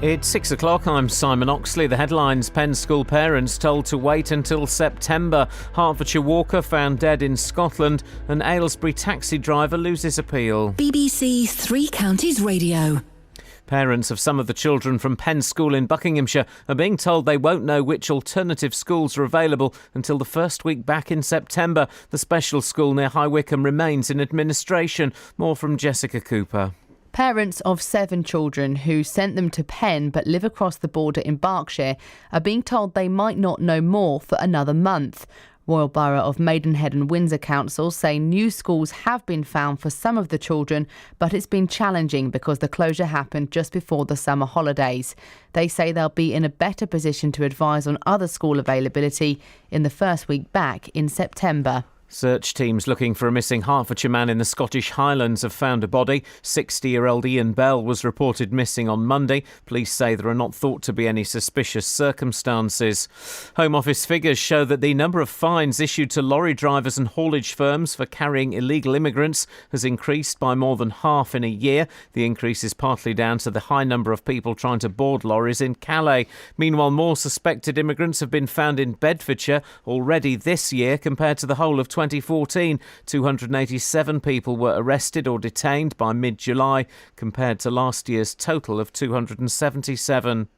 It's 6 o'clock. I'm Simon Oxley. The headlines: Penn school parents told to wait until September. Hertfordshire walker found dead in Scotland. An Aylesbury taxi driver loses appeal. BBC Three Counties Radio. Parents of some of the children from Penn School in Buckinghamshire are being told they won't know which alternative schools are available until the first week back in September. The special school near High Wycombe remains in administration. More from Jessica Cooper. Parents of 7 children who sent them to Penn but live across the border in Berkshire are being told they might not know more for another month. Royal Borough of Maidenhead and Windsor councils say new schools have been found for some of the children, but it's been challenging because the closure happened just before the summer holidays. They say they'll be in a better position to advise on other school availability in the first week back in September. Search teams looking for a missing Hertfordshire man in the Scottish Highlands have found a body. 60-year-old Iain Bell was reported missing on Monday. Police say there are not thought to be any suspicious circumstances. Home Office figures show that the number of fines issued to lorry drivers and haulage firms for carrying illegal immigrants has increased by more than half in a year. The increase is partly down to the high number of people trying to board lorries in Calais. Meanwhile, more suspected immigrants have been found in Bedfordshire already this year compared to the whole of 2014. 287 people were arrested or detained by mid-July compared to last year's total of 277.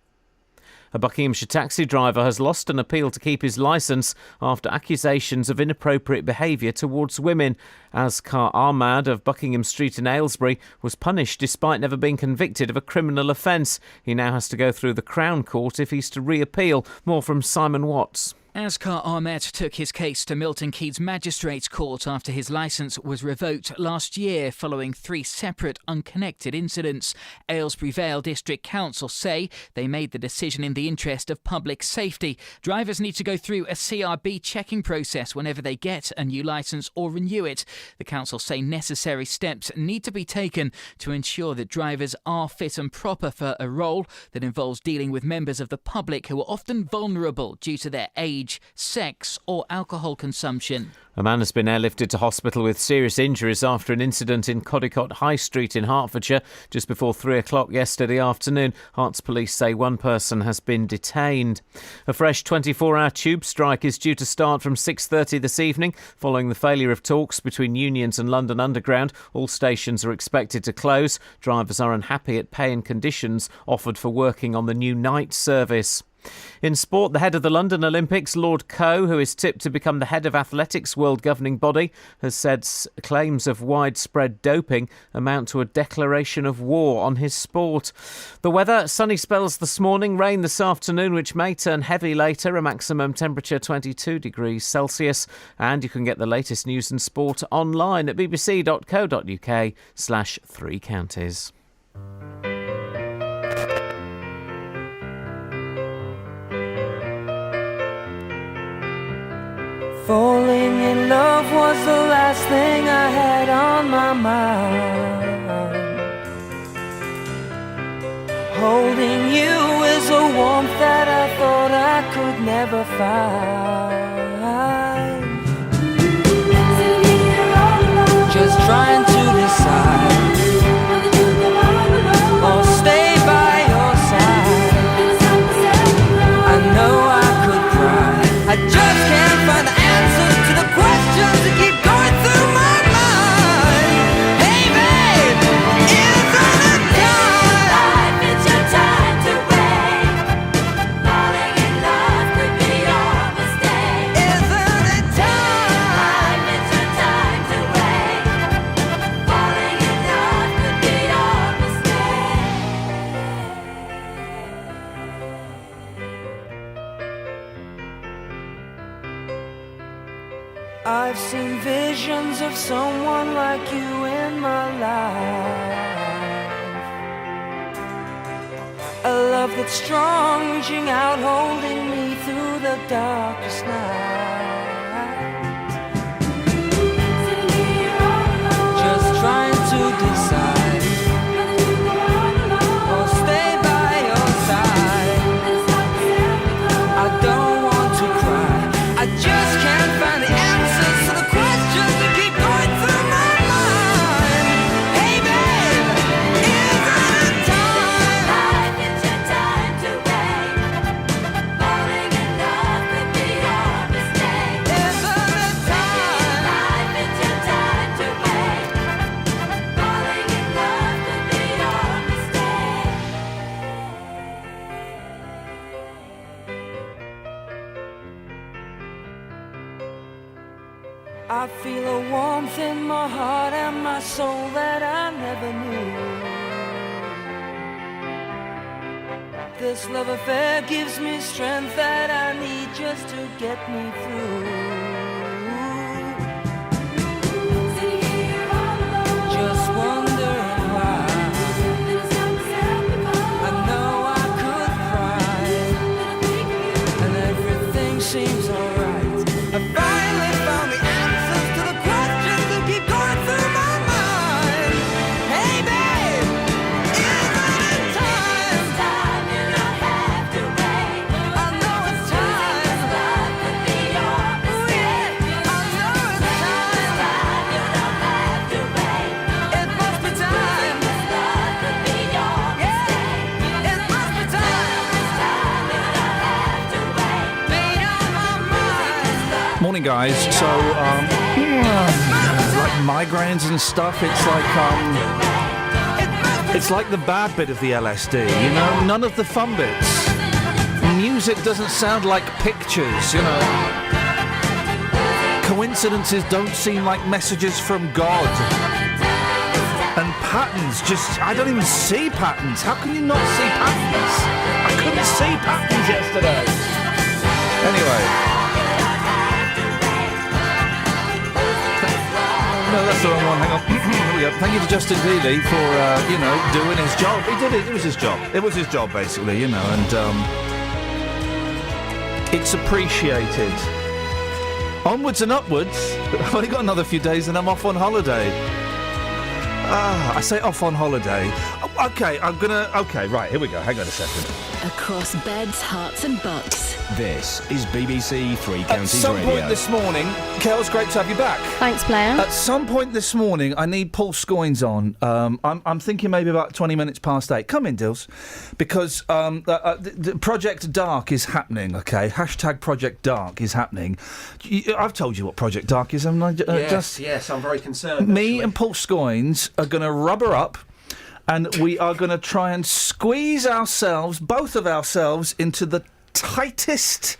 A Buckinghamshire taxi driver has lost an appeal to keep his licence after accusations of inappropriate behaviour towards women. Askar Ahmad of Buckingham Street in Aylesbury was punished despite never being convicted of a criminal offence. He now has to go through the Crown Court if he's to reappeal. More from Simon Watts. Askar Ahmed took his case to Milton Keynes Magistrates Court after his licence was revoked last year following 3 separate unconnected incidents. Aylesbury Vale District Council say they made the decision in the interest of public safety. Drivers need to go through a CRB checking process whenever they get a new licence or renew it. The council say necessary steps need to be taken to ensure that drivers are fit and proper for a role that involves dealing with members of the public who are often vulnerable due to their age, sex or alcohol consumption. A man has been airlifted to hospital with serious injuries after an incident in Codicott High Street in Hertfordshire just before 3 o'clock yesterday afternoon. Herts police say one person has been detained. A fresh 24-hour tube strike is due to start from 6:30 this evening following the failure of talks between unions and London Underground. All stations are expected to close. Drivers are unhappy at pay and conditions offered for working on the new night service. In sport, the head of the London Olympics, Lord Coe, who is tipped to become the head of athletics world governing body, has said claims of widespread doping amount to a declaration of war on his sport. The weather: sunny spells this morning, rain this afternoon, which may turn heavy later, a maximum temperature 22 degrees Celsius. And you can get the latest news and sport online at bbc.co.uk/3 counties. Falling in love was the last thing I had on my mind. Holding you is a warmth that I thought I could never find. Just trying to decide or stay by your side. I know I could cry, I just can't find the answers to the questions that keep going through my mind. Hey babe, isn't it time? Life, it's your time to wait. Falling in love could be your mistake. Isn't it time? Life, it's your time to wait. Falling in love could be your mistake. I've seen visions of someone like you in my life. A love that's strong, reaching out, holding me through the darkest night. Just trying to decide or stay by your side. I don't want to cry, I just can't find the answers to the questions that keep going through my mind. Hey babe, isn't it time? Life, it's your time. I feel a warmth in my heart and my soul that I never knew. This love affair gives me strength that I need just to get me through. Just wondering why I know I could cry and everything seems alright. I finally found the answers to the questions that keep going through my mind. Hey babe, isn't it time? It's time, you don't have to wait. I know it's time. This love could be your mistake. I know it's time. It's time, you don't have to wait. It must be time. This love could be your mistake. It must be time. It's time, you don't have to wait. Made up my mind. Morning, guys. So, like migraines and stuff, it's like the bad bit of the LSD, you know, none of the fun bits. Music doesn't sound like pictures, you know. Coincidences don't seem like messages from God. And patterns I don't even see patterns. How can you not see patterns? I couldn't see patterns yesterday. Anyway. No, that's the wrong one. Hang on. Here we go. Thank you to Justin Dealey for, doing his job. He did it. It was his job. It was his job, basically, you know, and it's appreciated. Onwards and upwards. I've only got another few days and I'm off on holiday. I say off on holiday. Okay, right, here we go. Hang on a second. Across beds, hearts and bucks. This is BBC Three At Counties some Radio. point this morning, Kel, it's great to have you back. Thanks, player. At some point this morning, I need Paul Scoynes on. I'm thinking maybe about 20 minutes past 8. Come in, Dills. Because the Project Dark is happening, OK? Hashtag Project Dark is happening. I've told you what Project Dark is, haven't I? Yes, I'm very concerned. Me and Paul Scoynes are going to rubber up and we are going to try and squeeze ourselves, both of ourselves, into the tightest,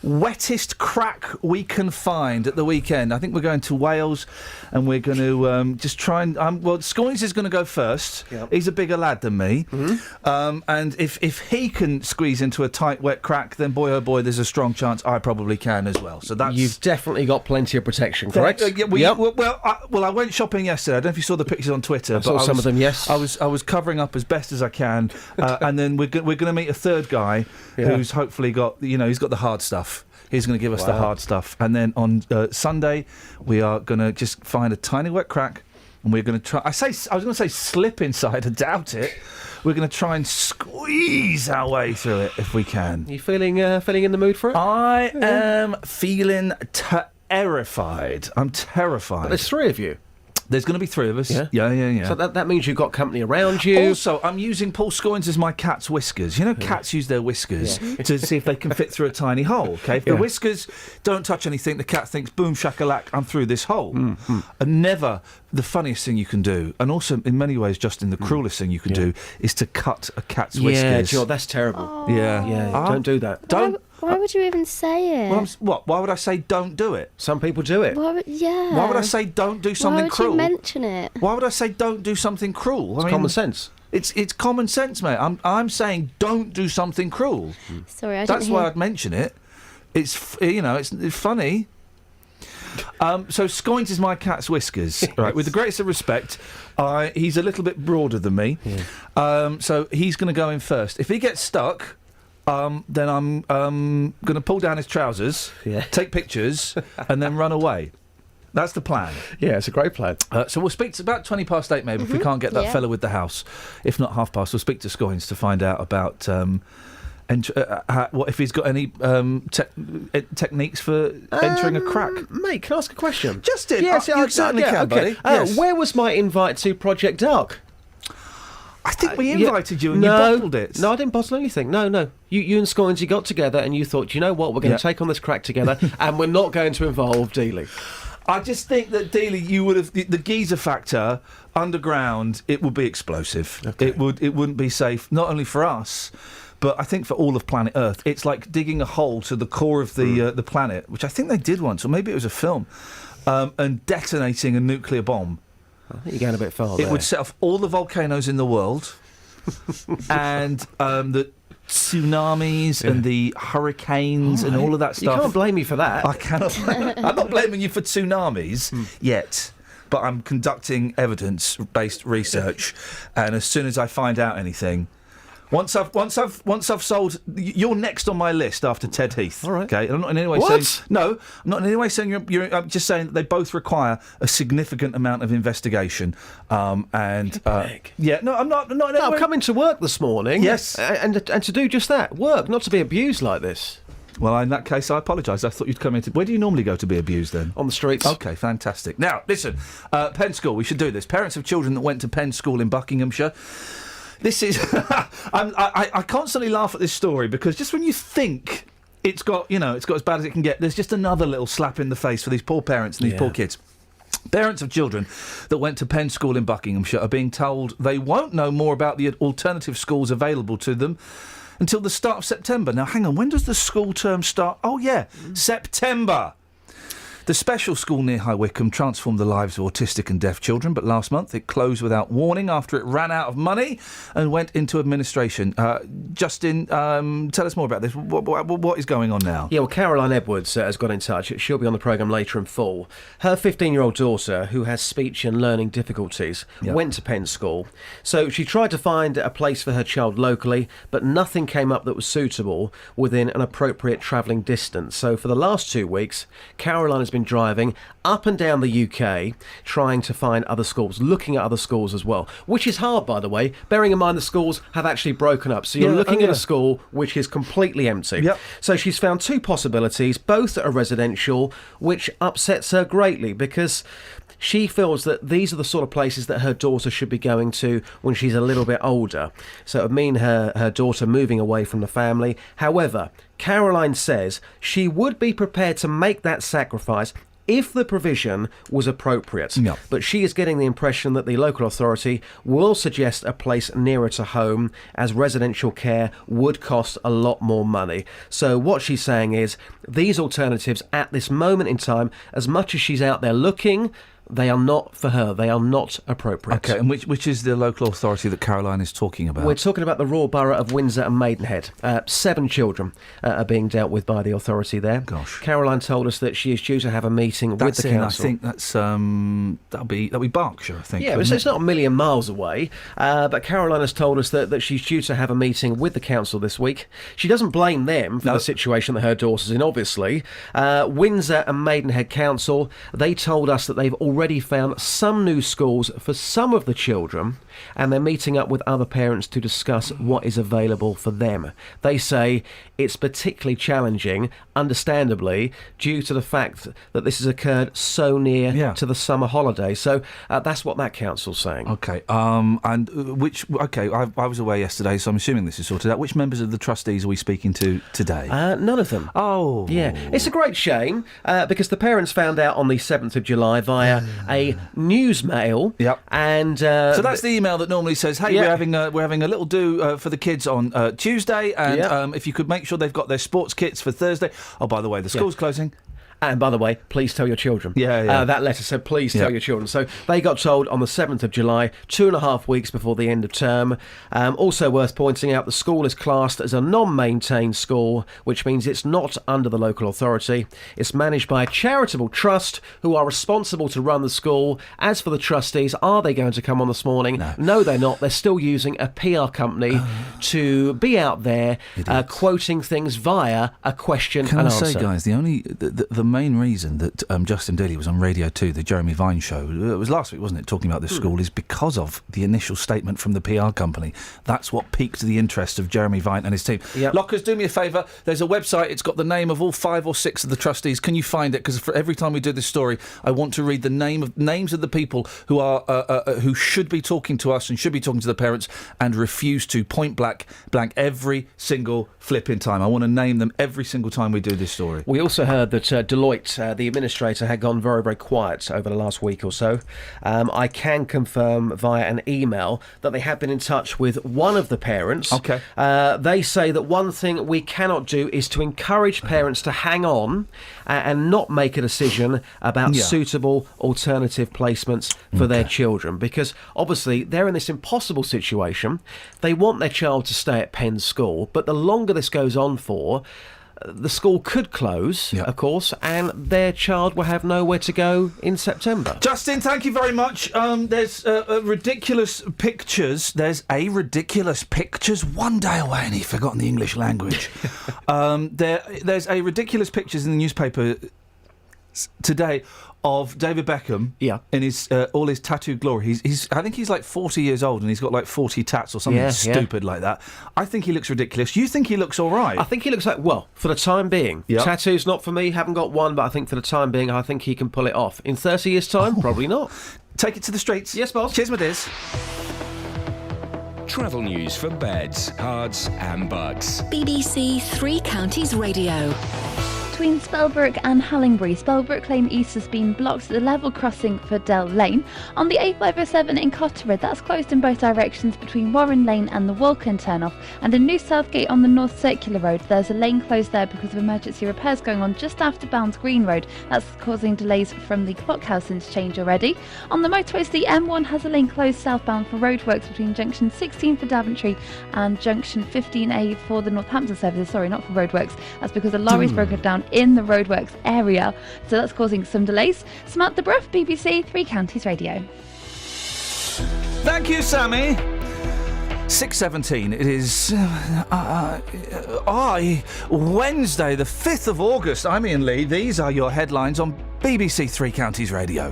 wettest crack we can find at the weekend. I think we're going to Wales and we're going to just try and... Scoynes is going to go first. Yep. He's a bigger lad than me. Mm-hmm. And if he can squeeze into a tight, wet crack, then boy, oh boy, there's a strong chance I probably can as well. So that's... You've definitely got plenty of protection, correct? I went shopping yesterday. I don't know if you saw the pictures on Twitter. I saw some of them, yes. I was covering up as best as I can. And then we're going to meet a third guy who's hopefully got, he's got the hard stuff. He's going to give us the hard stuff. And then on Sunday, we are going to just find a tiny wet crack and we're going to try... I was going to say slip inside, I doubt it. We're going to try and squeeze our way through it if we can. You feeling in the mood for it? I am feeling terrified. I'm terrified. But there's three of you. There's going to be three of us. Yeah. So that means you've got company around you. Also, I'm using Paul Scoynes as my cat's whiskers. You know, cats use their whiskers to see if they can fit through a tiny hole, OK? If the whiskers don't touch anything, the cat thinks, boom, shakalak, I'm through this hole. And never the funniest thing you can do, and also in many ways, Justin, the cruelest thing you can do, is to cut a cat's whiskers. Yeah, Joe, that's terrible. Oh. Yeah, don't do that. Why would you even say it? Well, why would I say don't do it? Some people do it. Why would I say don't do something cruel? Why would you mention it? Why would I say don't do something cruel? It's common sense. It's common sense, mate. I'm saying don't do something cruel. Sorry, I didn't That's hear. why I'd mention it. It's it's funny. So Scoynes is my cat's whiskers, right? With the greatest of respect, he's a little bit broader than me, so he's going to go in first. If he gets stuck, then I'm going to pull down his trousers, take pictures, and then run away. That's the plan. Yeah, it's a great plan. So we'll speak to about 20 past 8 maybe if we can't get that fella with the house. If not 8:30, we'll speak to Scoynes to find out about what if he's got any techniques for entering a crack. Mate, can I ask a question? Justin, yes, you certainly can, buddy. Yes. Where was my invite to Project Dark? I think we invited you and you bottled it. No, I didn't bottle anything. No. You and Scoynes, you got together and you thought, you know what, we're going to take on this crack together and we're not going to involve Dealey. I just think that Dealey, you would have the geezer factor underground. It would be explosive. Okay. It wouldn't be safe, not only for us, but I think for all of planet Earth. It's like digging a hole to the core of the planet, which I think they did once, or maybe it was a film. and detonating a nuclear bomb. I think you're going a bit far It there. would set off all the volcanoes in the world and the tsunamis and the hurricanes and all of that stuff. You can't blame me for that. I cannot. I'm not blaming you for tsunamis yet, but I'm conducting evidence-based research, and as soon as I find out anything, once I've sold, you're next on my list after Ted Heath. All right. Okay. And I'm not in any way What? saying no. I'm not in any way saying you're. I'm just saying that they both require a significant amount of investigation. Yeah. No, I'm not. Not in any No, way. I've come into work this morning. Yes. And to do just that, work, not to be abused like this. Well, in that case, I apologise. I thought you'd come in to... Where do you normally go to be abused, then? On the streets. OK, fantastic. Now, listen, Penn School, we should do this. Parents of children that went to Penn School in Buckinghamshire. This is... I constantly laugh at this story because just when you think it's got as bad as it can get, there's just another little slap in the face for these poor parents and these poor kids. Parents of children that went to Penn School in Buckinghamshire are being told they won't know more about the alternative schools available to them until the start of September. Now, hang on, when does the school term start? Oh, yeah, September. The special school near High Wycombe transformed the lives of autistic and deaf children, but last month it closed without warning after it ran out of money and went into administration. Justin, tell us more about this. What is going on now? Yeah, well, Caroline Edwards has got in touch. She'll be on the programme later in full. Her 15-year-old daughter, who has speech and learning difficulties, went to Penn School. So she tried to find a place for her child locally, but nothing came up that was suitable within an appropriate travelling distance. So for the last 2 weeks, Caroline has been driving up and down the UK trying to find other schools, looking at other schools as well, which is hard, by the way, bearing in mind the schools have actually broken up. So you're looking at a school which is completely empty. Yep. So she's found two possibilities, both are residential, which upsets her greatly because she feels that these are the sort of places that her daughter should be going to when she's a little bit older. So it would mean her daughter moving away from the family. However, Caroline says she would be prepared to make that sacrifice if the provision was appropriate. Yeah. But she is getting the impression that the local authority will suggest a place nearer to home, as residential care would cost a lot more money. So what she's saying is these alternatives at this moment in time, as much as she's out there looking, they are not for her. They are not appropriate. OK, and which is the local authority that Caroline is talking about? We're talking about the Royal Borough of Windsor and Maidenhead. 7 children are being dealt with by the authority there. Gosh. Caroline told us that she is due to have a meeting with the council. I think that's that'll be Berkshire, I think. Yeah, it's not a million miles away. But Caroline has told us that she's due to have a meeting with the council this week. She doesn't blame them for the situation that her daughter's in, obviously. Windsor and Maidenhead Council, they told us that they've already found some new schools for some of the children, and they're meeting up with other parents to discuss what is available for them. They say it's particularly challenging, understandably, due to the fact that this has occurred so near to the summer holiday. So that's what that council's saying. OK, and I was away yesterday, so I'm assuming this is sorted out. Which members of the trustees are we speaking to today? None of them. Oh. Yeah, it's a great shame because the parents found out on the 7th of July via a news mail. Yep. And so that's the email that normally says, "Hey, we're having a little do for the kids on Tuesday, and if you could make sure they've got their sports kits for Thursday. Oh, by the way, the school's closing." And by the way, please tell your children. That letter said, please tell your children. So they got told on the 7th of July, 2.5 weeks before the end of term. Also worth pointing out, the school is classed as a non-maintained school, which means it's not under the local authority. It's managed by a charitable trust who are responsible to run the school. As for the trustees, are they going to come on this morning? No, they're not. They're still using a PR company to be out there quoting things via a question and answer. Can I say, guys, the main reason that Justin Daly was on Radio 2, the Jeremy Vine show, it was last week, wasn't it, talking about this school, is because of the initial statement from the PR company. That's what piqued the interest of Jeremy Vine and his team. Lockers, do me a favour. There's a website. It's got the name of all 5 or 6 of the trustees. Can you find it? Because for every time we do this story, I want to read the names of the people who are who should be talking to us and should be talking to the parents and refuse to point blank every single flipping time. I want to name them every single time we do this story. We also heard that Deloitte, the administrator, had gone very, very quiet over the last week or so. I can confirm via an email that they have been in touch with one of the parents. Okay. They say that one thing we cannot do is to encourage parents to hang on and not make a decision about suitable alternative placements for their children, because obviously they're in this impossible situation. They want their child to stay at Penn School, but the longer this goes on for, the school could close, of course, and their child will have nowhere to go in September. Justin, thank you very much. There's ridiculous pictures. There's a ridiculous pictures. One day away, and he's forgotten the English language. There's a ridiculous pictures in the newspaper today of David Beckham in his all his tattooed glory. I think he's like 40 years old and he's got like 40 tats or something stupid like that. I think he looks ridiculous. You think he looks all right? I think he looks like, well, for the time being. Tattoos not for me, haven't got one, but I think for the time being, I think he can pull it off. In 30 years' time, probably not. Take it to the streets. Yes, boss. Cheers, my dears. Travel news for beds, cards and bugs. BBC Three Counties Radio. Between Spellbrook and Hallingbury, Spellbrook Lane East has been blocked at the level crossing for Dell Lane. On the A507 in Cotterwood, that's closed in both directions between Warren Lane and the Walken turnoff. And in New Southgate on the North Circular Road, there's a lane closed there because of emergency repairs going on just after Bounds Green Road. That's causing delays from the Clockhouse interchange already. On the motorways, the M1 has a lane closed southbound for roadworks between junction 16 for Daventry and junction 15A for the Northampton services. Sorry, not for roadworks. That's because a lorry's broken down in the roadworks area, so that's causing some delays. Samantha Bruff, BBC Three Counties Radio. Thank you, Sammy. 6:17. It is Wednesday, the 5th of August. I'm Iain Lee. These are your headlines on BBC Three Counties Radio.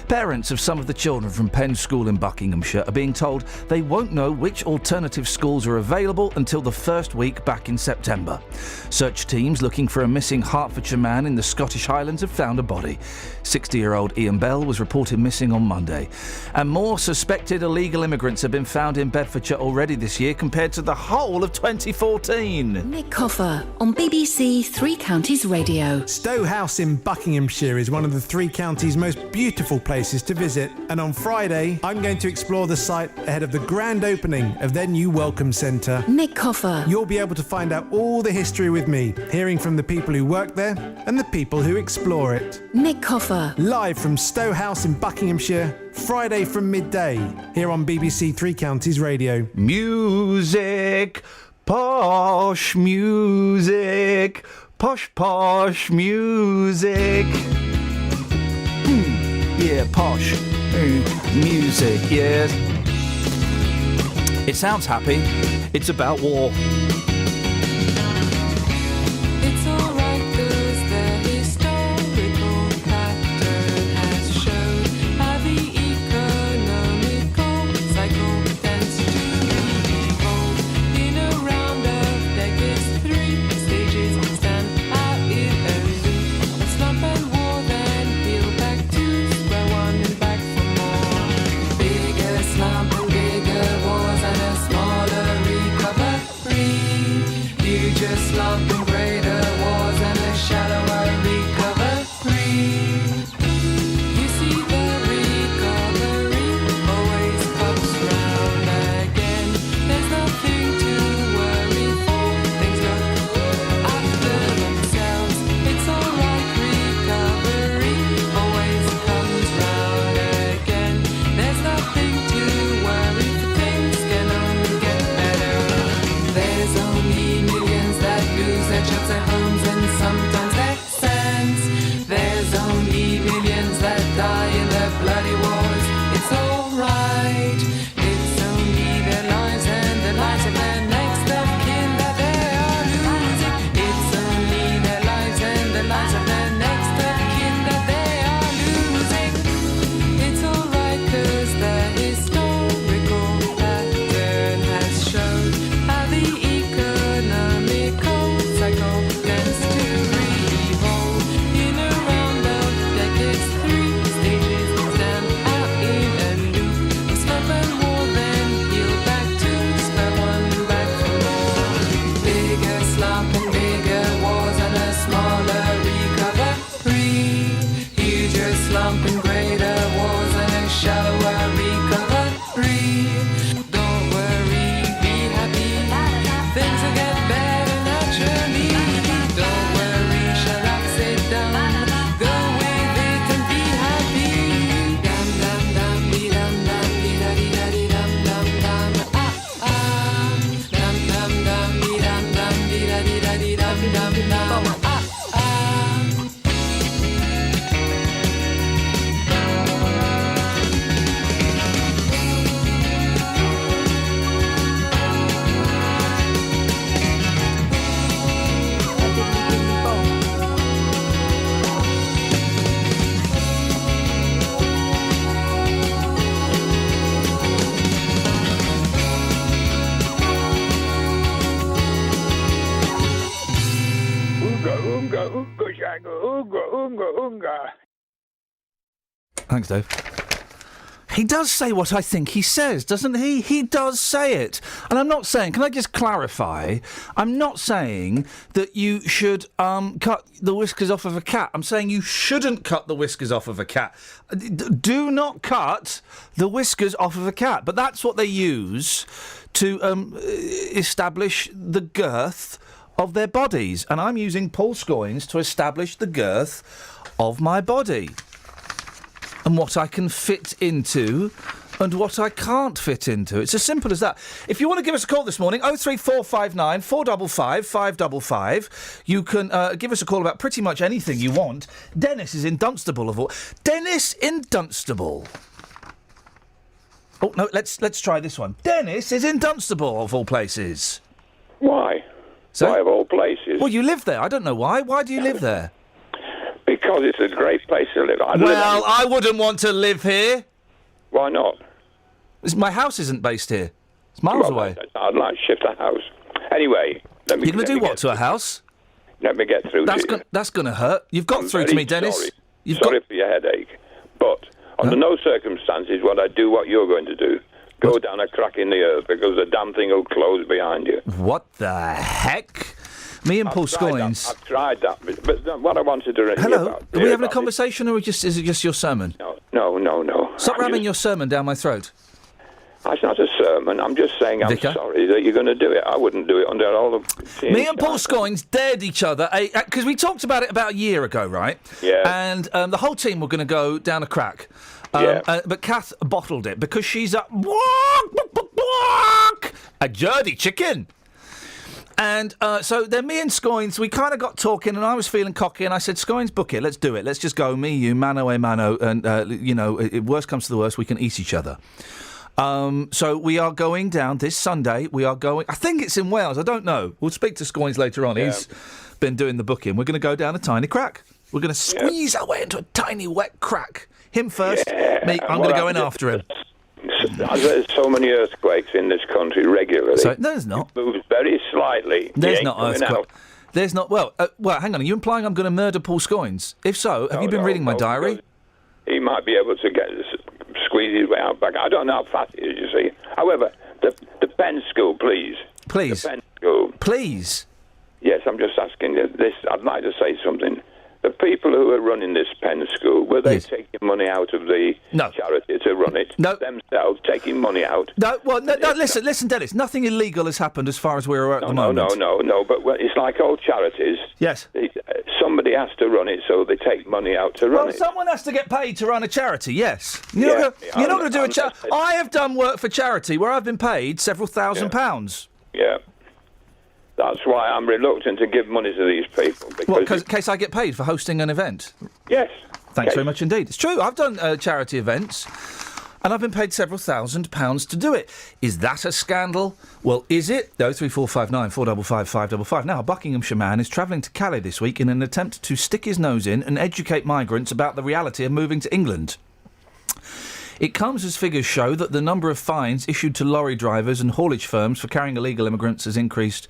Parents of some of the children from Penn School in Buckinghamshire are being told they won't know which alternative schools are available until the first week back in September. Search teams looking for a missing Hertfordshire man in the Scottish Highlands have found a body. 60-year-old Iain Bell was reported missing on Monday. And more suspected illegal immigrants have been found in Bedfordshire already this year compared to the whole of 2014. Nick Coffer on BBC Three Counties Radio. Stowe House in Buckinghamshire is one of the Three Counties' most beautiful places to visit, and on Friday I'm going to explore the site ahead of the grand opening of their new Welcome Centre. Nick Coffer. You'll be able to find out all the history with me, hearing from the people who work there and the people who explore it. Nick Coffer. Live from Stowe House in Buckinghamshire, Friday from midday, here on BBC Three Counties Radio. Music, posh music, posh posh music. Yeah, posh music, yes. It sounds happy. It's about war. It's alright 'cause the historical pattern has shown how the economical cycle tends to evolve. In a round of decades, 3 stages stand out in a loop. A slump and war, then peel back to square one and back for more. Bigger slump and bigger wars and a smaller recovery. Huger slump and greater wars and a shallower recovery. You see the recovery always comes round again. There's nothing to worry for. Things look after themselves. It's alright, recovery always comes round again. There's nothing to worry for. Things can only get better. There's only millions that lose their Thanks, Dave. He does say what I think he says, doesn't he? He does say it. And I'm not saying, can I just clarify? I'm not saying that you should cut the whiskers off of a cat. I'm saying you shouldn't cut the whiskers off of a cat. Do not cut the whiskers off of a cat. But that's what they use to establish the girth of their bodies. And I'm using Paul Scoins to establish the girth of my body. And what I can fit into and what I can't fit into. It's as simple as that. If you want to give us a call this morning, 03459 455 555. You can give us a call about pretty much anything you want. Dennis is in Dunstable of all. Dennis in Dunstable. Oh, no, let's try this one. Dennis is in Dunstable of all places. Why? So? Why of all places? Well, you live there. I don't know why. Why do you live there? Because it's a great place to live. I wouldn't want to live here. Why not? My house isn't based here. It's miles away. I'd like to shift a house. Anyway, let me... You're going to do what to a house? Let me get through to you. That's going to hurt. You've got through to me, Dennis. Sorry for your headache. But under no circumstances would I do what you're going to do. Go down a crack in the earth because the damn thing will close behind you. What the heck? Me and Paul Scoins. I've tried that, but what I wanted to... Hello? Are we having a conversation or is it just your sermon? No. Stop ramming your sermon down my throat. That's not a sermon. I'm just saying I'm sorry that you're going to do it. I wouldn't do it under all the... Me and Paul Scoins dared each other, because we talked about it about a year ago, right? Yeah. And the whole team were going to go down a crack. But Kath bottled it because she's a dirty chicken. And so then me and Scoins, we kind of got talking, and I was feeling cocky, and I said, Scoins, book it, let's do it. Let's just go, me, you, mano a mano, and, worst comes to the worst, we can eat each other. So we are going down this Sunday. I think it's in Wales, I don't know. We'll speak to Scoins later on. Yeah. He's been doing the booking. We're going to go down a tiny crack. We're going to squeeze our way into a tiny wet crack. Him first, me, I'm going to go in after him. There's so many earthquakes in this country regularly. So, no, there's not. It moves very slightly. There's not earthquake. There's not. Well, hang on. Are you implying I'm going to murder Paul Scoins? If so, have you been reading my diary? He might be able to squeeze his way out back. I don't know how fast he is, you see. However, the Penn School, please. Please. The Penn School. Please. Yes, I'm just asking you this. I'd like to say something. The people who are running this Penn School, were they taking money out of the charity to run it? No. Themselves taking money out? No, listen, Dennis. Nothing illegal has happened as far as we're aware at the moment. No, but it's like all charities. Yes. Somebody has to run it, so they take money out to run it. Well, someone has to get paid to run a charity, yes. You're not going to do a charity. I have done work for charity where I've been paid several £1,000s. Yeah. That's why I'm reluctant to give money to these people. Because in case I get paid for hosting an event? Yes. Thanks very much indeed. It's true. I've done charity events, and I've been paid several £1,000s to do it. Is that a scandal? Well, is it? 03459 455 555. Now, a Buckinghamshire man is travelling to Calais this week in an attempt to stick his nose in and educate migrants about the reality of moving to England. It comes as figures show that the number of fines issued to lorry drivers and haulage firms for carrying illegal immigrants has increased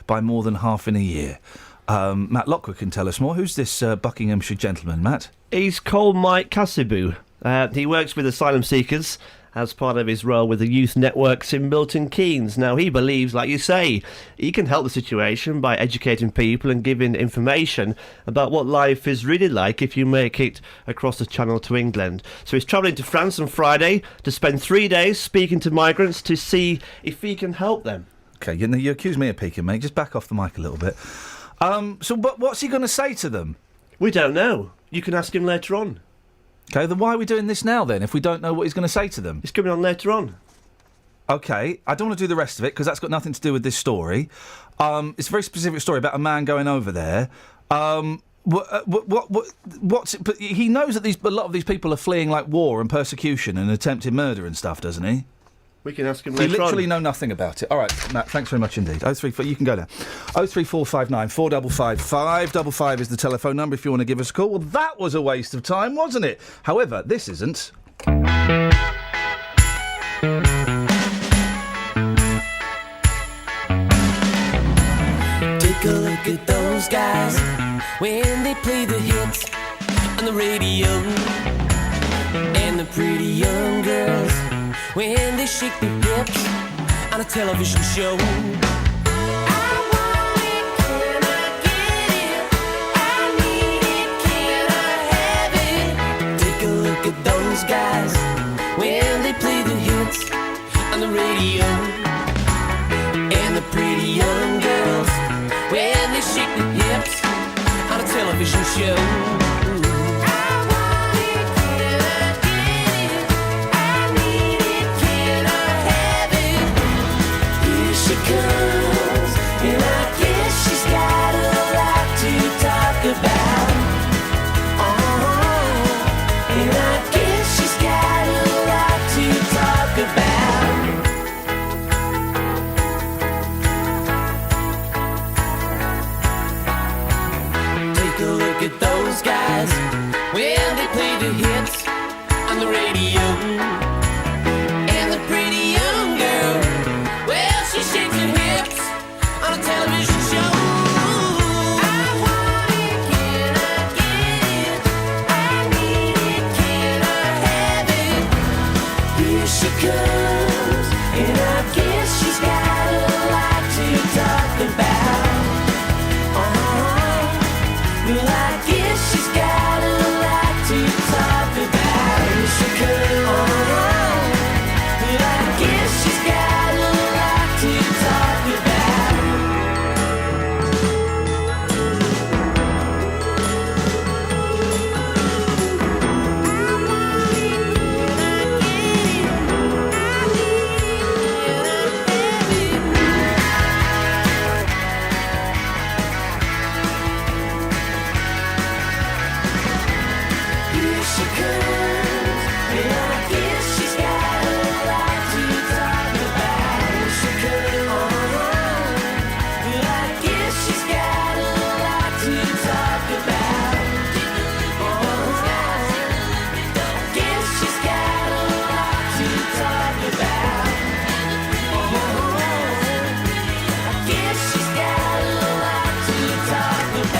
by more than half in a year. Matt Lockwood can tell us more. Who's this Buckinghamshire gentleman, Matt? He's called Mike Cassibu. He works with asylum seekers as part of his role with the youth networks in Milton Keynes. Now, he believes, like you say, he can help the situation by educating people and giving information about what life is really like if you make it across the Channel to England. So he's travelling to France on Friday to spend 3 days speaking to migrants to see if he can help them. OK, you accuse me of peeking, mate. Just back off the mic a little bit. But what's he going to say to them? We don't know. You can ask him later on. OK, then why are we doing this now, then, if we don't know what he's going to say to them? He's coming on later on. OK, I don't want to do the rest of it, because that's got nothing to do with this story. It's a very specific story about a man going over there. What's it, but he knows that a lot of these people are fleeing, like, war and persecution and attempted murder and stuff, doesn't he? We can ask him later on. We literally know nothing about it. All right, Matt, thanks very much indeed. 034, you can go now. 03459 455 555 is the telephone number if you want to give us a call. Well, that was a waste of time, wasn't it? However, this isn't. Take a look at those guys when they play the hits on the radio. pretty young girls when they shake their hips on a television show. Those guys when they play the hits on the radio, and the pretty young girls when they shake their hips on a television show. Those guys when they play the hits on the radio, and the pretty young girl, well, she shakes her hips on a television show. I want it, can I get it? I need it, can I have it? Here she comes, and I guess she's got a lot to talk about. Well, I guess she's got a lot to talk about. Here she comes. Well, I guess she's got a lot to talk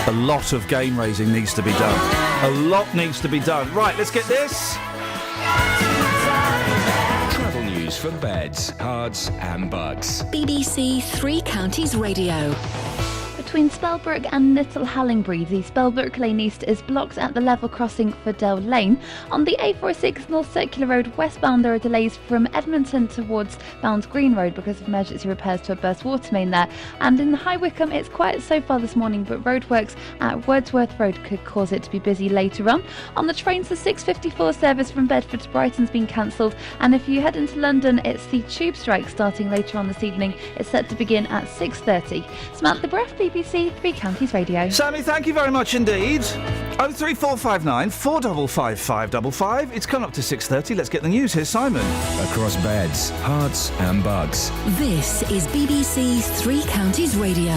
A lot of game raising needs to be done. A lot needs to be done. Right, let's get this. Travel news for beds, cards and bugs. BBC Three Counties Radio. Between Spellbrook and Little Hallingbury, the Spellbrook Lane East is blocked at the level crossing for Dell Lane. On the A46 North Circular Road westbound, there are delays from Edmonton towards Bounds Green Road because of emergency repairs to a burst water main there. And in High Wycombe, it's quiet so far this morning, but roadworks at Wordsworth Road could cause it to be busy later on. On the trains, the 6:54 service from Bedford to Brighton's been cancelled. And if you head into London, it's the tube strike starting later on this evening. It's set to begin at 6:30. Samantha Breff, BBC Three Counties Radio. Sammy, thank you very much indeed. 03459 455 555. It's come up to 6:30. Let's get the news. Here's Simon. Across beds, hearts and bugs. This is BBC Three Counties Radio.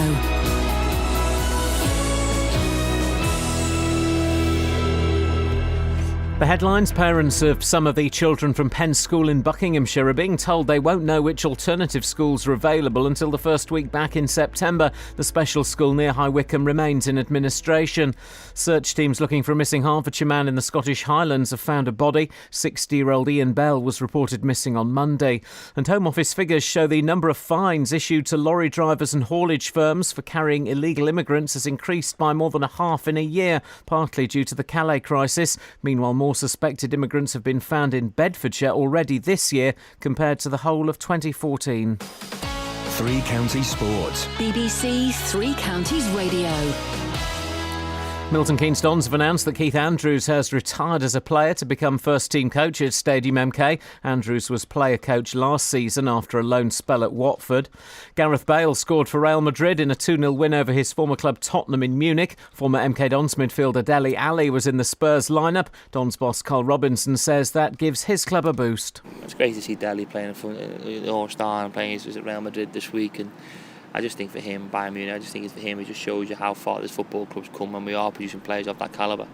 The headlines: parents of some of the children from Penn School in Buckinghamshire are being told they won't know which alternative schools are available until the first week back in September. The special school near High Wycombe remains in administration. Search teams looking for a missing Hertfordshire man in the Scottish Highlands have found a body. 60-year-old Iain Bell was reported missing on Monday. And Home Office figures show the number of fines issued to lorry drivers and haulage firms for carrying illegal immigrants has increased by more than a half in a year, partly due to the Calais crisis. Meanwhile, more suspected immigrants have been found in Bedfordshire already this year compared to the whole of 2014. Three Counties Sport. BBC Three Counties Radio. Milton Keynes Dons have announced that Keith Andrews has retired as a player to become first-team coach at Stadium MK. Andrews was player-coach last season after a loan spell at Watford. Gareth Bale scored for Real Madrid in a 2-0 win over his former club Tottenham in Munich. Former MK Dons midfielder Dele Alli was in the Spurs lineup. Dons boss Carl Robinson says that gives his club a boost. It's great to see Dele playing for the All-Star and playing at Real Madrid this week, and I just think for him, Bayern Munich, I just think it's for him, it just shows you how far this football club's come when we are producing players of that calibre.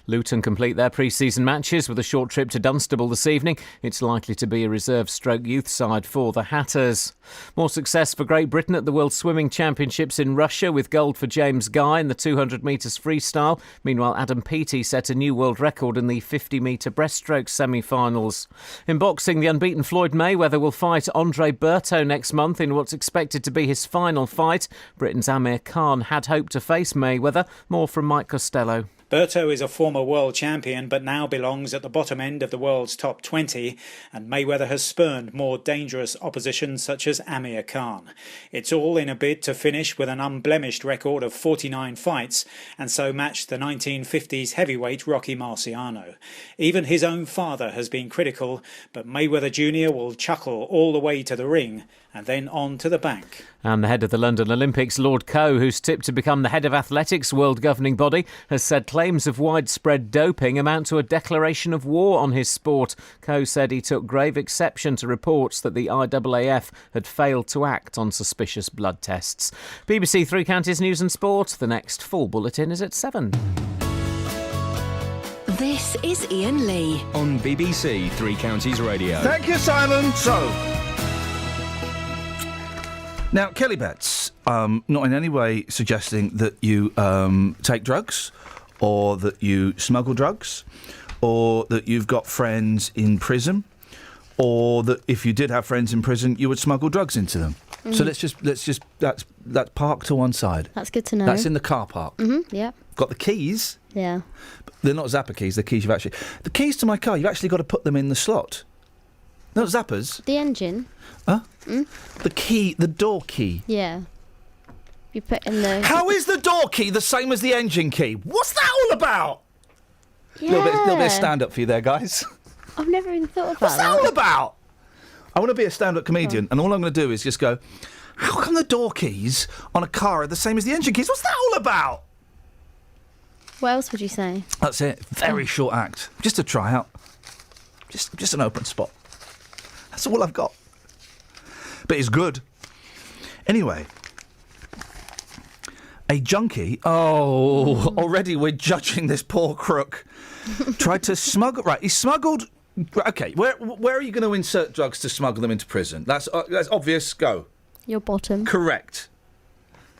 Luton complete their pre-season matches with a short trip to Dunstable this evening. It's likely to be a reserve-stroke youth side for the Hatters. More success for Great Britain at the World Swimming Championships in Russia, with gold for James Guy in the 200 metres freestyle. Meanwhile, Adam Peaty set a new world record in the 50-metre breaststroke semi-finals. In boxing, the unbeaten Floyd Mayweather will fight Andre Berto next month in what's expected to be his final fight. Britain's Amir Khan had hoped to face Mayweather. More from Mike Costello. Berto is a former world champion but now belongs at the bottom end of the world's top 20, and Mayweather has spurned more dangerous opposition such as Amir Khan. It's all in a bid to finish with an unblemished record of 49 fights and so match the 1950s heavyweight Rocky Marciano. Even his own father has been critical, but Mayweather Jr. will chuckle all the way to the ring and then on to the bank. And the head of the London Olympics, Lord Coe, who's tipped to become the head of athletics world governing body, has said claims of widespread doping amount to a declaration of war on his sport. Coe said he took grave exception to reports that the IAAF had failed to act on suspicious blood tests. BBC Three Counties News and Sport. The next full bulletin is at 7. This is Iain Lee on BBC Three Counties Radio. Thank you, Simon. So, now, Kelly Betts, not in any way suggesting that you take drugs or that you smuggle drugs or that you've got friends in prison or that if you did have friends in prison, you would smuggle drugs into them. So let's just that's parked to one side. That's good to know. That's in the car park. Yeah. Got the keys. Yeah. They're not Zappa keys, the keys the keys to my car, you've actually got to put them in the slot. Not Zappa's. The engine. Huh? The key, the door key. Yeah. You put in the... How is the door key the same as the engine key? What's that all about? Yeah. Little bit of stand-up for you there, guys. I've never even thought about What's that all about? I want to be a stand-up comedian, and all I'm going to do is just go, how come the door keys on a car are the same as the engine keys? What's that all about? What else would you say? That's it. Very short act. Just to try out. Just an open spot. That's all I've got. But it's good. Anyway. A junkie... Oh, already we're judging this poor crook. Tried to smuggle... Right, he smuggled... OK, where are you going to insert drugs to smuggle them into prison? That's obvious. Go. Your bottom. Correct.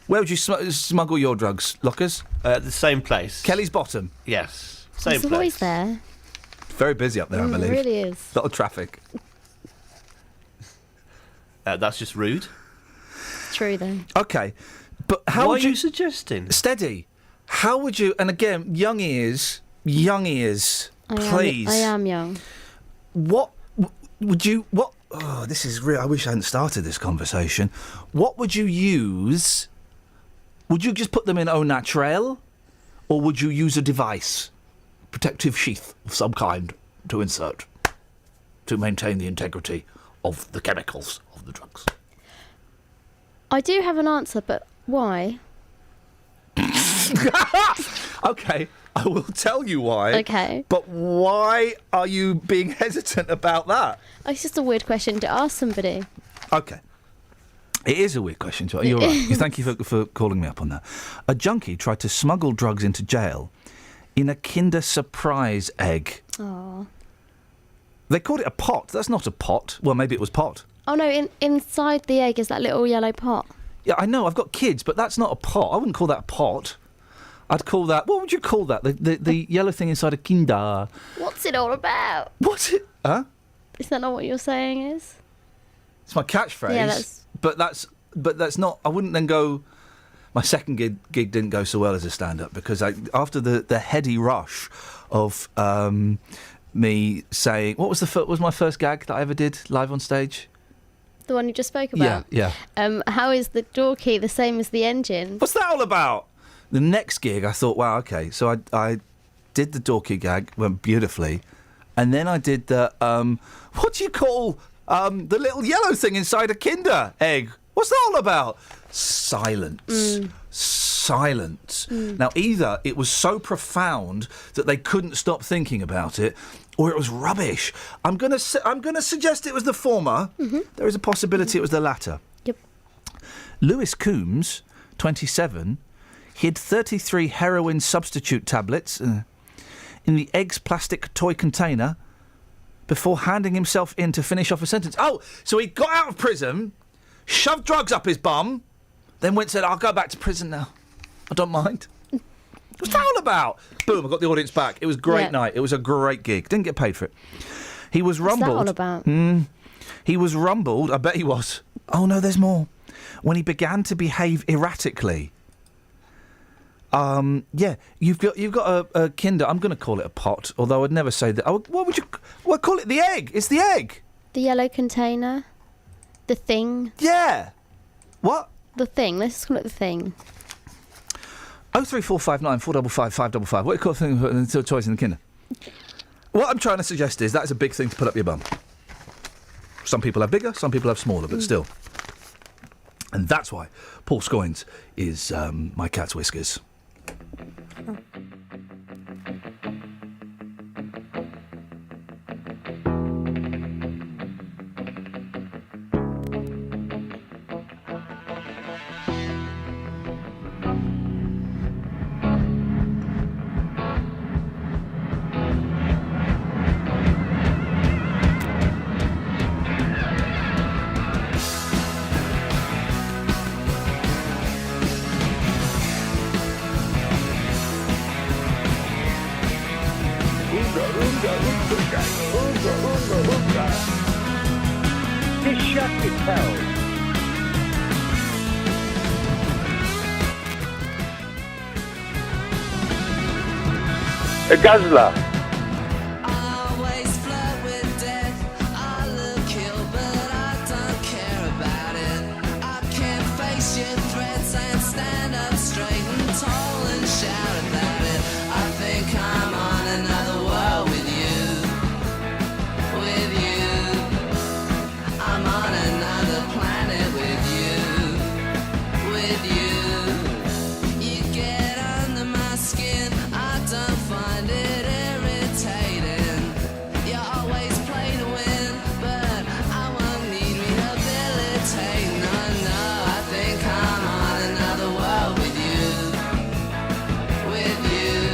Where would you smuggle your drugs, Lockers? The same place. Kelly's bottom? Yes. Same It's place. always there. Very busy up there, I believe. It really is. A lot of traffic. That's just rude. True, though. OK, but how What would are you suggesting? Steady. How would you... And again, young ears, please. I am young. What would you... What? Oh, this is real. I wish I hadn't started this conversation. What would you use... Would you just put them in au naturel? Or would you use a device? Protective sheath of some kind to insert? To maintain the integrity of the chemicals of the drugs? I do have an answer, but why? OK, I will tell you why. Okay. But why are you being hesitant about that? It's just a weird question to ask somebody. OK. It is a weird question. You're right. Thank you for calling me up on that. A junkie tried to smuggle drugs into jail in a Kinder Surprise egg. Oh. They called it a pot. That's not a pot. Well, maybe it was pot. Oh, no, inside the egg is that little yellow pot. Yeah, I know. I've got kids, but that's not a pot. I wouldn't call that a pot. I'd call that... What would you call that? The yellow thing inside a Kinder. What's it all about? What's it... Huh? Is that not what you're saying is? It's my catchphrase. Yeah, that's... But that's not... I wouldn't then go... My second gig didn't go so well as a stand-up because after the heady rush of me saying... What was my first gag that I ever did live on stage? The one you just spoke about? Yeah. How is the door key the same as the engine? What's that all about? The next gig, I thought, wow, OK. So I did the door key gag, went beautifully. And then I did the... what do you call the little yellow thing inside a Kinder egg? What's that all about? Silence. Silence. Now, either it was so profound that they couldn't stop thinking about it, or it was rubbish. I'm gonna suggest it was the former. There is a possibility it was the latter. Yep. Lewis Coombs, 27, hid 33 heroin substitute tablets in the egg's plastic toy container before handing himself in to finish off a sentence. Oh, so he got out of prison, shoved drugs up his bum, then went and said, I'll go back to prison now. I don't mind. What's that all about? Boom, I got the audience back. It was a great night. It was a great gig. Didn't get paid for it. He was rumbled. What's that all about? He was rumbled. I bet he was. Oh, no, there's more. When he began to behave erratically. Yeah, you've got a Kinder. I'm going to call it a pot, although I'd never say that. What would you call it? The egg. It's the egg. The yellow container. The thing. Yeah. What? The thing. Let's just call it the thing. 03459 455 555. What do you call the toys in the Kinder? What I'm trying to suggest is that's a big thing to put up your bum. Some people have bigger, some people have smaller, but still. And that's why Paul Scoins is my cat's whiskers. A guzzler.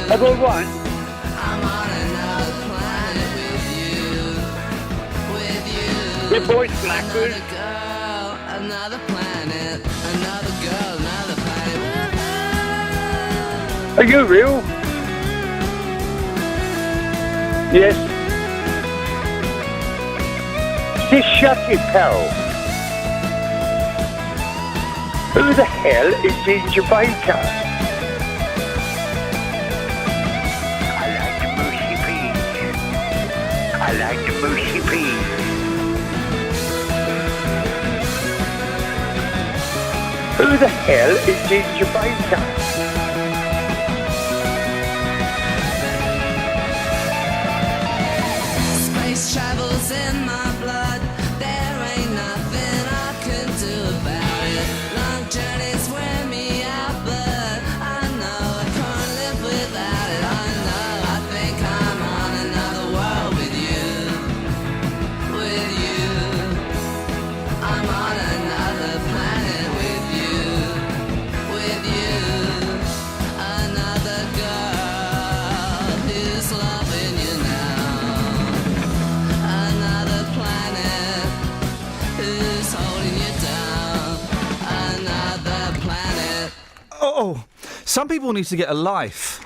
Level 1. I'm on another planet with you. Your voice, Blackwood. Another girl, another planet, another girl, another planet. Are you real? Yes. Just shut your pal. Who the hell is in Jamaica? I like the mushy peas. Who the hell is in Jamaica? Space travels in my blood. There ain't nothing I can do about it. Long journeys wear me out, but I know I can't live without it. I know, I think I'm on another world with you. With you, I'm on another planet with you. With you, another girl who's loving you now. Another planet who's holding you down. Another planet. Oh, some people need to get a life.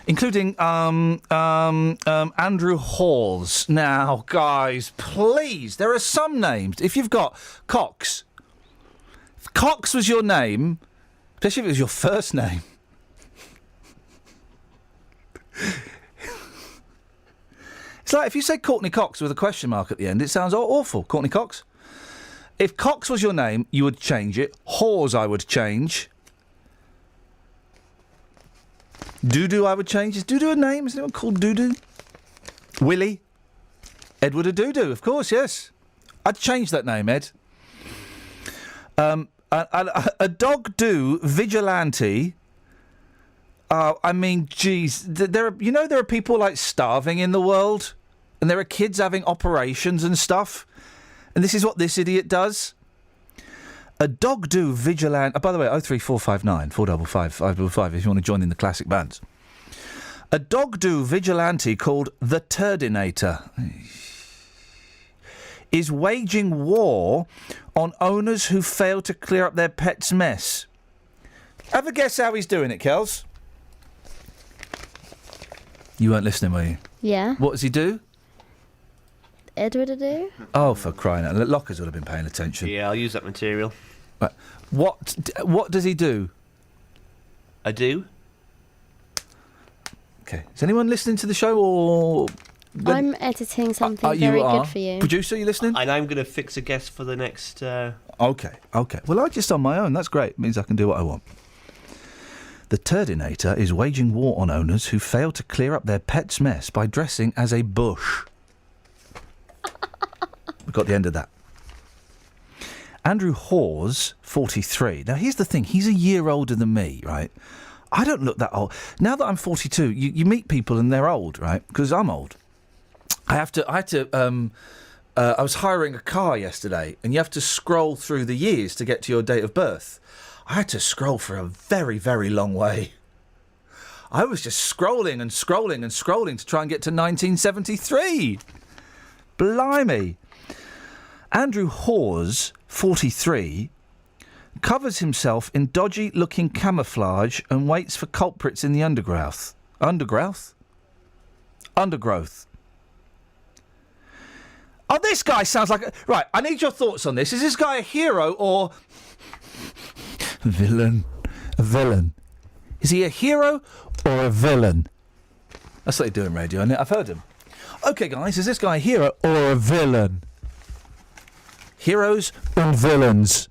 Including Andrew Halls. Now, guys, please, there are some names. If you've got Cox, if Cox was your name, especially if it was your first name. It's like if you say Courtney Cox with a question mark at the end, it sounds awful. Courtney Cox. If Cox was your name, you would change it. Hawes, I would change. Doo-doo, I would change. Is Doo-doo a name? Is anyone called Doo-doo? Willie? Edward a Doo-doo, of course, yes. I'd change that name, Ed. A dog do vigilante. I mean, geez, there are people like starving in the world, and there are kids having operations and stuff, and this is what this idiot does. A dog do vigilante... by the way, 03459 455 555 if you want to join in the classic bands. A dog do vigilante called the Turdinator is waging war on owners who fail to clear up their pet's mess. Have a guess how he's doing it, Kels? You weren't listening, were you? Yeah. What does he do? Edward do? Oh, for crying out loud. Lockers would have been paying attention. Yeah, I'll use that material. Right. What does he do? I do. Okay. Is anyone listening to the show or... I'm editing something very good for you. Producer, you listening? And I'm going to fix a guest for the next... Okay. Well, I'm just on my own. That's great. It means I can do what I want. The Turdinator is waging war on owners who fail to clear up their pet's mess by dressing as a bush. We got the end of that. Andrew Hawes, 43. Now, here's the thing. He's a year older than me, right? I don't look that old. Now that I'm 42, you meet people and they're old, right? Because I'm old. I was hiring a car yesterday, and you have to scroll through the years to get to your date of birth. I had to scroll for a very, very long way. I was just scrolling and scrolling and scrolling to try and get to 1973. Blimey. Andrew Hawes, 43, covers himself in dodgy-looking camouflage and waits for culprits in the undergrowth. Undergrowth? Undergrowth. Oh, this guy sounds like... Right, I need your thoughts on this. Is this guy a hero or... Villain. A villain. Is he a hero or a villain? That's what they do in radio, isn't it? I've heard him. OK, guys, is this guy a hero or a villain? Heroes and villains.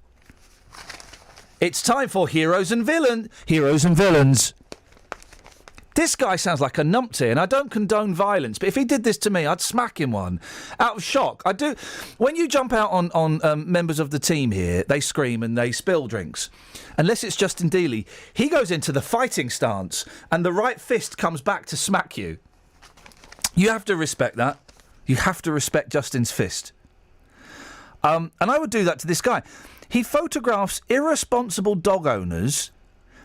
It's time for Heroes and Villains. This guy sounds like a numpty, and I don't condone violence, but if he did this to me, I'd smack him one. Out of shock. I do. When you jump out on members of the team here, they scream and they spill drinks. Unless it's Justin Dealey, he goes into the fighting stance, and the right fist comes back to smack you. You have to respect that. You have to respect Justin's fist. And I would do that to this guy. He photographs irresponsible dog owners,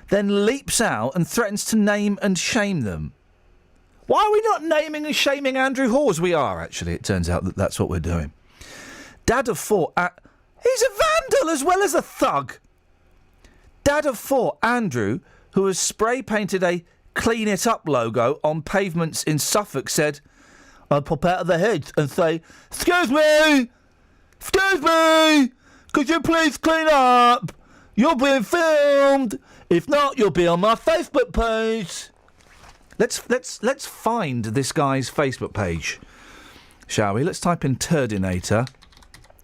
then leaps out and threatens to name and shame them. Why are we not naming and shaming Andrew Hawes? We are, actually. It turns out that that's what we're doing. Dad of four... he's a vandal as well as a thug. Dad of four, Andrew, who has spray-painted a Clean It Up logo on pavements in Suffolk, said, I'd pop out of the hedge and say, Excuse me! Could you please clean up? You're being filmed. If not, you'll be on my Facebook page. Let's find this guy's Facebook page, shall we? Let's type in Turdinator.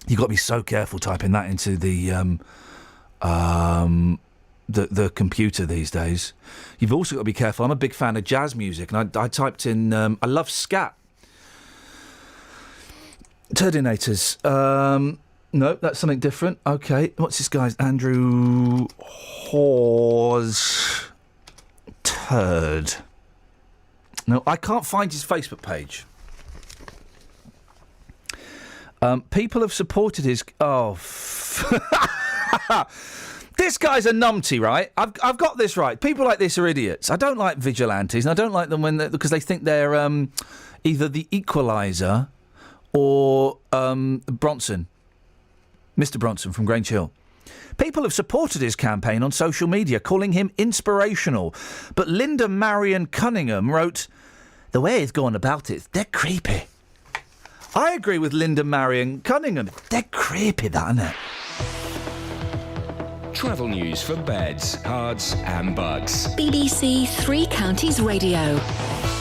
You've got to be so careful typing that into the computer these days. You've also got to be careful. I'm a big fan of jazz music, and I typed in. I love scat. Turdinators. No, that's something different. Okay, what's this guy's? Andrew Hawes Turd. No, I can't find his Facebook page. People have supported his... This guy's a numpty, right? I've got this right. People like this are idiots. I don't like vigilantes, and I don't like them because they think they're either the Equaliser or Bronson. Mr. Bronson from Grange Hill. People have supported his campaign on social media, calling him inspirational. But Linda Marion Cunningham wrote, the way he's going about it, they're creepy. I agree with Linda Marion Cunningham. They're creepy, that, isn't it? Travel news for beds, cards and bugs. BBC Three Counties Radio.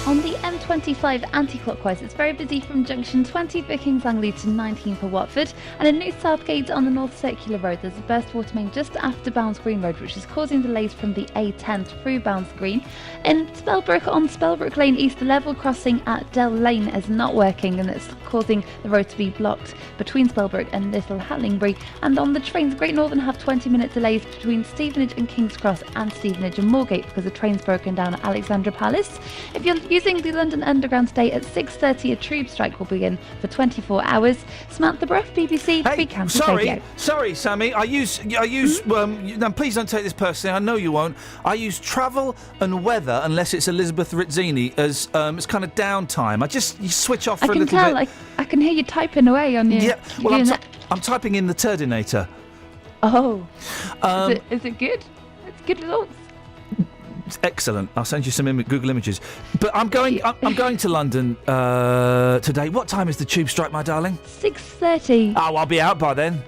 On the M25 anti-clockwise, it's very busy from junction 20 for Kings Langley to 19 for Watford. And in New Southgate on the North Circular Road, there's a burst water main just after Bounds Green Road, which is causing delays from the A10 through Bounds Green. In Spellbrook on Spellbrook Lane East, the level crossing at Dell Lane is not working, and it's causing the road to be blocked between Spellbrook and Little Hatlingbury. And on the trains, Great Northern have 20-minute delays between Stevenage and King's Cross and Stevenage and Moorgate because the train's broken down at Alexandra Palace. If you're using the London London Underground today at 6:30. A tube strike will begin for 24 hours. Samantha Bruff, BBC Three Counties Radio. Sorry, Sammy. I use. Now, please don't take this personally. I know you won't. I use travel and weather, unless it's Elizabeth Rizzini, as it's kind of downtime. You switch off for a little bit. I can hear you typing away on your. Yeah. Well, I'm typing in the Turdinator. Oh. Is it good? It's good results. It's excellent. I'll send you some Google images. But I'm going to London today. What time is the tube strike, my darling? 6:30. Oh, I'll be out by then.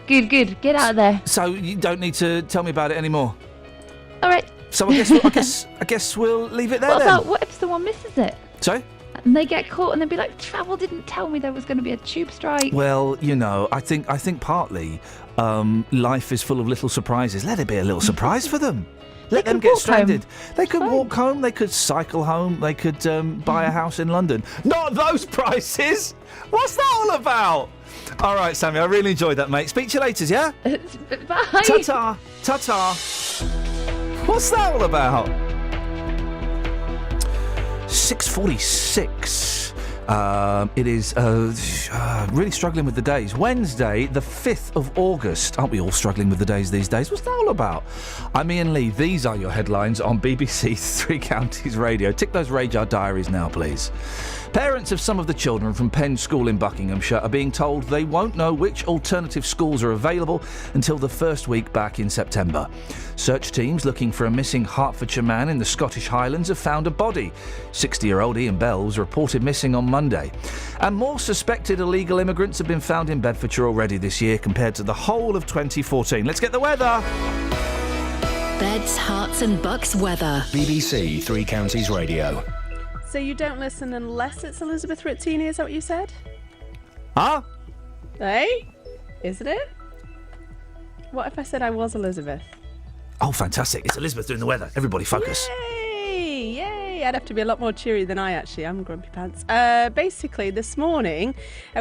Good. Get out of there. So you don't need to tell me about it anymore. All right. So I guess we'll leave it there. What if someone misses it? Sorry? And they get caught and they'll be like, travel didn't tell me there was going to be a tube strike. Well, I think partly life is full of little surprises. Let it be a little surprise for them. Let them get stranded. They could walk home, they could cycle home, they could buy a house in London. Not those prices! What's that all about? All right, Sammy, I really enjoyed that, mate. Speak to you later, yeah? Bye. Ta-ta. Ta-ta. What's that all about? 6:46. It is really struggling with the days. Wednesday, the 5th of August. Aren't we all struggling with the days these days? What's that all about? I'm Iain Lee. These are your headlines on BBC Three Counties Radio. Tick those radar diaries now, please. Parents of some of the children from Penn School in Buckinghamshire are being told they won't know which alternative schools are available until the first week back in September. Search teams looking for a missing Hertfordshire man in the Scottish Highlands have found a body. 60-year-old Iain Bell was reported missing on Monday. And more suspected illegal immigrants have been found in Bedfordshire already this year compared to the whole of 2014. Let's get the weather. Beds, Herts and Bucks weather. BBC Three Counties Radio. So you don't listen unless it's Elizabeth Rizzini, is that what you said? Huh? Hey? Isn't it? What if I said I was Elizabeth? Oh, fantastic. It's Elizabeth doing the weather. Everybody focus. Yay! I'd have to be a lot more cheery than I actually am, Grumpy Pants. Basically, this morning,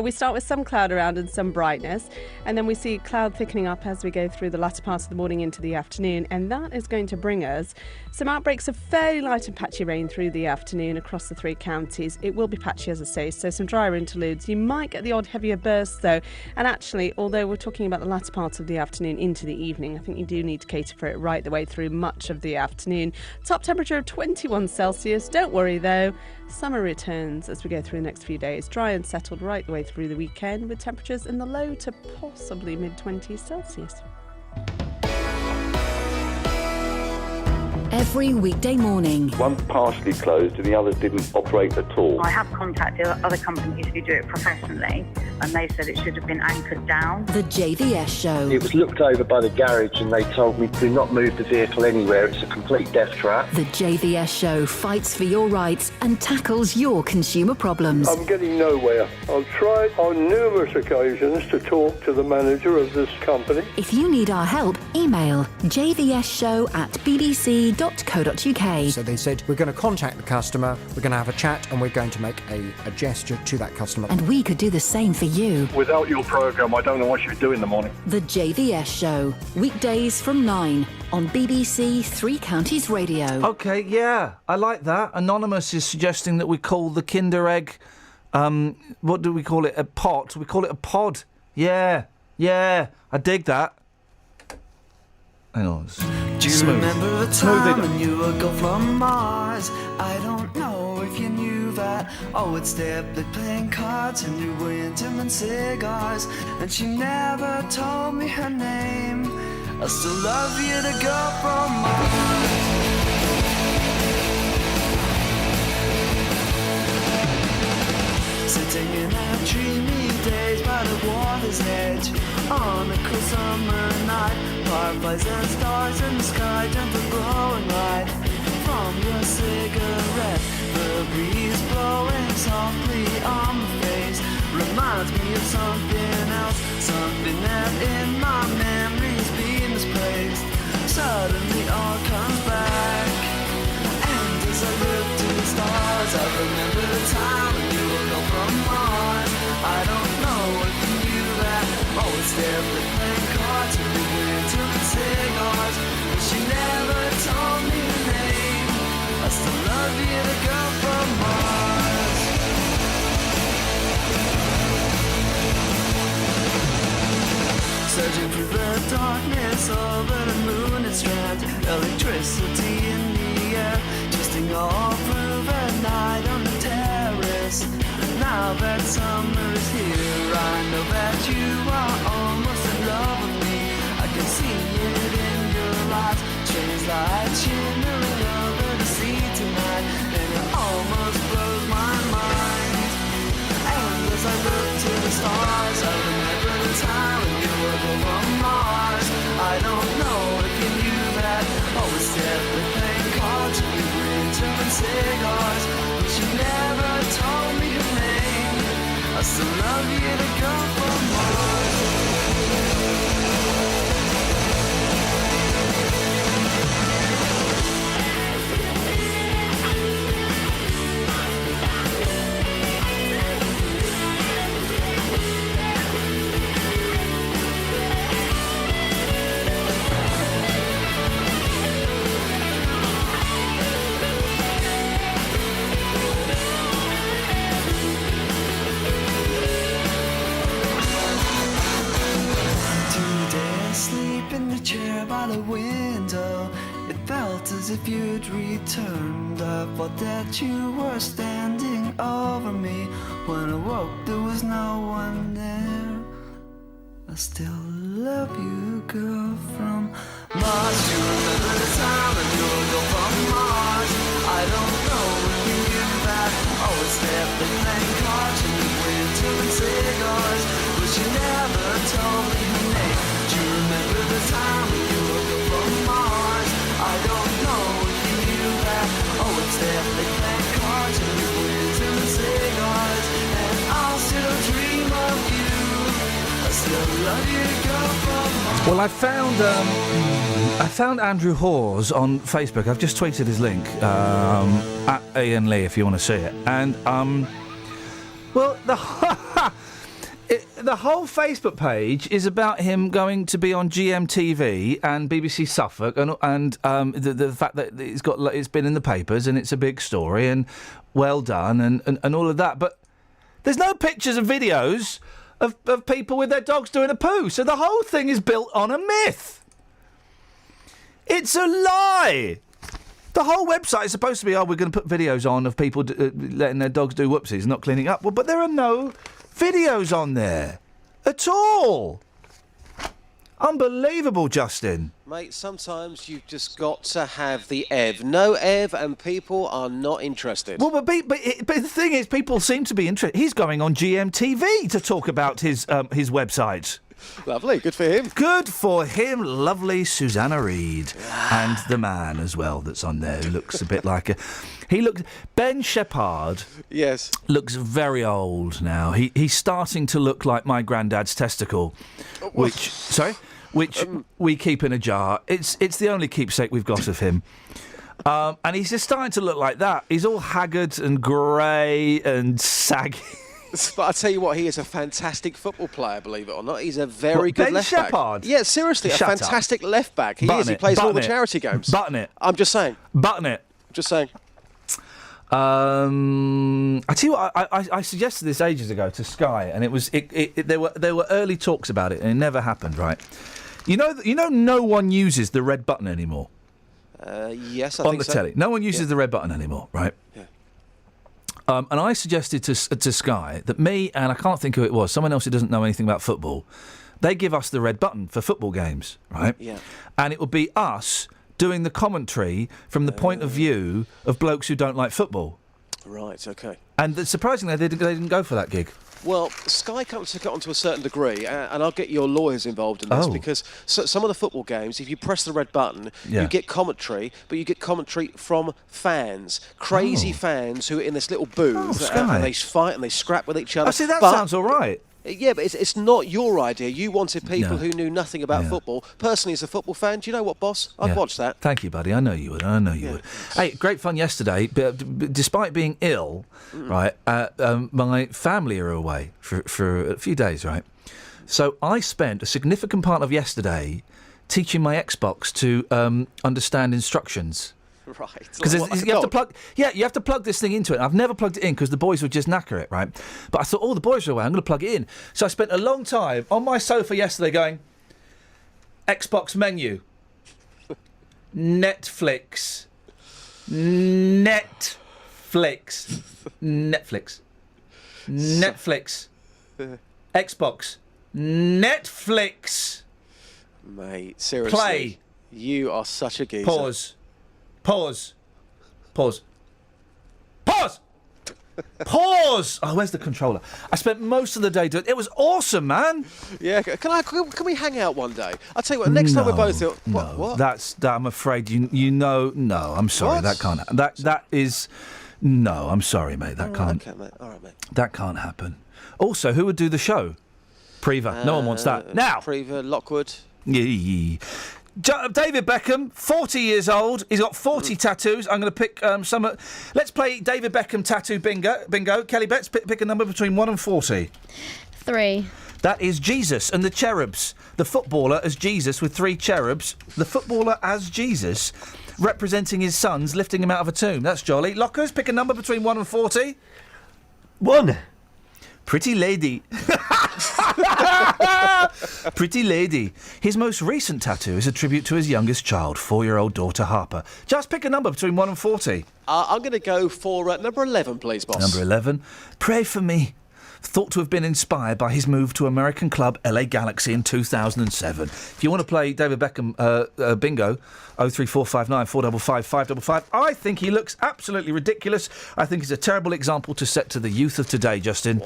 we start with some cloud around and some brightness, and then we see cloud thickening up as we go through the latter part of the morning into the afternoon, and that is going to bring us some outbreaks of fairly light and patchy rain through the afternoon across the three counties. It will be patchy, as I say, so some drier interludes. You might get the odd heavier bursts, though, and actually, although we're talking about the latter part of the afternoon into the evening, I think you do need to cater for it right the way through much of the afternoon. Top temperature of 21 Celsius. Don't worry, though. Summer returns as we go through the next few days. Dry and settled right the way through the weekend, with temperatures in the low to possibly mid-20s Celsius. Every weekday morning. One's partially closed and the others didn't operate at all. I have contacted other companies who do it professionally, and they said it should have been anchored down. The JVS Show. It was looked over by the garage and they told me do not move the vehicle anywhere. It's a complete death trap. The JVS Show fights for your rights and tackles your consumer problems. I'm getting nowhere. I've tried on numerous occasions to talk to the manager of this company. If you need our help, email jvsshow@bbc.co.uk. So they said, we're going to contact the customer, we're going to have a chat, and we're going to make a gesture to that customer. And we could do the same for you. Without your programme, I don't know what you'd do in the morning. The JVS Show, weekdays from 9 on BBC Three Counties Radio. OK, yeah, I like that. Anonymous is suggesting that we call the Kinder Egg, what do we call it, a pot? We call it a pod. Yeah, I dig that. Hang on. Do you remember the time when you would go from Mars? I don't know if you knew that. I would stay up late playing cards and you were into and cigars. And she never told me her name. I still love you, the girl from Mars. Sitting in our dreamy days by the water's edge, on a cool summer night, fireflies and stars in the sky turn to glowing light. From your cigarette, the breeze blowing softly on my face reminds me of something else, something that in my memories be misplaced. Suddenly all comes back, and as I look to the stars, I remember the time when you were gone from Mars. I don't know if you knew that. Always there playing cards and we went to the cigars. But she never told me her name. I still love you, the girl from Mars. Searching through the darkness over the moon and strand, electricity in the air, twisting all through the night on the terrace. And now that summer is here, I know that you are almost in love with me. I can see it in your eyes, strange light shimmering over the sea tonight, and it almost blows my mind. And as I look to the stars, I remember the time when you were over Mars. I don't know if you knew that. Always said we're playing cards, we were into cigars, but you never told me your name. I still love you to go for Mars. Asleep in the chair by the window, it felt as if you'd returned. I thought that you were standing over me. When I woke, there was no one there. I still love you, girl, from Mars. You remember the time when you were go from Mars. I don't know if you knew that. Always there playing cards and we went doing cigars, but you never told me her name. Do you remember the time when you were go from Mars? I don't know if you knew that. Always there playing cards and we went doing cigars, and I'll still dream of you. I still love you, girl, from Mars. Well, I found Andrew Hawes on Facebook. I've just tweeted his link at Iain Lee if you want to see it. And well, the whole Facebook page is about him going to be on GMTV and BBC Suffolk, and the fact that it's been in the papers and it's a big story and well done and all of that. But there's no pictures and videos of people with their dogs doing a poo. So the whole thing is built on a myth. It's a lie. The whole website is supposed to be, we're going to put videos on of people letting their dogs do whoopsies, not cleaning up. Well, but there are no videos on there at all. Unbelievable, Justin. Mate, sometimes you've just got to have the Ev. No Ev, and people are not interested. Well, but the thing is, people seem to be interested. He's going on GMTV to talk about his website. Lovely, good for him. Good for him, lovely Susanna Reid. And the man as well that's on there who looks a bit like Ben Shepherd. Yes. Looks very old now. He's starting to look like my granddad's testicle, which we keep in a jar. It's the only keepsake we've got of him. And he's just starting to look like that. He's all haggard and grey and saggy. But I tell you what, he is a fantastic football player, believe it or not. He's a very good left back. Ben Shepherd? Yeah, seriously, a fantastic left back. He is. He plays all the charity games. Button it. I'm just saying. Button it. Just saying. I tell you what, I suggested this ages ago to Sky, and there were early talks about it, and it never happened. Right? You know, no one uses the red button anymore. Yes, I think so. On so. the telly, no one uses the red button anymore, right? Yeah. And I suggested to Sky that me, and I can't think who it was, someone else who doesn't know anything about football, they give us the red button for football games, right? Yeah. And it would be us doing the commentary from the point of view of blokes who don't like football. Right, okay. And surprisingly, they didn't go for that gig. Well, Sky took it on to a certain degree, and I'll get your lawyers involved in this, because some of the football games, if you press the red button, you get commentary, but you get commentary from fans, crazy fans who are in this little booth, and they fight and they scrap with each other. I see, that sounds all right. Yeah, but it's not your idea. You wanted people who knew nothing about football. Personally, as a football fan, do you know what, boss? I'd watch that. Thank you, buddy. I know you would. would. Hey, great fun yesterday. But despite being ill, right, my family are away for a few days, right? So I spent a significant part of yesterday teaching my Xbox to understand instructions. Right. Because you have to plug this thing into it. I've never plugged it in because the boys would just knacker it, right? But I thought, the boys are away, I'm going to plug it in. So I spent a long time on my sofa yesterday going, Xbox menu. Netflix. Netflix. Xbox. Netflix. Mate, seriously. Play. You are such a geezer. Pause. Oh, where's the controller? I spent most of the day doing it. It was awesome, man. Yeah, can we hang out one day? I'll tell you what, next time we're both... What? I'm afraid you know... No, I'm sorry, What? that can't... That is... No, I'm sorry, mate, that can't... Okay, mate. All right, mate. That can't happen. Also, who would do the show? Preva. No one wants that. Now! Preva, Lockwood. David Beckham, 40 years old. He's got 40 tattoos. I'm going to pick some... Let's play David Beckham tattoo bingo. Kelly Betts, pick a number between 1 and 40. 3. That is Jesus and the cherubs. The footballer as Jesus with 3 cherubs. The footballer as Jesus, representing his sons, lifting him out of a tomb. That's jolly. Lockers, pick a number between 1 and 40. 1. Pretty lady. Pretty lady. His most recent tattoo is a tribute to his youngest child, 4-year-old daughter Harper. Just pick a number between 1 and 40. I'm going to go for number 11, please, boss. Number 11. Pray for me. Thought to have been inspired by his move to American club LA Galaxy in 2007. If you want to play David Beckham bingo, 03459 455 555. I think he looks absolutely ridiculous. I think he's a terrible example to set to the youth of today, Justin.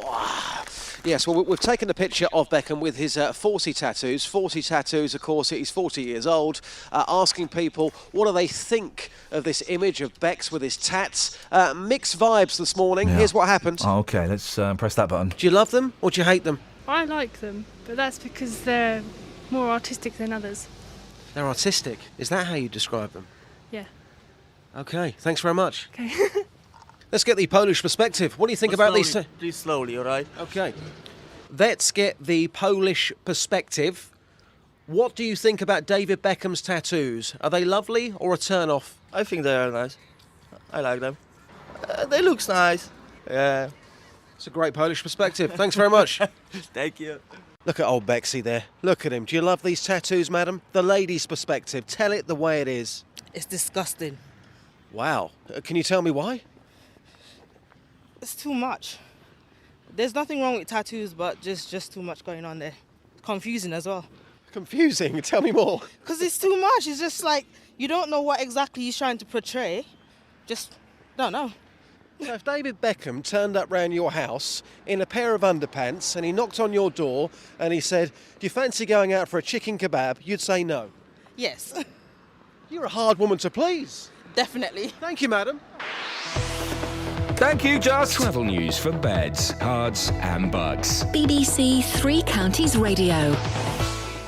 Yes, well, we've taken a picture of Beckham with his 40 tattoos. 40 tattoos, of course, he's 40 years old, asking people what do they think of this image of Bex with his tats. Mixed vibes this morning. Yeah. Here's what happened. Oh, OK, let's press that button. Do you love them or do you hate them? I like them, but that's because they're more artistic than others. They're artistic. Is that how you describe them? Yeah. OK, thanks very much. Okay. Let's get the Polish perspective. What do you think about these? Please slowly, all right? OK. Let's get the Polish perspective. What do you think about David Beckham's tattoos? Are they lovely or a turn-off? I think they are nice. I like them. They look nice. Yeah. It's a great Polish perspective. Thanks very much. Thank you. Look at old Bexy there. Look at him. Do you love these tattoos, madam? The lady's perspective. Tell it the way it is. It's disgusting. Wow. Can you tell me why? It's too much. There's nothing wrong with tattoos, but just too much going on there. Confusing as well. Confusing? Tell me more. Because it's too much. It's just like, you don't know what exactly he's trying to portray. Just don't know. So if David Beckham turned up round your house in a pair of underpants and he knocked on your door and he said, do you fancy going out for a chicken kebab? You'd say no. Yes. You're a hard woman to please. Definitely. Thank you, madam. Thank you, Just. Travel news for beds, cards and bugs. BBC Three Counties Radio.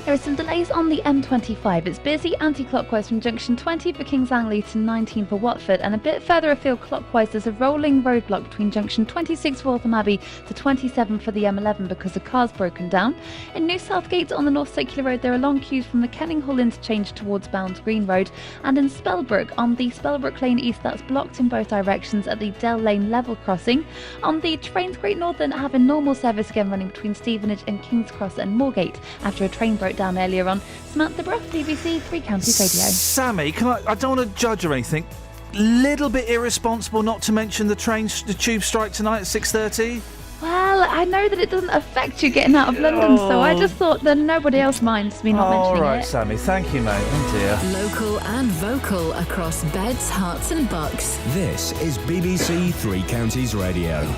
There are some delays on the M25. It's busy anti-clockwise from junction 20 for Kings Langley to 19 for Watford, and a bit further afield clockwise there's a rolling roadblock between junction 26 for Waltham Abbey to 27 for the M11 because a car's broken down. In New Southgate on the North Circular Road there are long queues from the Kenninghall interchange towards Bounds Green Road, and in Spellbrook on the Spellbrook Lane East that's blocked in both directions at the Dell Lane level crossing. On the trains Great Northern having normal service again running between Stevenage and King's Cross and Moorgate after a train broke down earlier on. Samantha Brough, BBC Three Counties Radio. Sammy, I don't want to judge or anything. Little bit irresponsible not to mention the tube strike tonight at 6:30. Well, I know that it doesn't affect you getting out of London, so I just thought that nobody else minds me not mentioning it. All right, it. Sammy, thank you, mate. Oh dear. Local and vocal across beds, hearts and bucks. This is BBC Three Counties Radio.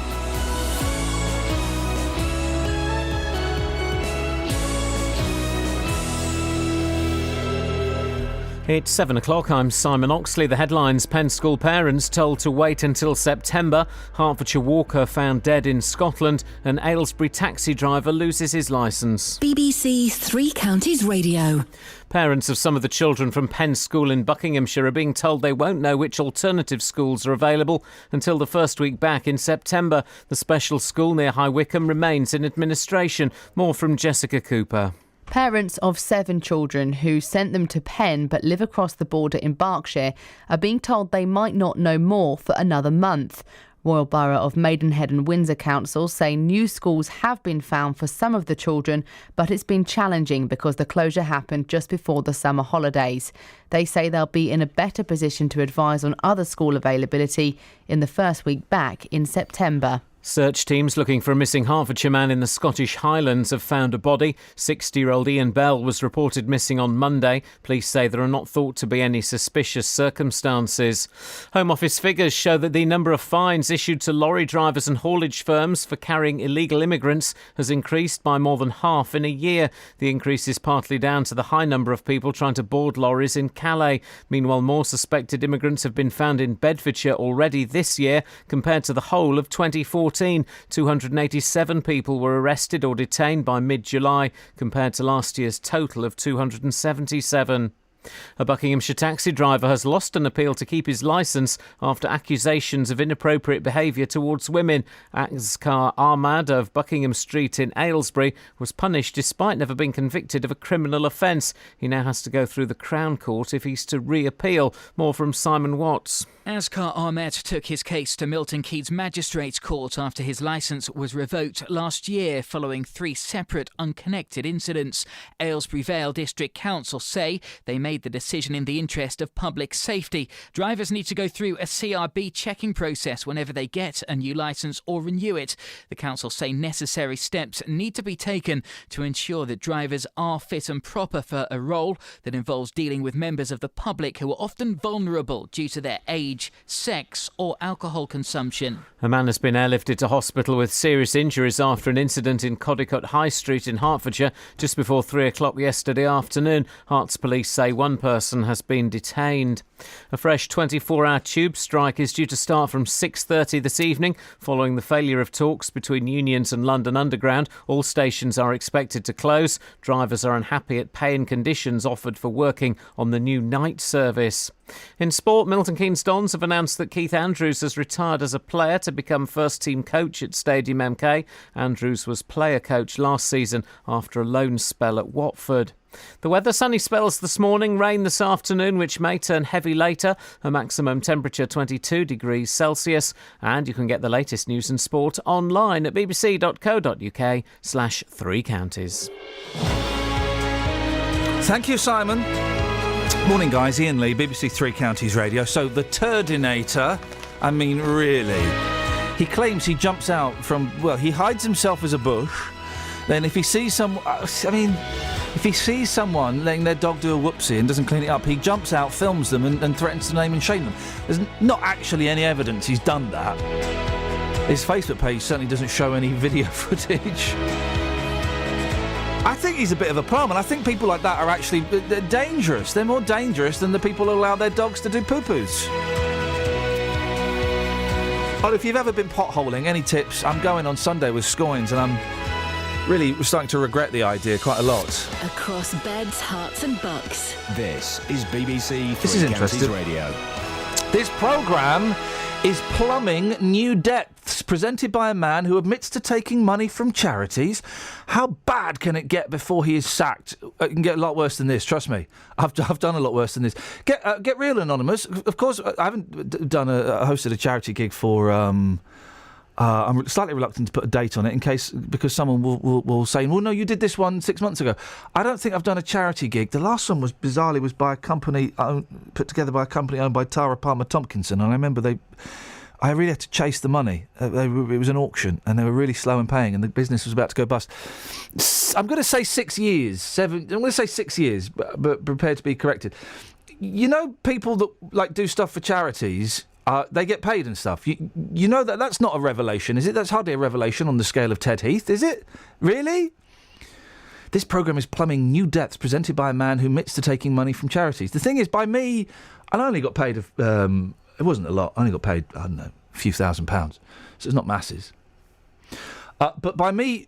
It's 7 o'clock. I'm Simon Oxley. The headlines: Penn school parents told to wait until September. Hertfordshire walker found dead in Scotland. An Aylesbury taxi driver loses his licence. BBC Three Counties Radio. Parents of some of the children from Penn School in Buckinghamshire are being told they won't know which alternative schools are available until the first week back in September. The special school near High Wycombe remains in administration. More from Jessica Cooper. Parents of 7 children who sent them to Penn but live across the border in Berkshire are being told they might not know more for another month. Royal Borough of Maidenhead and Windsor councils say new schools have been found for some of the children, but it's been challenging because the closure happened just before the summer holidays. They say they'll be in a better position to advise on other school availability in the first week back in September. Search teams looking for a missing Hertfordshire man in the Scottish Highlands have found a body. 60-year-old Iain Bell was reported missing on Monday. Police say there are not thought to be any suspicious circumstances. Home Office figures show that the number of fines issued to lorry drivers and haulage firms for carrying illegal immigrants has increased by more than half in a year. The increase is partly down to the high number of people trying to board lorries in Calais. Meanwhile, more suspected immigrants have been found in Bedfordshire already this year compared to the whole of 2014. 287 people were arrested or detained by mid-July compared to last year's total of 277. A Buckinghamshire taxi driver has lost an appeal to keep his licence after accusations of inappropriate behaviour towards women. Azkar Ahmad of Buckingham Street in Aylesbury was punished despite never being convicted of a criminal offence. He now has to go through the Crown Court if he's to re-appeal. More from Simon Watts. Azkar Ahmed took his case to Milton Keynes Magistrates Court after his licence was revoked last year following 3 separate unconnected incidents. Aylesbury Vale District Council say they made the decision in the interest of public safety. Drivers need to go through a CRB checking process whenever they get a new licence or renew it. The council say necessary steps need to be taken to ensure that drivers are fit and proper for a role that involves dealing with members of the public who are often vulnerable due to their age, sex or alcohol consumption. A man has been airlifted to hospital with serious injuries after an incident in Codicut High Street in Hertfordshire just before 3 o'clock yesterday afternoon. Herts police say one person has been detained. A fresh 24-hour tube strike is due to start from 6:30 this evening following the failure of talks between unions and London Underground. All stations are expected to close. Drivers are unhappy at pay and conditions offered for working on the new night service. In sport, Milton Keynes Dons have announced that Keith Andrews has retired as a player to become first-team coach at Stadium MK. Andrews was player coach last season after a loan spell at Watford. The weather, sunny spells this morning, rain this afternoon, which may turn heavy later. A maximum temperature 22 degrees Celsius. And you can get the latest news and sport online at bbc.co.uk/3 counties. Thank you, Simon. Morning, guys. Iain Lee, BBC Three Counties Radio. So the Turdinator, I mean, really, he claims he jumps out from, well, he hides himself as a bush. Then if he sees if he sees someone letting their dog do a whoopsie and doesn't clean it up, he jumps out, films them and threatens to name and shame them. There's not actually any evidence he's done that. His Facebook page certainly doesn't show any video footage. I think he's a bit of a plum, and I think people like that are actually dangerous. They're more dangerous than the people who allow their dogs to do poo-poos. Oh, if you've ever been potholing, any tips? I'm going on Sunday with Scoins, and I'm really starting to regret the idea quite a lot. Across beds, hearts and bucks. This is BBC This is Three Counties interesting. Radio. This programme is Plumbing New Depths, presented by a man who admits to taking money from charities. How bad can it get before he is sacked? It can get a lot worse than this, trust me. I've done a lot worse than this. Get real, Anonymous. Of course, I haven't hosted a charity gig for... I'm slightly reluctant to put a date on it because someone will say, well, no, you did this one 6 months ago. I don't think I've done a charity gig. The last one was by a company put together by a company owned by Tara Palmer Tompkinson, and I remember I really had to chase the money. It was an auction, and they were really slow in paying, and the business was about to go bust. I'm going to say 6 years. I'm going to say 6 years, but prepared to be corrected. You know, people that do stuff for charities. They get paid and stuff. You know that's not a revelation, is it? That's hardly a revelation on the scale of Ted Heath, is it? Really? This programme is Plumbing New Depths, presented by a man who admits to taking money from charities. The thing is, by me, I only got paid... it wasn't a lot. I only got paid, I don't know, a few £1,000s. So it's not masses. But by me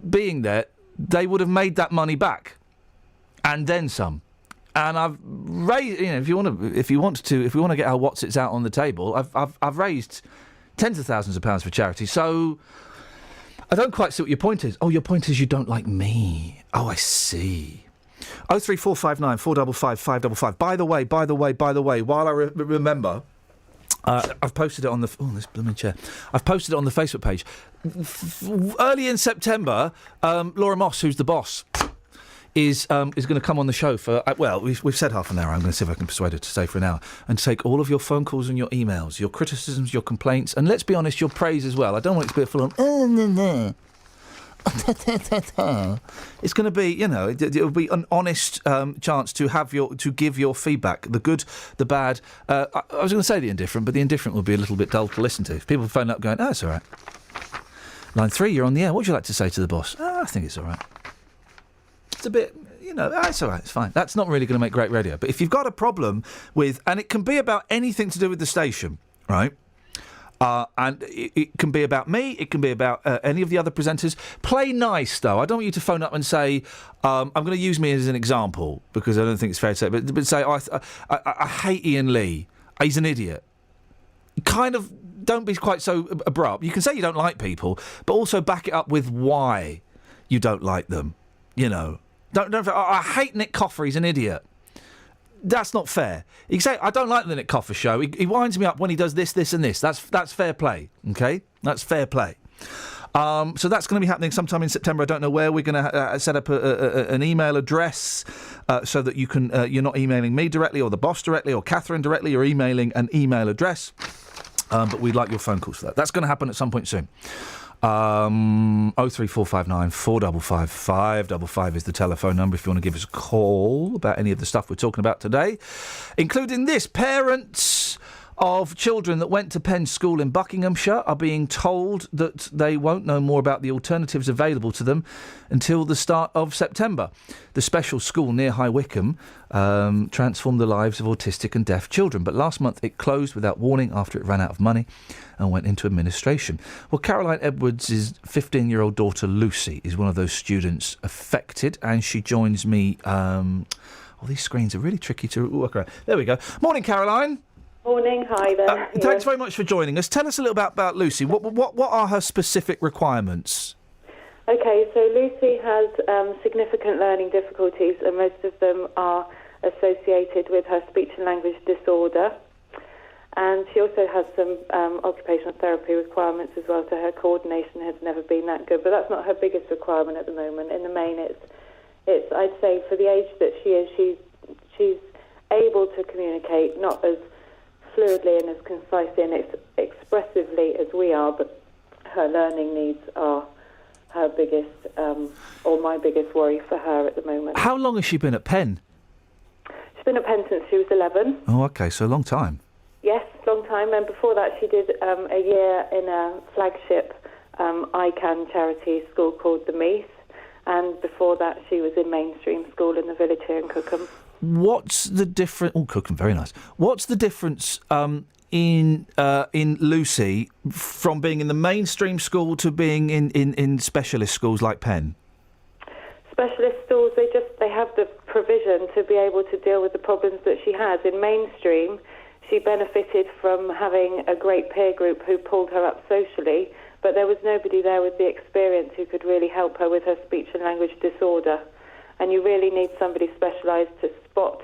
being there, they would have made that money back. And then some. And I've raised, if you want to get our whatsits out on the table, I've raised tens of thousands of pounds for charity. So I don't quite see what your point is. Oh, your point is you don't like me. Oh, I see. 03459 455 555. By the way, while I remember, I've posted it on the... Oh, this blooming chair. I've posted it on the Facebook page. Early in September, Laura Moss, who's the boss, is going to come on the show for... we've said half an hour. I'm going to see if I can persuade her to stay for an hour and take all of your phone calls and your emails, your criticisms, your complaints, and let's be honest, your praise as well. I don't want it to be a full-on... It's going to be, it'll be an honest chance to give your feedback, the good, the bad. I was going to say the indifferent, but the indifferent will be a little bit dull to listen to. If people phone up going, it's all right. Line 3, you're on the air. What would you like to say to the boss? I think it's all right. It's a bit, it's all right, it's fine. That's not really going to make great radio. But if you've got a problem with, and it can be about anything to do with the station, right? And it can be about me, it can be about any of the other presenters. Play nice, though. I don't want you to phone up and say, I'm going to use me as an example, because I don't think it's fair to say, but say, I hate Iain Lee. He's an idiot. Kind of, don't be quite so abrupt. You can say you don't like people, but also back it up with why you don't like them. Don't I hate Nick Coffer, he's an idiot. That's not fair. You can say, I don't like the Nick Coffer show. He winds me up when he does this, this and this. That's fair play, OK? That's fair play. So that's going to be happening sometime in September. I don't know where. We're going to set up an email address so that you can you're not emailing me directly or the boss directly or Catherine directly. You're emailing an email address. But we'd like your phone calls for that. That's going to happen at some point soon. 03459 455 555 is the telephone number if you want to give us a call about any of the stuff we're talking about today, including this. Parents of children that went to Penn School in Buckinghamshire are being told that they won't know more about the alternatives available to them until the start of September. The special school near High Wycombe transformed the lives of autistic and deaf children, but last month it closed without warning after it ran out of money and went into administration. Well, Caroline Edwards' 15-year-old daughter Lucy is one of those students affected, and she joins me... these screens are really tricky to work around. There we go. Morning, Caroline. Morning, hi there. Thanks very much for joining us. Tell us a little about Lucy. What are her specific requirements? Okay, so Lucy has significant learning difficulties, and most of them are associated with her speech and language disorder. And she also has some occupational therapy requirements as well, so her coordination has never been that good. But that's not her biggest requirement at the moment. In the main, it's I'd say for the age that she is, she's able to communicate, not as fluidly and as concisely and expressively as we are, but her learning needs are her biggest, or my biggest worry for her at the moment. How long has she been at Penn? She's been at Penn since she was 11. Oh, OK, so a long time. Yes, long time. And before that, she did a year in a flagship ICANN charity school called the Meath. And before that, she was in mainstream school in the village here in Cookham. What's the difference? Oh, Cookham, very nice. What's the difference in Lucy from being in the mainstream school to being in specialist schools like Penn? Specialist schools, they have the provision to be able to deal with the problems that she has. In mainstream, she benefited from having a great peer group who pulled her up socially, but there was nobody there with the experience who could really help her with her speech and language disorder. And you really need somebody specialised to spot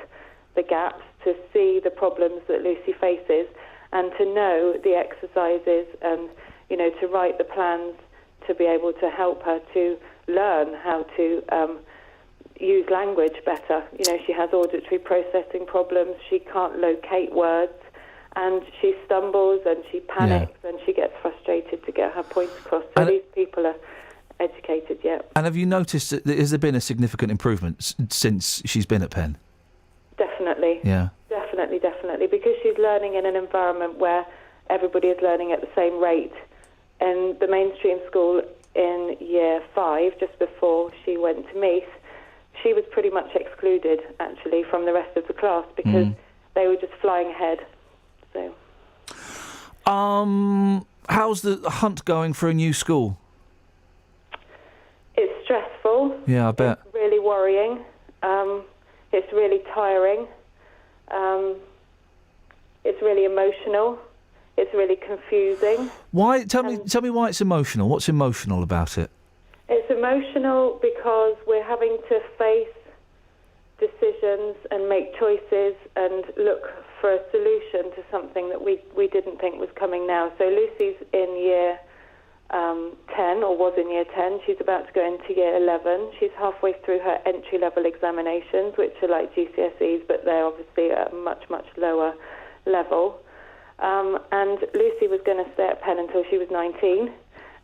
the gaps, to see the problems that Lucy faces, and to know the exercises and, to write the plans to be able to help her to learn how to use language better. She has auditory processing problems, she can't locate words, and she stumbles and she panics and she gets frustrated to get her point across. So these people are educated yet. And have you noticed that has there been a significant improvement since she's been at Penn? Definitely. Yeah. Definitely, because she's learning in an environment where everybody is learning at the same rate. And the mainstream school in year 5, just before she went to Meath, she was pretty much excluded, actually, from the rest of the class because they were just flying ahead. So. How's the hunt going for a new school? It's stressful. Yeah, I bet. It's really worrying. It's really tiring. It's really emotional. It's really confusing. Why? Tell me why it's emotional. What's emotional about it? It's emotional because we're having to face decisions decisions and make choices and look for a solution to something that we didn't think was coming now. So Lucy's in year 10, or was in year 10. She's about to go into year 11. She's halfway through her entry-level examinations, which are like GCSEs, but they're obviously at a much, much lower level. And Lucy was going to stay at Penn until she was 19.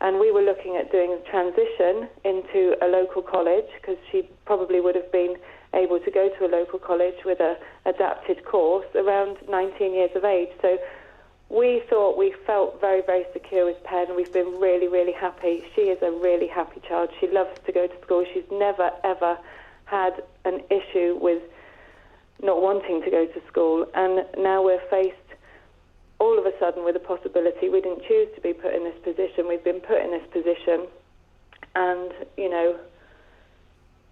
And we were looking at doing a transition into a local college, because she probably would have been able to go to a local college with a adapted course around 19 years of age. So we felt very, very secure with Penn. We've been really, really happy. She is a really happy child. She loves to go to school. She's never, ever had an issue with not wanting to go to school. And now we're faced all of a sudden with a possibility. We didn't choose to be put in this position. We've been put in this position. And, you know,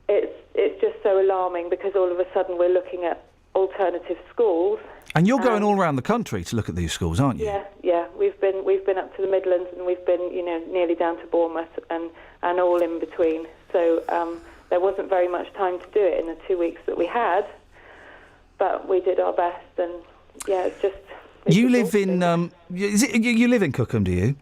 it's just so alarming, because all of a sudden we're looking at alternative schools. And you're going all around the country to look at these schools, aren't you? Yeah. We've been up to the Midlands, and we've been, you know, nearly down to Bournemouth and all in between. So there wasn't very much time to do it in the 2 weeks that we had, but we did our best. And yeah, it's just. You live in you live in Cookham, do you?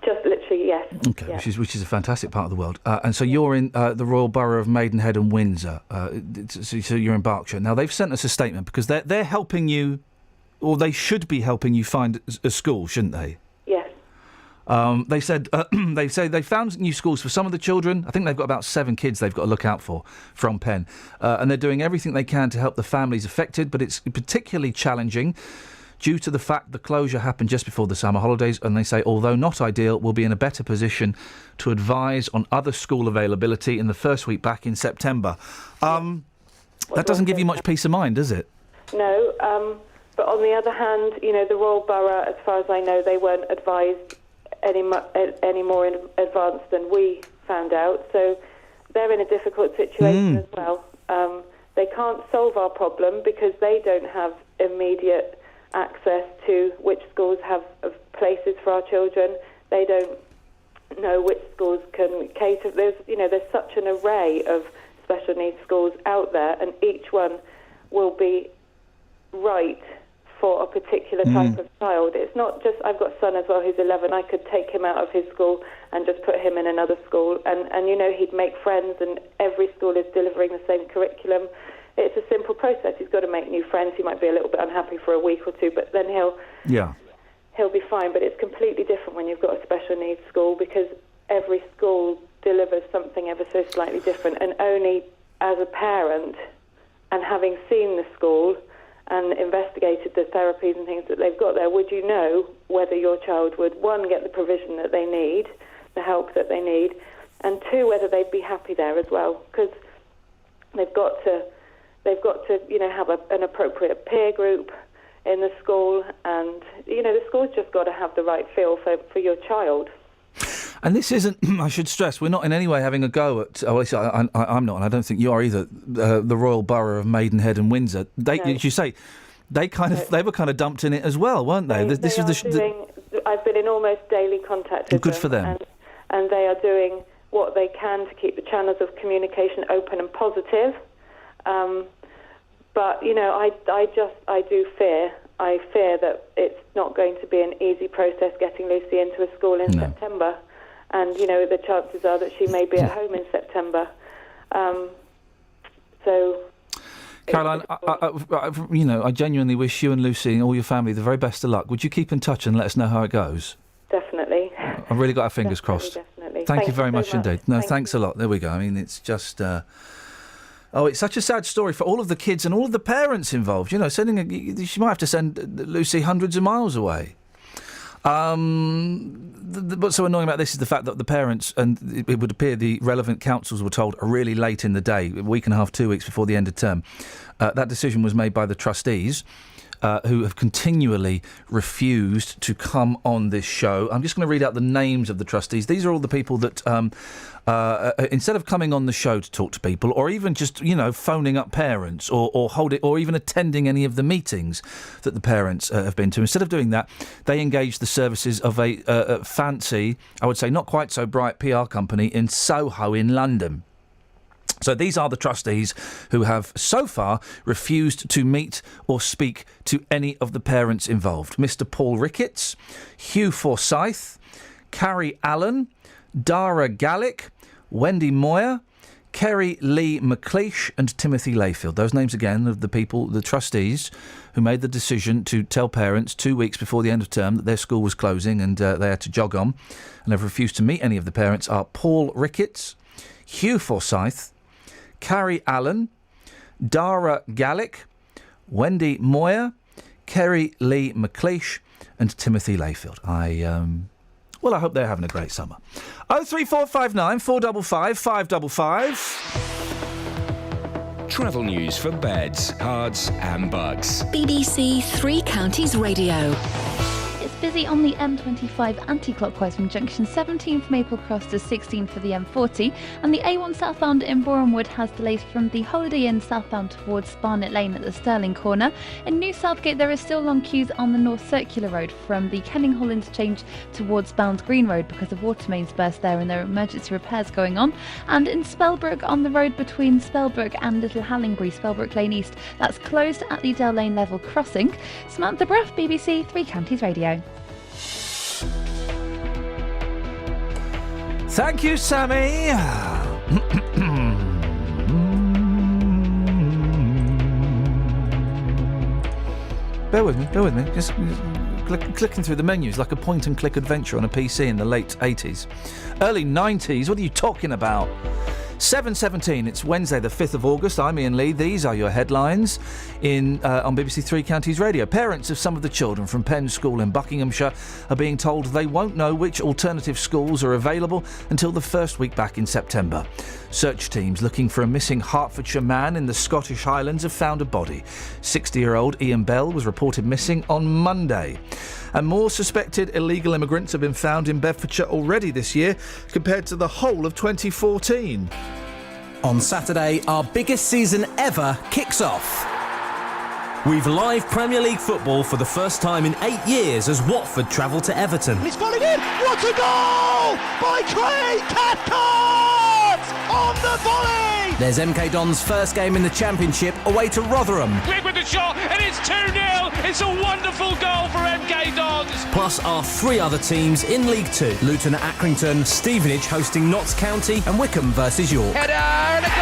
Just literally, yes. Okay, yeah. which is a fantastic part of the world. And so you're in the Royal Borough of Maidenhead and Windsor. So you're in Berkshire. Now, they've sent us a statement because they're helping you, or they should be helping you find a school, shouldn't they? Yes. They said they found new schools for some of the children. I think they've got about 7 kids they've got to look out for from Penn. And they're doing everything they can to help the families affected, but it's particularly challenging due to the fact the closure happened just before the summer holidays, and they say, although not ideal, we'll be in a better position to advise on other school availability in the first week back in September. That doesn't give you much peace of mind, does it? No, but on the other hand, you know, the Royal Borough, as far as I know, they weren't advised any more in advance than we found out, so they're in a difficult situation as well. They can't solve our problem because they don't have immediate access to which schools have places for our children. They don't know which schools can cater. There's such an array of special needs schools out there, and each one will be right for a particular type of child. It's not just, I've got a son as well who's 11, I could take him out of his school and just put him in another school, and you know, he'd make friends, and every school is delivering the same curriculum. It's a simple process. He's got to make new friends. He might be a little bit unhappy for a week or two, but then he'll be fine. But it's completely different when you've got a special needs school, because every school delivers something ever so slightly different. And only as a parent, and having seen the school and investigated the therapies and things that they've got there, would you know whether your child would, one, get the provision that they need, the help that they need, and two, whether they'd be happy there as well, because they've got to, you know, have an appropriate peer group in the school, and, you know, the school's just got to have the right feel for your child. And this isn't, I should stress, we're not in any way having a go at, I'm not, and I don't think you are either, the Royal Borough of Maidenhead and Windsor. As you say, they were kind of dumped in it as well, weren't they? I've been in almost daily contact with them. Good for them. And they are doing what they can to keep the channels of communication open and positive. But, you know, I fear that it's not going to be an easy process getting Lucy into a school in September. And, you know, the chances are that she may be at home in September. Caroline, I genuinely wish you and Lucy and all your family the very best of luck. Would you keep in touch and let us know how it goes? Definitely. I've really got our fingers crossed. Definitely. Thank you very much indeed. No, thanks a lot. There we go. I mean, it's just... it's such a sad story for all of the kids and all of the parents involved. You know, she might have to send Lucy hundreds of miles away. What's so annoying about this is the fact that the parents, and it would appear the relevant councils were told really late in the day, a week and a half, 2 weeks before the end of term. That decision was made by the trustees, who have continually refused to come on this show. I'm just going to read out the names of the trustees. These are all the people that, instead of coming on the show to talk to people, or even just, you know, phoning up parents, or even attending any of the meetings that the parents have been to, instead of doing that, they engaged the services of a fancy, I would say not quite so bright PR company in Soho in London. So these are the trustees who have so far refused to meet or speak to any of the parents involved. Mr. Paul Ricketts, Hugh Forsyth, Carrie Allen, Dara Gallick, Wendy Moyer, Kerry Lee McLeish and Timothy Layfield. Those names again of the people, the trustees, who made the decision to tell parents 2 weeks before the end of term that their school was closing and they had to jog on, and have refused to meet any of the parents are Paul Ricketts, Hugh Forsyth, Carrie Allen, Dara Gallick, Wendy Moyer, Kerry Lee McLeish and Timothy Layfield. I hope they're having a great summer. 03459 455 555. Travel news for beds, cards and bugs. BBC Three Counties Radio. It's busy on the M25 anti-clockwise from junction 17 from Maple Cross to 16 for the M40, and the A1 southbound in Borehamwood has delays from the Holiday Inn southbound towards Barnet Lane at the Stirling corner. In New Southgate there is still long queues on the North Circular Road from the Kenninghall interchange towards Bounds Green Road because of water mains burst there and there are emergency repairs going on. And in Spellbrook on the road between Spellbrook and Little Hallingbury, Spellbrook Lane East, that's closed at the Dell Lane level crossing. Samantha Bruff, BBC Three Counties Radio. Thank you, Sammy. Bear with me. Just clicking through the menus like a point-and-click adventure on a PC in the late 80s. Early 90s, what are you talking about? 7:17, it's Wednesday the 5th of August. I'm Iain Lee. These are your headlines on BBC Three Counties Radio. Parents of some of the children from Penn School in Buckinghamshire are being told they won't know which alternative schools are available until the first week back in September. Search teams looking for a missing Hertfordshire man in the Scottish Highlands have found a body. 60-year-old Iain Bell was reported missing on Monday. And more suspected illegal immigrants have been found in Bedfordshire already this year compared to the whole of 2014. On Saturday, our biggest season ever kicks off. We've live Premier League football for the first time in 8 years as Watford travel to Everton. He's falling in! What a goal by Craig Cathcart on the volley! There's MK Dons' first game in the Championship away to Rotherham. Quick with the shot, and it's 2-0. It's a wonderful goal for MK Dons. Plus our 3 other teams in League Two. Luton at Accrington, Stevenage hosting Notts County and Wickham versus York. Header and a goal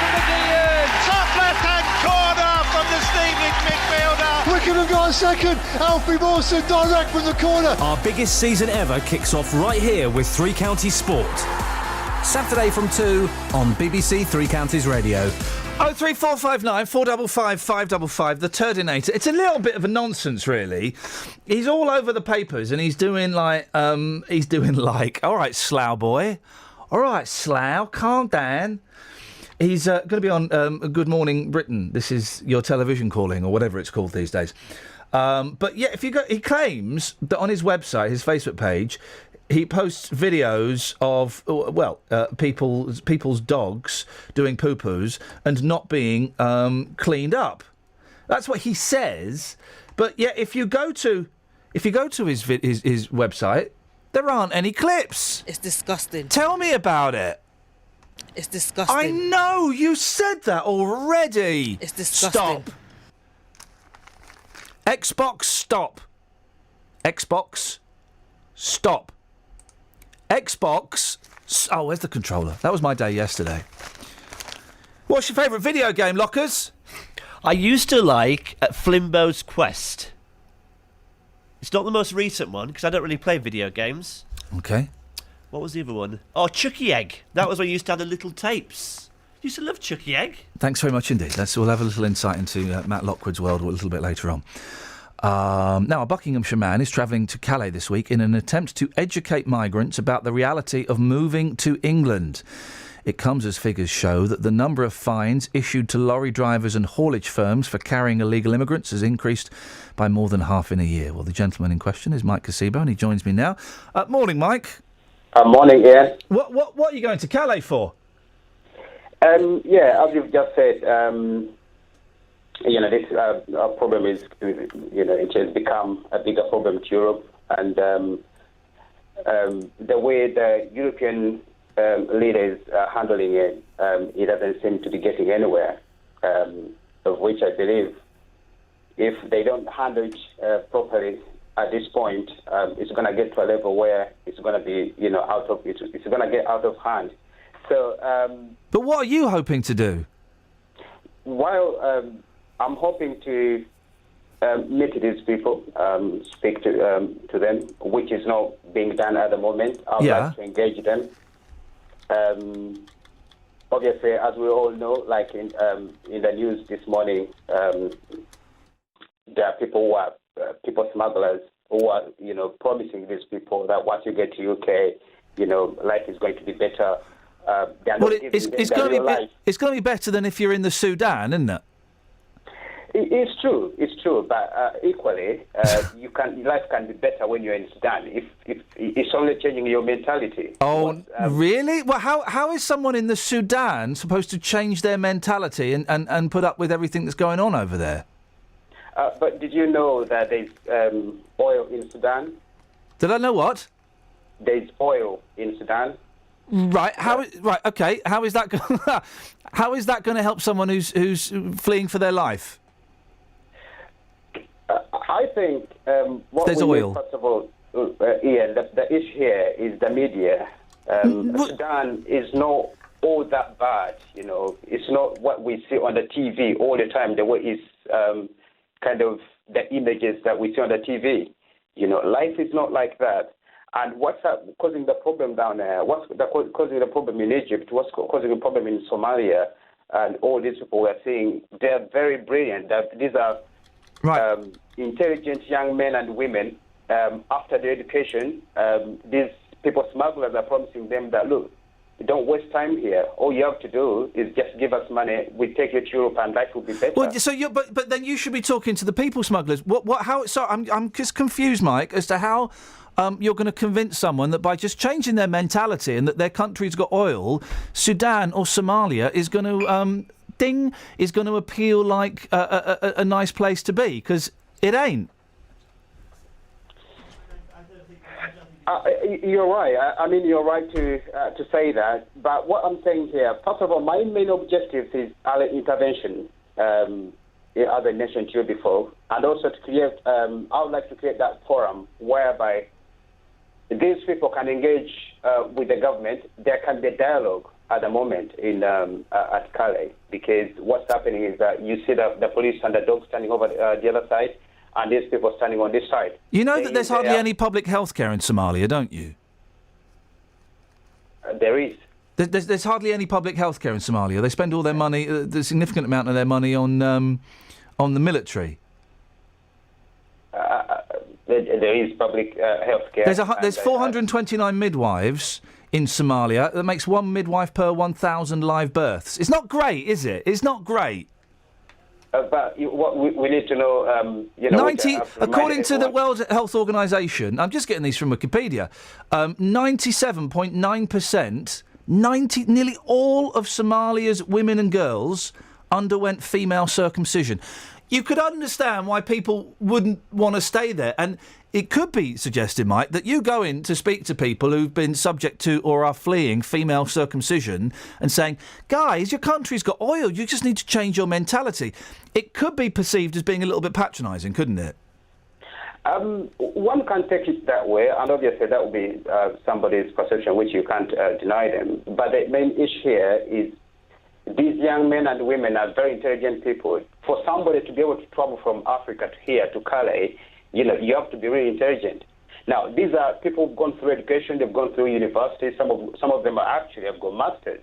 for the Deers. Top left-hand corner from the Stevenage midfielder. Wickham have got a second. Alfie Mawson direct from the corner. Our biggest season ever kicks off right here with Three Counties Sport. Saturday from 2 on BBC Three Counties Radio. 03459 455 555, the Turdinator. It's a little bit of a nonsense, really. He's all over the papers and he's doing like, all right, Slough boy. All right, Slough, calm down. He's going to be on Good Morning Britain. This is your television calling or whatever it's called these days. But yeah, he claims that on his website, his Facebook page, he posts videos of, people's dogs doing poo-poos and not being cleaned up. That's what he says. But yeah, if you go to his website, there aren't any clips. It's disgusting. Tell me about it. It's disgusting. I know, you said that already. It's disgusting. Stop. Xbox, stop. Xbox, stop. Xbox... Oh, where's the controller? That was my day yesterday. What's your favourite video game, Lockers? I used to like Flimbo's Quest. It's not the most recent one, because I don't really play video games. Okay. What was the other one? Oh, Chucky Egg. That was where you used to have the little tapes. Used to love Chucky Egg. Thanks very much indeed. We'll have a little insight into Matt Lockwood's world a little bit later on. Now, a Buckinghamshire man is travelling to Calais this week in an attempt to educate migrants about the reality of moving to England. It comes as figures show that the number of fines issued to lorry drivers and haulage firms for carrying illegal immigrants has increased by more than half in a year. Well, the gentleman in question is Mike Casibo, and he joins me now. Morning, Mike. Morning, Iain. What are you going to Calais for? As you've just said, this our problem is, it has become a bigger problem to Europe, and the way the European leaders are handling it, it doesn't seem to be getting anywhere, of which I believe if they don't handle it properly at this point, it's going to get to a level where it's going to be, it's going to get out of hand. So, but what are you hoping to do? While I'm hoping to meet these people, speak to them, which is not being done at the moment. I'd like to engage them. Obviously, as we all know, like in the news this morning, there are people who are people smugglers who are, promising these people that once you get to UK, life is going to be better. Well, it's going to be better than if you're in the Sudan, isn't it? It's true, but equally, life can be better when you're in Sudan. If it's only changing your mentality. Oh, really? Well, how is someone in the Sudan supposed to change their mentality and put up with everything that's going on over there? But did you know that there's oil in Sudan? Did I know what? There's oil in Sudan. Right. Right. Okay. How is that? How is that going to help someone who's fleeing for their life? I think what there's we oil. Need, first of all, Iain, the issue here is the media. Sudan is not all that bad. It's not what we see on the TV all the time. The way it's kind of the images that we see on the TV. Life is not like that. And what's causing the problem down there? What's causing the problem in Egypt? What's causing the problem in Somalia? And all these people we're seeing, they're very brilliant. These are intelligent young men and women. After their education, these people smugglers are promising them that, look, don't waste time here. All you have to do is just give us money. We take you to Europe, and life will be better. Well, so but then you should be talking to the people smugglers. How? So I'm just confused, Mike, as to how. You're going to convince someone that by just changing their mentality and that their country's got oil, Sudan or Somalia is going to appeal like a nice place to be, because it ain't. You're right. I mean, you're right to say that. But what I'm saying here, first of all, my main objective is early intervention. As I mentioned to you before, and also to create. I would like to create that forum whereby these people can engage with the government. There can be a dialogue at the moment at Calais, because what's happening is that you see the police and the dogs standing over the other side, and these people standing on this side. You know that there's hardly any public health care in Somalia, don't you? There is. There's hardly any public health care in Somalia. They spend all their money, the significant amount of their money, on the military. There is public health care. There's 429 midwives in Somalia. That makes one midwife per 1,000 live births. It's not great, is it? It's not great. But what we need to know, 90, according to the World Health Organization, I'm just getting these from Wikipedia, 97.9%, nearly all of Somalia's women and girls underwent female circumcision. You could understand why people wouldn't want to stay there. And it could be suggested, Mike, that you go in to speak to people who've been subject to or are fleeing female circumcision and saying, guys, your country's got oil, you just need to change your mentality. It could be perceived as being a little bit patronising, couldn't it? One can take it that way, and obviously that would be somebody's perception, which you can't deny them. But the main issue here is these young men and women are very intelligent people. For somebody to be able to travel from Africa to here, to Calais, you have to be really intelligent. Now, these are people who've gone through education, they've gone through university, some of them have got masters,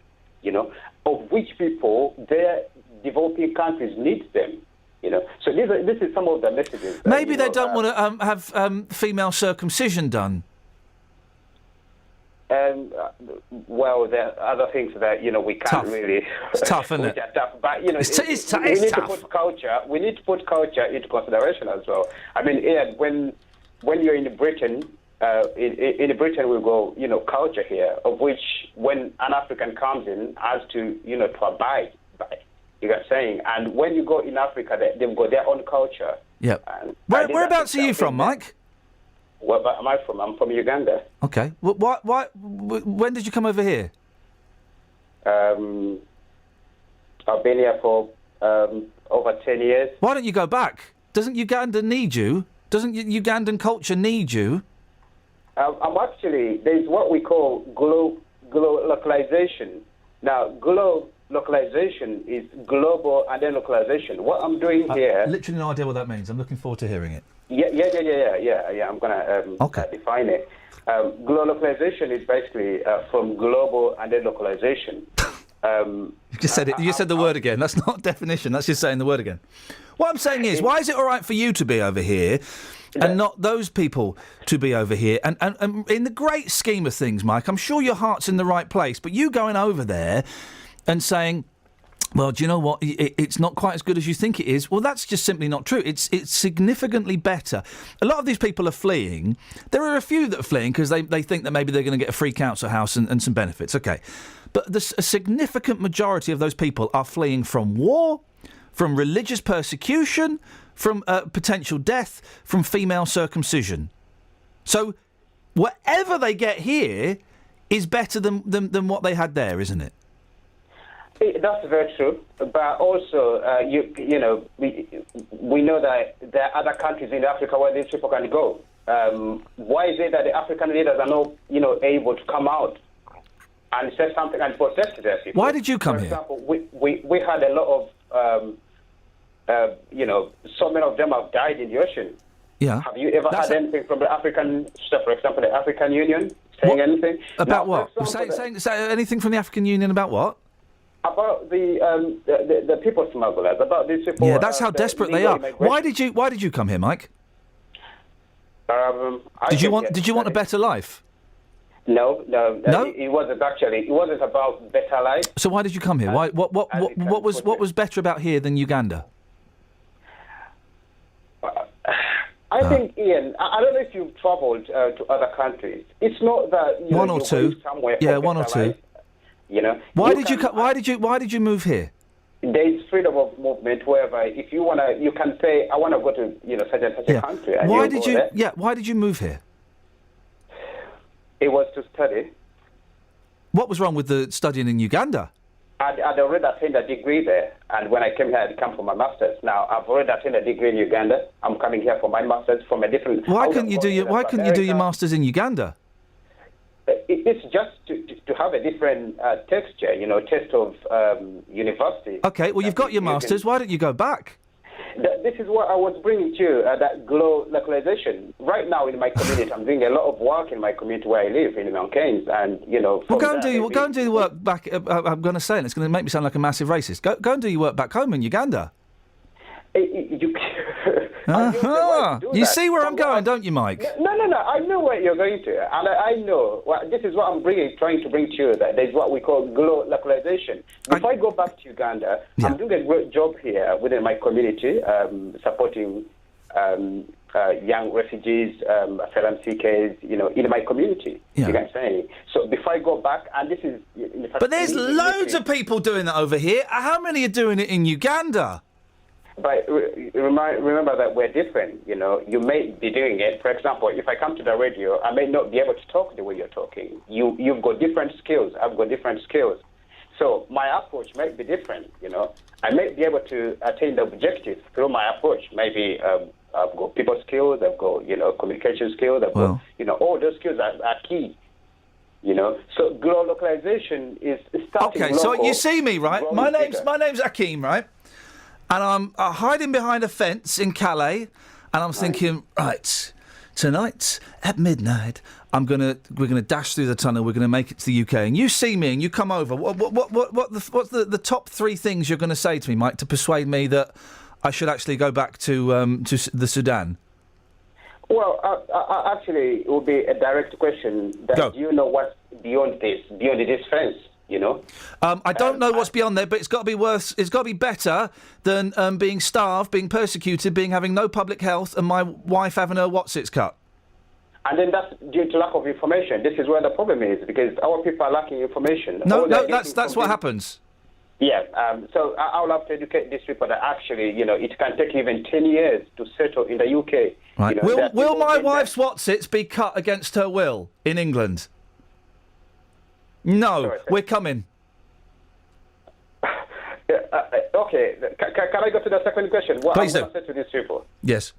of which people their developing countries need them. So this is some of the messages. Maybe they don't want to have female circumcision done. Well, there are other things that we can't really. It's tough, isn't it? Tough, but it's tough. We need to put culture. We need to put culture into consideration as well. I mean, when you're in Britain, in Britain we go, culture here, of which when an African comes in has to, to abide by. You got saying, and when you go in Africa, they've got their own culture. Yep. Whereabouts are you from, Mike? Where am I from? I'm from Uganda. Okay. Why? When did you come over here? I've been here for over 10 years. Why don't you go back? Doesn't Uganda need you? Doesn't Ugandan culture need you? I'm actually, there's what we call localization. Now, localization is global and then localization. What I'm doing here... Literally no idea what that means. I'm looking forward to hearing it. Yeah. I'm going to define it. Global localization is basically from global and then localization. You just said it. You said the word again. That's not definition. That's just saying the word again. What I'm saying is, why is it all right for you to be over here and not those people to be over here? And in the great scheme of things, Mike, I'm sure your heart's in the right place, but you going over there and saying, well, do you know what? It's not quite as good as you think it is. Well, that's just simply not true. It's significantly better. A lot of these people are fleeing. There are a few that are fleeing because they think that maybe they're going to get a free council house and some benefits. OK. But a significant majority of those people are fleeing from war, from religious persecution, from potential death, from female circumcision. So whatever they get here is better than what they had there, isn't it? That's very true, but also, we know that there are other countries in Africa where these people can go. Why is it that the African leaders are not, able to come out and say something and protest their people? Why did you come here? For example, we had a lot of, so many of them have died in the ocean. Yeah. Have you ever had anything from the African, for example, the African Union saying anything? About now, what? Say anything from the African Union about what? About the people smugglers, about these people. Yeah, that's how desperate they are. Why did you come here, Mike? Did you want a better life? No. It wasn't actually. It wasn't about better life. So why did you come here? Why? What was better about here than Uganda? I think, Ian, I don't know if you've travelled to other countries. It's not that one or two. Yeah, one or two. Life, Why did you move here? There is freedom of movement wherever. If you wanna, you can say, I want to go to such and such a country. And why did you? Yeah, why did you move here? It was to study. What was wrong with the studying in Uganda? I'd already attained a degree there, and when I came here, I'd come for my master's. Now I've already attained a degree in Uganda. I'm coming here for my master's from a different. Why couldn't you do your master's in Uganda? It's just to have a different texture, taste of university. Okay, well, you've got your master's. Why don't you go back? This is what I was bringing to you, that localization. Right now in my community, I'm doing a lot of work in my community where I live, in Mount Keynes, and, Well, go and do the work back. I'm going to say, and it's going to make me sound like a massive racist. Go and do your work back home in Uganda. You see where I'm going, don't you, Mike? No. I know where you're going to, and I know. This is what I'm trying to bring to you. That there's what we call global localization. Before I go back to Uganda, I'm doing a great job here within my community, supporting young refugees, asylum seekers, in my community. Yeah. You get what I'm saying? So before I go back, and this is. But there's loads of people doing that over here. How many are doing it in Uganda? But remember that we're different, You may be doing it. For example, if I come to the radio, I may not be able to talk the way you're talking. You've got different skills. I've got different skills. So my approach might be different, I may be able to attain the objective through my approach. Maybe I've got people skills, I've got, communication skills, I've got, all those skills are key. So global localization is starting. Okay, so you see me, right? My name's Akeem, right? And I'm hiding behind a fence in Calais, and I'm thinking, right, tonight at midnight, we're gonna dash through the tunnel. We're gonna make it to the UK. And you see me, and you come over. What's the top three things you're gonna say to me, Mike, to persuade me that I should actually go back to the Sudan? Well, actually, it will be a direct question. Do you know what's beyond this fence? I don't know what's beyond there, but it's got to be worse. It's got to be better than being starved, being persecuted, having no public health, and my wife having her whatsits cut. And then that's due to lack of information. This is where the problem is, because our people are lacking information. No, that's what happens. Yeah. So I'll have to educate these people that actually, it can take even 10 years to settle in the UK. Right. Will my wife's whatsits be cut against her will in England? No, we're coming. Okay, can I go to the second question? What Please I'm going to say to these people? Yes.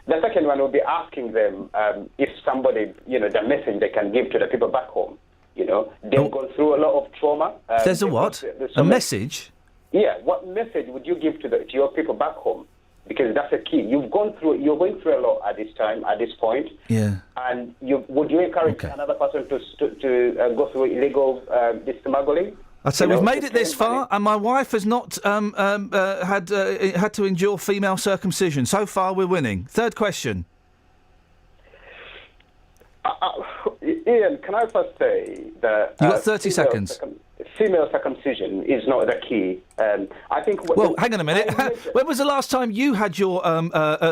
The second one will be asking them if somebody, the message they can give to the people back home. They've gone through a lot of trauma. There's a what? A message? Yeah, what message would you give to your people back home? Because that's a key. You're going through a lot at this point. Yeah. And would you encourage another person to go through illegal smuggling? I'd say we've made it this far, and my wife has not had to endure female circumcision. So far, we're winning. Third question. Ian, can I first say that... You've got 30 seconds. Female circumcision is not the key. I think... hang on a minute. When was the last time you had your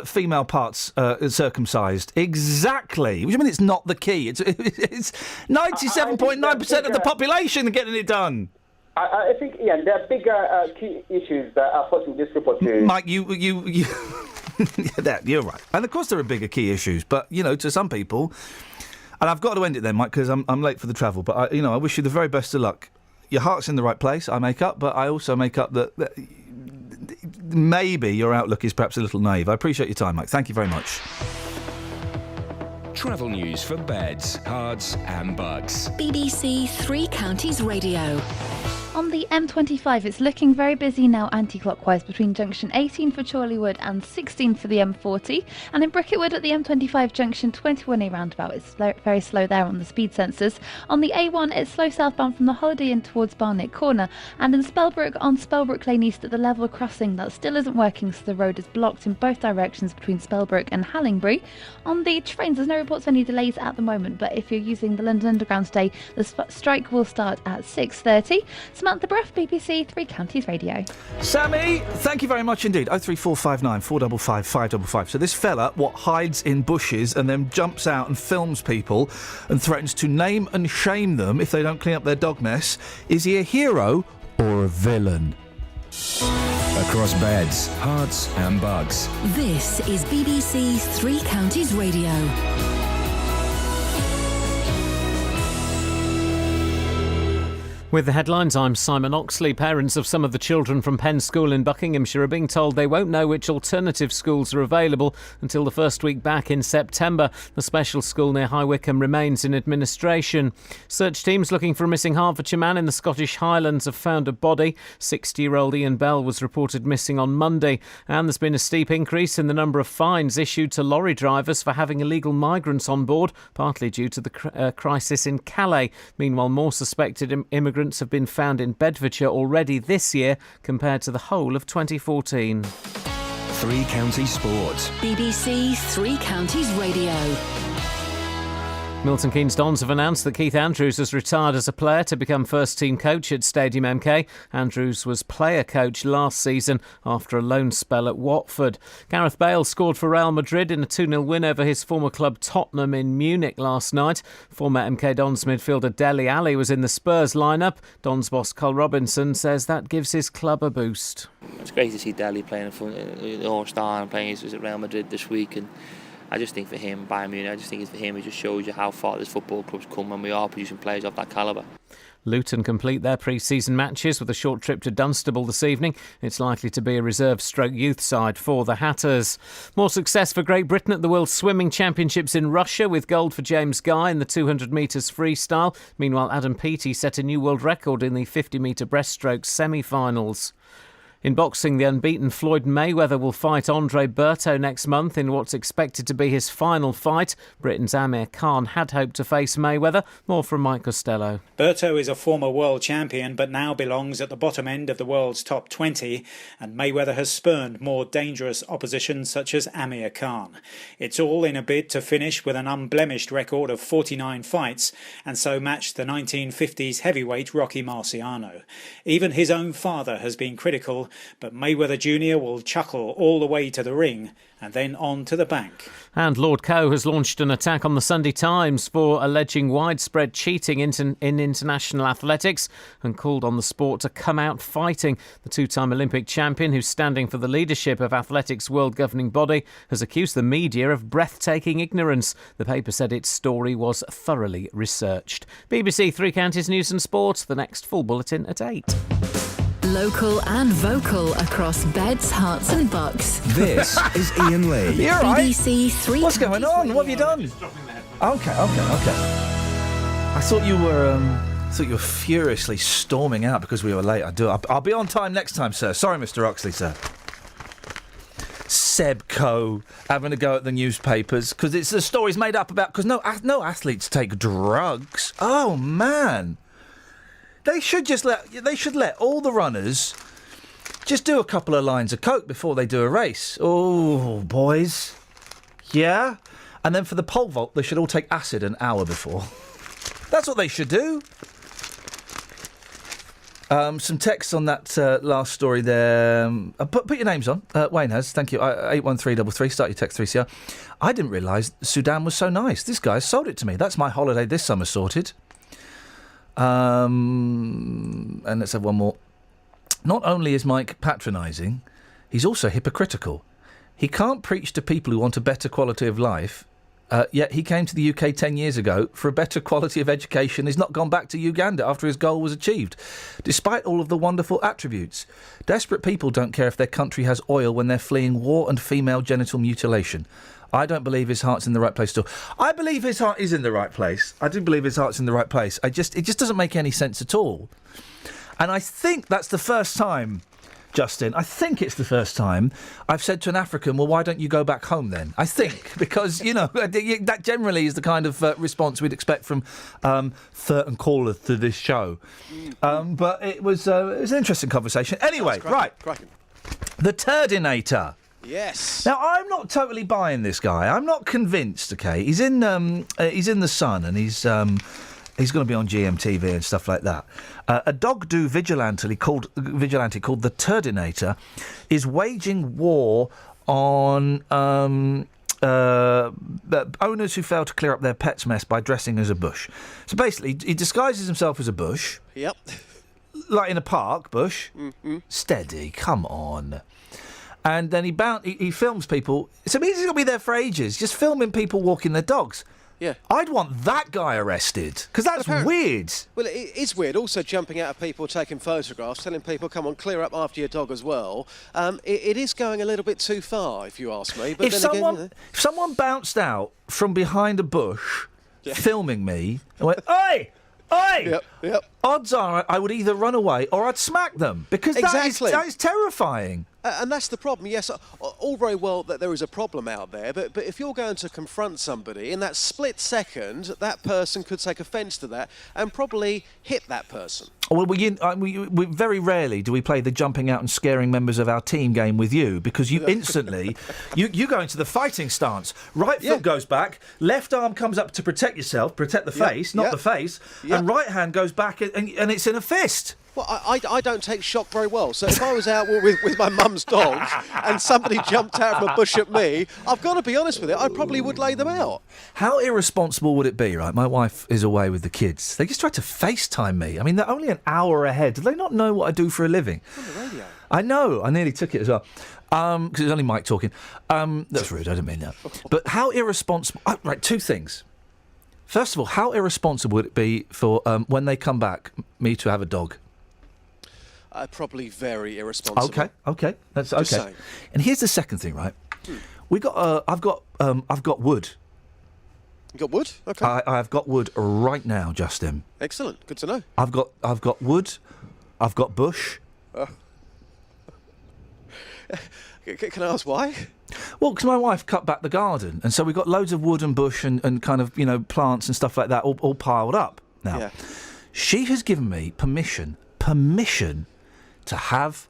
female parts circumcised? Exactly. What do you mean it's not the key? It's 97.9% of the population getting it done. I think, Ian, there are bigger key issues that are forcing this report to... Mike, you you're right. And of course there are bigger key issues, but, to some people... And I've got to end it then, Mike, because I'm late for the travel. But, I wish you the very best of luck. Your heart's in the right place, I make up, but I also make up that maybe your outlook is perhaps a little naive. I appreciate your time, Mike. Thank you very much. Travel news for beds, cards and bugs. BBC Three Counties Radio. On the M25, it's looking very busy now anti-clockwise between junction 18 for Chorleywood and 16 for the M40. And in Bricketwood at the M25 junction 21A roundabout, it's very slow there on the speed sensors. On the A1, it's slow southbound from the Holiday Inn towards Barnet Corner. And in Spellbrook, on Spellbrook Lane East at the level crossing, that still isn't working, so the road is blocked in both directions between Spellbrook and Hallingbury. On the trains, there's no reports of any delays at the moment, but if you're using the London Underground today, the strike will start at 6:30. Samantha Bruff, BBC Three Counties Radio. Sammy, thank you very much indeed. 03459 455 555. So this fella, hides in bushes and then jumps out and films people and threatens to name and shame them if they don't clean up their dog mess. Is he a hero or a villain? Across beds, hearts and bugs. This is BBC Three Counties Radio. With the headlines, I'm Simon Oxley. Parents of some of the children from Penn School in Buckinghamshire are being told they won't know which alternative schools are available until the first week back in September. The special school near High Wycombe remains in administration. Search teams looking for a missing Hertfordshire man in the Scottish Highlands have found a body. 60-year-old Iain Bell was reported missing on Monday. And there's been a steep increase in the number of fines issued to lorry drivers for having illegal migrants on board, partly due to the crisis in Calais. Meanwhile, more suspected immigrants have been found in Bedfordshire already this year compared to the whole of 2014. Three Counties Sports. BBC Three Counties Radio. Milton Keynes Dons have announced that Keith Andrews has retired as a player to become first-team coach at Stadium MK. Andrews was player coach last season after a loan spell at Watford. Gareth Bale scored for Real Madrid in a 2-0 win over his former club Tottenham in Munich last night. Former MK Dons midfielder Dele Alli was in the Spurs lineup. Dons boss Carl Robinson says that gives his club a boost. It's great to see Dele playing for the All-Star and playing at Real Madrid this week, and I just think for him, Bayern Munich, it just shows you how far this football club's come when we are producing players of that calibre. Luton complete their pre-season matches with a short trip to Dunstable this evening. It's likely to be a reserve-youth side for the Hatters. More success for Great Britain at the World Swimming Championships in Russia, with gold for James Guy in the 200 metres freestyle. Meanwhile, Adam Peaty set a new world record in the 50-metre breaststroke semi-finals. In boxing, the unbeaten Floyd Mayweather will fight Andre Berto next month in what's expected to be his final fight. Britain's Amir Khan had hoped to face Mayweather. More from Mike Costello. Berto is a former world champion but now belongs at the bottom end of the world's top 20, and Mayweather has spurned more dangerous opposition such as Amir Khan. It's all in a bid to finish with an unblemished record of 49 fights and so match the 1950s heavyweight Rocky Marciano. Even his own father has been critical, but Mayweather Jr. will chuckle all the way to the ring and then on to the bank. And Lord Coe has launched an attack on the Sunday Times for alleging widespread cheating in international athletics and called on the sport to come out fighting. The two-time Olympic champion, who's standing for the leadership of athletics' world governing body, has accused the media of breathtaking ignorance. The paper said its story was thoroughly researched. BBC Three Counties News and Sport. The next full bulletin at 8. Local and vocal across beds, hearts and bucks. This is Iain Lee. You're all right. BBC Three. What's going on? What have you done? Okay. I thought you were furiously storming out because we were late. I'll be on time next time, sir. Sorry, Mr. Oxley, sir. Sebco having a go at the newspapers because it's the stories made up about because no athletes take drugs. Oh man, they should let all the runners just do a couple of lines of coke before they do a race. Oh boys, yeah, and then for the pole vault they should all take acid an hour before. That's what they should do. Some text on that last story there. Put your names on. Wayne has. Thank you. 81333. Start your text 3CR. I didn't realise Sudan was so nice. This guy sold it to me. That's my holiday this summer sorted. And let's have one more. Not only is Mike patronising, he's also hypocritical. He can't preach to people who want a better quality of life. Yet he came to the UK 10 years ago for a better quality of education. He's not gone back to Uganda after his goal was achieved, despite all of the wonderful attributes. Desperate people don't care if their country has oil when they're fleeing war and female genital mutilation. I don't believe his heart's in the right place still. I believe his heart is in the right place. I do believe his heart's in the right place. It just doesn't make any sense at all. And I think that's the first time, Justin, I think it's the first time I've said to an African, well, why don't you go back home then? I think, because, that generally is the kind of response we'd expect from certain callers to this show. But it was an interesting conversation. Anyway, cracking. The Turdinator. Yes. Now, I'm not totally buying this guy. I'm not convinced, OK? He's in The Sun and he's going to be on GMTV and stuff like that. A dog-do vigilante called the Turdinator is waging war on owners who fail to clear up their pet's mess by dressing as a bush. So basically, he disguises himself as a bush. Yep. Like in a park, bush. Mm-hmm. Steady, come on. And then he films people. So it means he's going to be there for ages, just filming people walking their dogs. Yeah. I'd want that guy arrested, because that's weird. Well, it is weird. Also jumping out of people, taking photographs, telling people, come on, clear up after your dog as well. It is going a little bit too far, if you ask me. But if someone bounced out from behind a bush, filming me, and went, oi! Oi! Yep. Odds are I would either run away or I'd smack them, because that is terrifying. And that's the problem. Yes, all very well that there is a problem out there, but if you're going to confront somebody, in that split second, that person could take offence to that and probably hit that person. Well, we very rarely do we play the jumping out and scaring members of our team game with you, because you instantly, you go into the fighting stance. Right foot goes back, left arm comes up to protect yourself, protect the face, not the face, and right hand goes back and it's in a fist. Well, I don't take shock very well, so if I was out with my mum's dogs and somebody jumped out from a bush at me, I've got to be honest with you, I probably would lay them out. How irresponsible would it be, right? My wife is away with the kids. They just tried to FaceTime me. I mean, they're only an hour ahead. Do they not know what I do for a living? On the radio. I know. I nearly took it as well. Because it's only Mike talking. That's rude. I didn't mean that. But how irresponsible... right, two things. First of all, how irresponsible would it be for, when they come back, me to have a dog? Probably very irresponsible. Okay, that's okay. Just saying. And here's the second thing, right? We got. I've got wood. You got wood? Okay. I've got wood right now, Justin. Excellent. Good to know. I've got wood. I've got bush. Can I ask why? Well, because my wife cut back the garden, and so we've got loads of wood and bush and kind of plants and stuff like that all piled up. Now, she has given me permission to have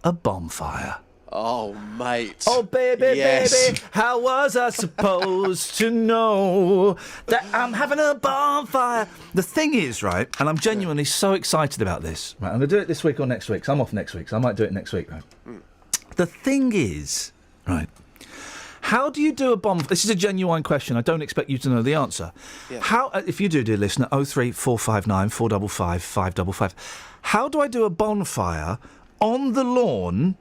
a bonfire. Oh, mate. Oh, baby, baby, how was I supposed to know that I'm having a bonfire? The thing is, right, and I'm genuinely so excited about this. Right, I'm going to do it this week or next week, so I'm off next week, so I might do it next week, right? The thing is, right, how do you do a bonfire? This is a genuine question. I don't expect you to know the answer. Yeah. How, if you do, dear listener, 03459 455 555, how do I do a bonfire on the lawn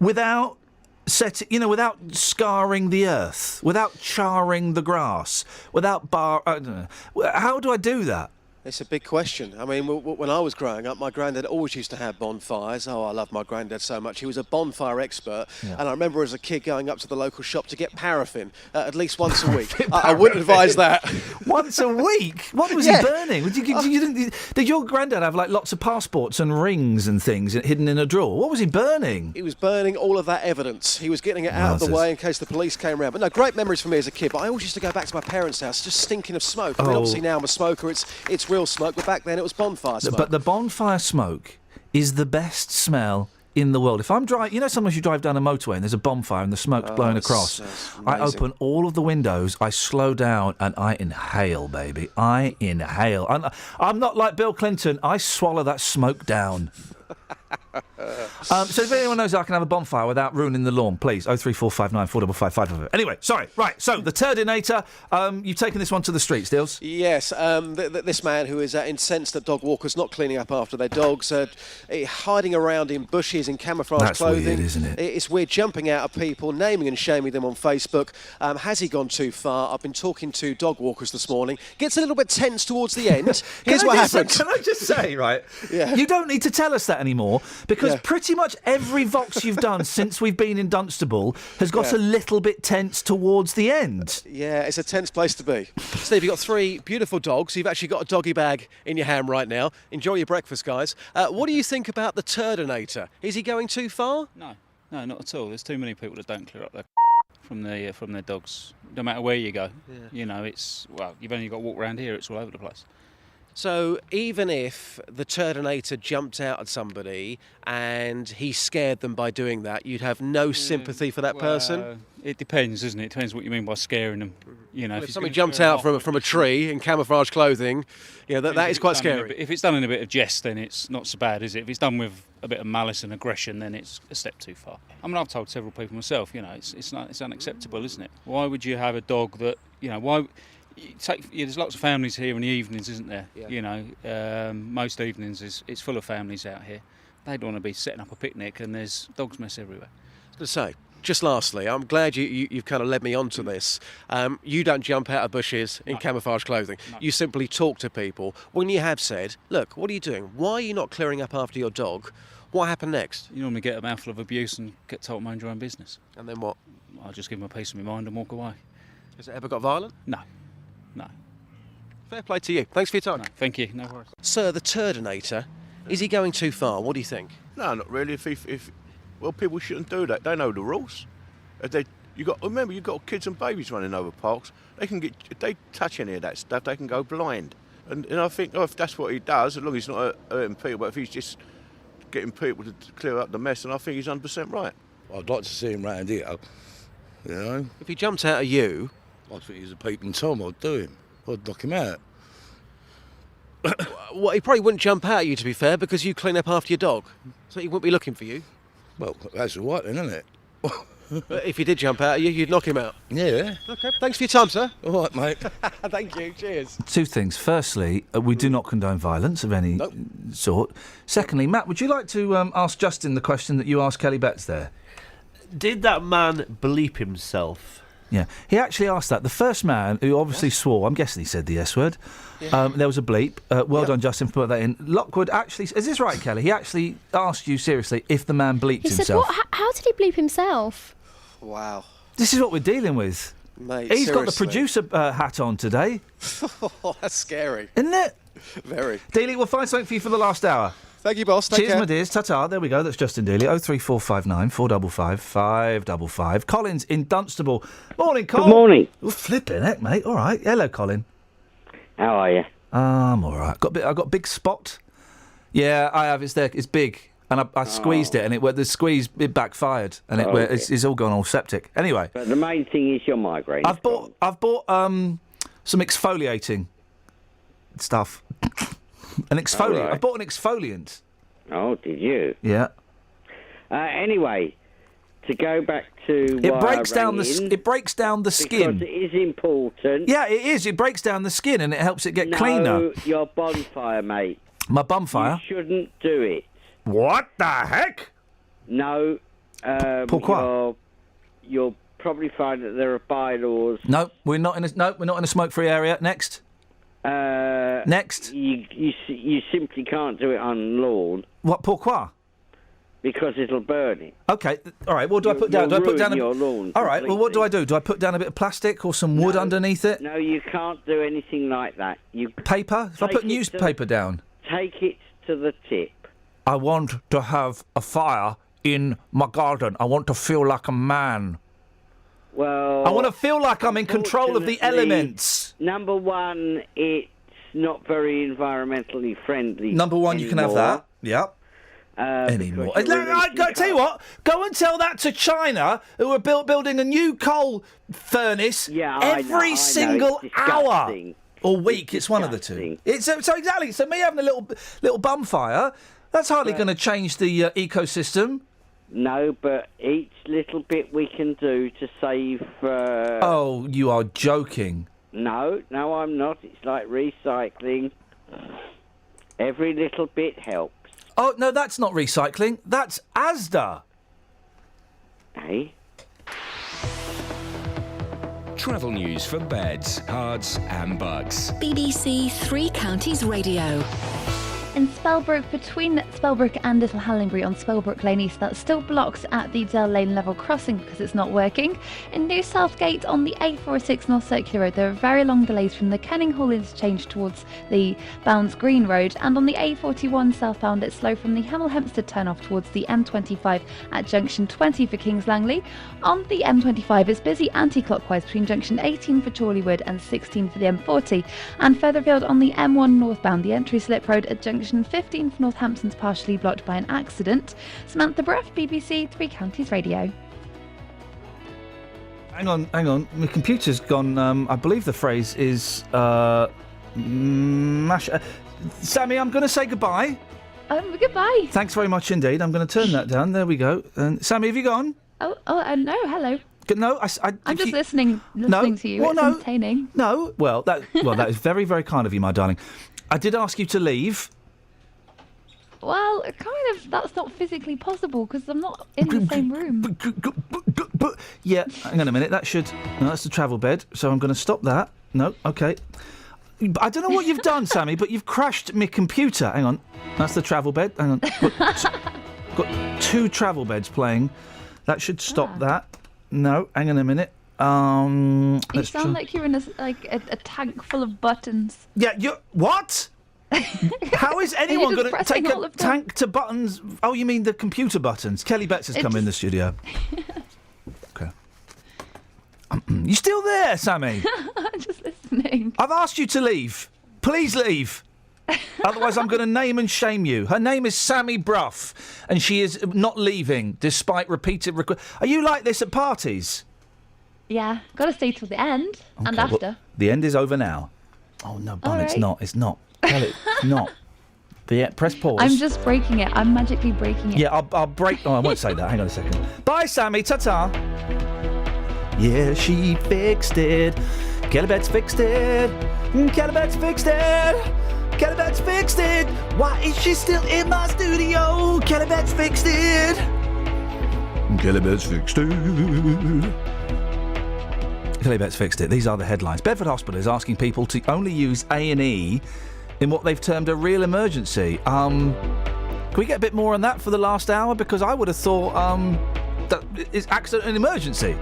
without without scarring the earth, without charring the grass, without how do I do that? It's a big question. I mean, when I was growing up, my granddad always used to have bonfires. Oh, I love my granddad so much. He was a bonfire expert. Yeah. And I remember as a kid going up to the local shop to get paraffin at least once a week. I wouldn't advise that. Once a week? What was he burning? Did your granddad have like lots of passports and rings and things hidden in a drawer? What was he burning? He was burning all of that evidence. He was getting it out of the way in case the police came around. But no, great memories for me as a kid. But I always used to go back to my parents' house just stinking of smoke. I mean, obviously now I'm a smoker. It's real smoke. But back then it was bonfire smoke. But the bonfire smoke is the best smell in the world. If I'm driving, sometimes you drive down a motorway and there's a bonfire and the smoke's blowing across. I open all of the windows, I slow down and I inhale, baby. I inhale. I'm not like Bill Clinton. I swallow that smoke down. So if anyone knows how I can have a bonfire without ruining the lawn, please, 03459 455 555. Anyway, sorry. Right, so the Turdinator, you've taken this one to the streets, Deals? Yes, this man who is incensed at dog walkers not cleaning up after their dogs, hiding around in bushes in camouflage clothing. That's weird, isn't it? It's weird, jumping out of people, naming and shaming them on Facebook. Has he gone too far? I've been talking to dog walkers this morning. Gets a little bit tense towards the end. Here's what happened. Can I just say, right? Yeah. You don't need to tell us that anymore, because pretty much every Vox you've done since we've been in Dunstable has got a little bit tense towards the end. Yeah, it's a tense place to be. Steve, you've got 3 beautiful dogs. You've actually got a doggy bag in your hand right now. Enjoy your breakfast, guys. What do you think about the Turdinator? Is he going too far? No, not at all. There's too many people that don't clear up their from their dogs, no matter where you go. Yeah. You've only got to walk around here, it's all over the place. So even if the Turdinator jumped out at somebody and he scared them by doing that, you'd have no sympathy for that person? It depends, doesn't it? It depends what you mean by scaring them. If somebody jumped out from a tree in camouflage clothing, that is quite scary. If it's done in a bit of jest, then it's not so bad, is it? If it's done with a bit of malice and aggression, then it's a step too far. I mean, I've told several people myself, it's unacceptable, isn't it? Why would you have a dog that, there's lots of families here in the evenings, isn't there? Yeah. Most evenings it's full of families out here. They don't want to be setting up a picnic and there's dogs mess everywhere. I was going to say, just lastly, I'm glad you've kind of led me on to this. You don't jump out of bushes in camouflage clothing. No. You simply talk to people. When you have said, look, what are you doing? Why are you not clearing up after your dog? What happened next? You normally get a mouthful of abuse and get told to mind your own business. And then what? I'll just give them a piece of my mind and walk away. Has it ever got violent? No. Fair play to you. Thanks for your time. No, thank you. No worries. Sir, the Turdinator, is he going too far? What do you think? No, not really. Well, people shouldn't do that. They know the rules. Remember, you've got kids and babies running over parks. If they touch any of that stuff, they can go blind. And I think, if that's what he does, as long as he's not hurting people, but if he's just getting people to clear up the mess, then I think he's 100% right. I'd like to see him round here, If he jumped out at you... I think he's a peeping Tom, I'd do him. I'd knock him out. Well, he probably wouldn't jump out at you, to be fair, because you clean up after your dog. So he wouldn't be looking for you. Well, that's all right then, isn't it? But if he did jump out at you, you'd knock him out. Yeah. OK, thanks for your time, sir. All right, mate. Thank you, cheers. 2 things. Firstly, we do not condone violence of any sort. Secondly, Matt, would you like to ask Justin the question that you asked Kelly Betts there? Did that man bleep himself? Yeah, he actually asked that. The first man who obviously swore, I'm guessing he said the S word. Yeah. There was a bleep. Well done, Justin, for putting that in. Lockwood actually, is this right, Kelly? He actually asked you seriously if the man bleeped himself. He said, what? How did he bleep himself? Wow. This is what we're dealing with. Mate, He's seriously. got the producer hat on today. That's scary. Isn't it? Very. Dealey, we'll find something for you for the last hour. Thank you, boss. Take Cheers, care. my dears. Ta-ta. There we go. That's Justin Dealey. 03459 455 555. Colin's in Dunstable. Morning, Colin. Good morning. Oh, flipping heck, mate. All right. Hello, Colin. How are you? I'm all right. I got a big spot. Yeah, I have. It's there. It's big. And I squeezed it, and the squeeze backfired, and it's all gone all septic. Anyway. But the main thing is your migraine. I've bought some exfoliating stuff. An exfoliant. Right. I bought an exfoliant. Oh, did you? Yeah. Anyway, to go back to it breaks down the skin. Because it is important. Yeah, it is. It breaks down the skin and it helps it get cleaner. No, your bonfire, mate. My bonfire. You shouldn't do it. What the heck? No. Pourquoi? You'll probably find that there are bylaws. No, we're not in a smoke-free area. Next. Next. You simply can't do it on lawn. What, pourquoi? Because it'll burn it. Okay, all right. What do I put down? Do I put down your lawn All right. Well, what do I do? Do I put down a bit of plastic or some wood underneath it? No, you can't do anything like that. Paper? If I put newspaper down? Take it to the tip. I want to have a fire in my garden. I want to feel like a man. Well, I want to feel like I'm in control of the elements. Number one, it's not very environmentally friendly. Number one, you can have that. Yep. Anymore. I tell you what, go and tell that to China, who are building a new coal furnace every single hour or week. It's one of the two. So exactly. So me having a little bum fire, that's hardly going to change the ecosystem. No, but each little bit we can do to save... Oh, you are joking. No, I'm not. It's like recycling. Every little bit helps. Oh, no, that's not recycling. That's Asda. Hey? Travel news for beds, cards and bugs. BBC Three Counties Radio. In Spellbrook, between Spellbrook and Little Hallingbury on Spellbrook Lane East, that's still blocked at the Dell Lane level crossing because it's not working. In New Southgate on the A406 North Circular Road, there are very long delays from the Kenning Hall interchange towards the Bounds Green Road, and on the A41 southbound it's slow from the Hemel Hempstead turn-off towards the M25 at junction 20 for Kings Langley. On the M25 it's busy anti-clockwise between junction 18 for Chorleywood and 16 for the M40, and further afield on the M1 northbound, the entry slip road at junction 15 for Northampton's partially blocked by an accident. Samantha Bruff, BBC Three Counties Radio. Hang on. My computer's gone. I believe the phrase is mash. Sammy, I'm going to say goodbye. Goodbye. Thanks very much indeed. I'm going to turn that down. There we go. And Sammy, have you gone? No, hello. No, I'm just listening to you. It's entertaining. No, well, that is very, very kind of you, my darling. I did ask you to leave. Well, kind of. That's not physically possible because I'm not in the same room. Yeah, hang on a minute. No, that's the travel bed. So I'm going to stop that. No, okay. I don't know what you've done, Sammy, but you've crashed my computer. Hang on. That's the travel bed. Hang on. Got two travel beds playing. That should stop that. No, hang on a minute. You sound like you're in a tank full of buttons. Yeah, you what? How is anyone going to take a tank to buttons? Oh, you mean the computer buttons? Kelly Betts has come in the studio. Okay. You still there, Sammy? I'm just listening. I've asked you to leave. Please leave. Otherwise, I'm going to name and shame you. Her name is Sammy Bruff, and she is not leaving despite repeated requests. Are you like this at parties? Yeah, got to stay till the end and after. Well, the end is over now. Oh no, Bon, right. It's not. It's not. Kelly, it's not. Press pause. I'm just breaking it. I'm magically breaking it. Yeah, I'll break. Oh, I won't say that. Hang on a second. Bye, Sammy. Ta-ta. Yeah, she fixed it. Kelly Betts fixed it. Kelly Betts fixed it. Kelly Betts fixed it. Why is she still in my studio? Kelly Betts fixed it. Kelly Betts fixed it. Kelly Betts fixed it. These are the headlines. Bedford Hospital is asking people to only use A&E in what they've termed a real emergency. Can we get a bit more on that for the last hour? Because I would have thought that it's accident and emergency.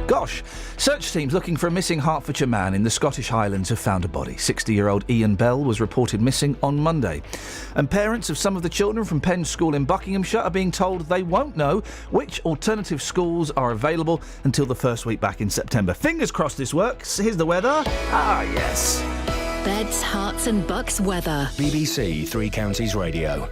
Gosh. Search teams looking for a missing Hertfordshire man in the Scottish Highlands have found a body. 60-year-old Iain Bell was reported missing on Monday. And parents of some of the children from Penn's School in Buckinghamshire are being told they won't know which alternative schools are available until the first week back in September. Fingers crossed this works. Here's the weather. Ah, yes. Beds, Herts and Bucks weather. BBC Three Counties Radio.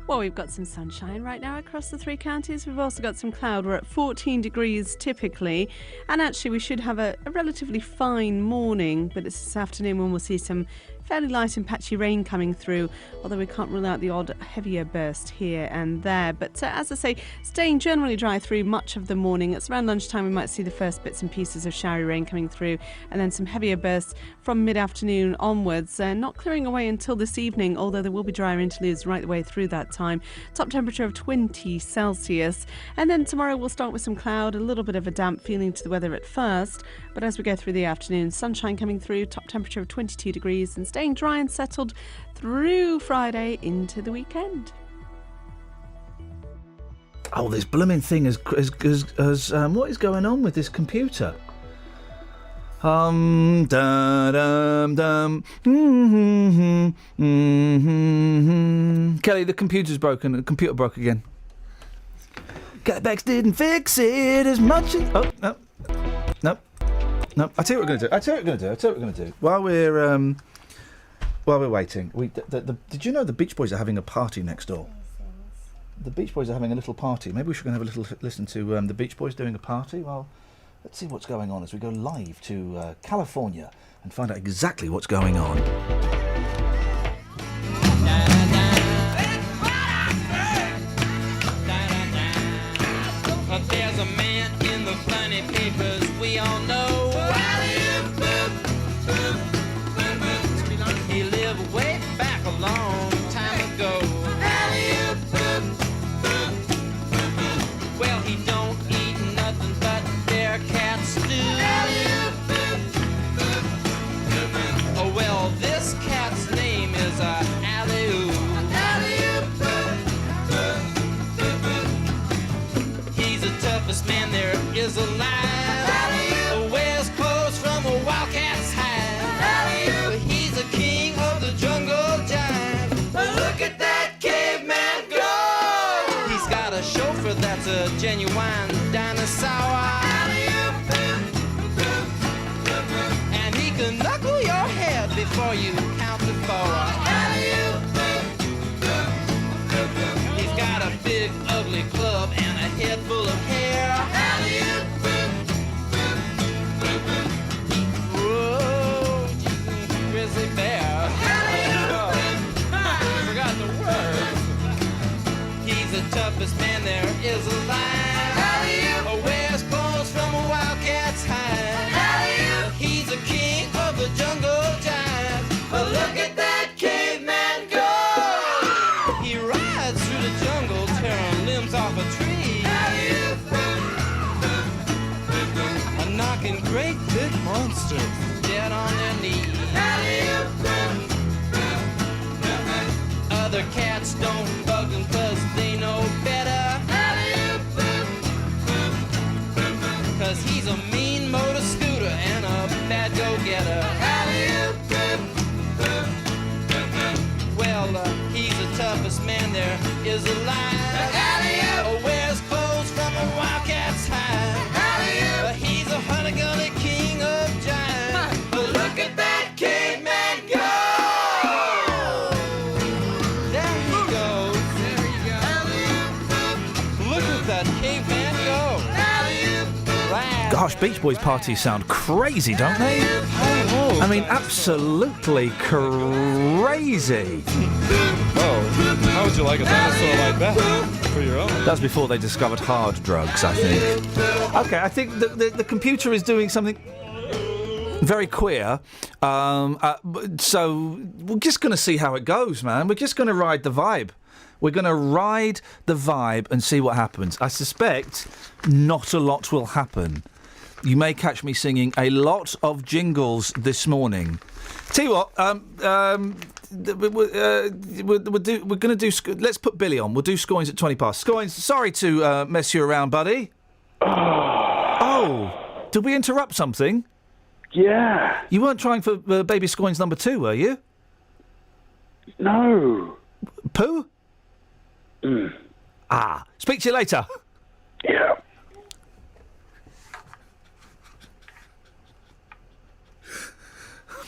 Well, we've got some sunshine right now across the three counties. We've also got some cloud. We're at 14 degrees typically. And actually, we should have a relatively fine morning. But it's this afternoon when we'll see some fairly light and patchy rain coming through, although we can't rule out the odd heavier burst here and there. But as I say, staying generally dry through much of the morning. It's around lunchtime we might see the first bits and pieces of showery rain coming through, and then some heavier bursts from mid-afternoon onwards. Not clearing away until this evening, although there will be drier interludes right the way through that time. Top temperature of 20 Celsius. And then tomorrow we'll start with some cloud, a little bit of a damp feeling to the weather at first, but as we go through the afternoon, sunshine coming through, top temperature of 22 degrees and staying dry and settled through Friday into the weekend. Oh, this blooming thing is what is going on with this computer? Dum dum. Kelly, the computer's broken. The computer broke again. Cutbacks didn't fix it as much as... Oh, no. I tell you what we're going to do. While we're waiting, did you know the Beach Boys are having a party next door? The Beach Boys are having a little party. Maybe we should go and have a little listen to the Beach Boys doing a party. Well, let's see what's going on as we go live to California and find out exactly what's going on. There's a man in the funny papers we all know. He lived way back a long time ago. Well, he don't eat nothing but bear cat stew. Oh, well, this cat's name is Alley-oo. He's the toughest man there is alive. Wears clothes from a wildcat's hide. But he's the king of the jungle jive. Look at that caveman go! He's got a chauffeur that's a genuine dinosaur. And he can knuckle your head before you count to 4. He's got a big ugly club and a head full of hair. Whoa, grizzly bear. I forgot the word. He's the toughest man there is alive. Wears clothes from a wildcat's hide. He's the king of the jungle jive. But look at that caveman go! He rides through the jungle, tearing limbs off a tree. Knocking great big monsters dead on their knees. Other cats don't bug him 'cause they know better. 'Cause he's a mean motor scooter and a bad go-getter. Well, he's the toughest man there is alive. Wears clothes from a wildcat's hide. He's a honey-gully king of jive. But look at that caveman go! There he goes. Look at that caveman go! Gosh, Beach Boys parties sound crazy, don't they? I mean, absolutely crazy. Oh, how would you like a dinosaur like that for your own? That's before they discovered hard drugs, I think. Okay, I think the computer is doing something very queer. So we're just going to see how it goes, man. We're just going to ride the vibe. We're going to ride the vibe and see what happens. I suspect not a lot will happen. You may catch me singing a lot of jingles this morning. Tell you what, we're going to do... Let's put Billy on. We'll do Scoins at 20 past. Scoins, sorry to mess you around, buddy. Oh, did we interrupt something? Yeah. You weren't trying for Baby Scoins number 2, were you? No. Pooh? Ah, speak to you later. Yeah.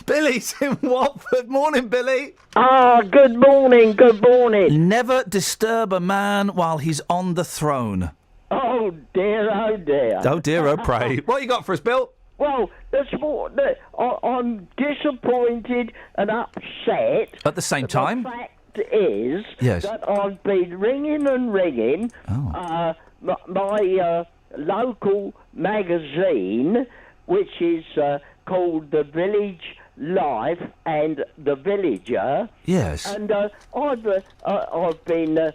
Billy's in Watford. Morning, Billy. Good morning, good morning. Never disturb a man while he's on the throne. Oh dear, oh dear. Oh dear, oh pray. What you got for us, Bill? Well, I'm disappointed and upset. At the same time? The fact is that I've been ringing and ringing my local magazine, which is called The Village Life and The Villager. Yes. And I've been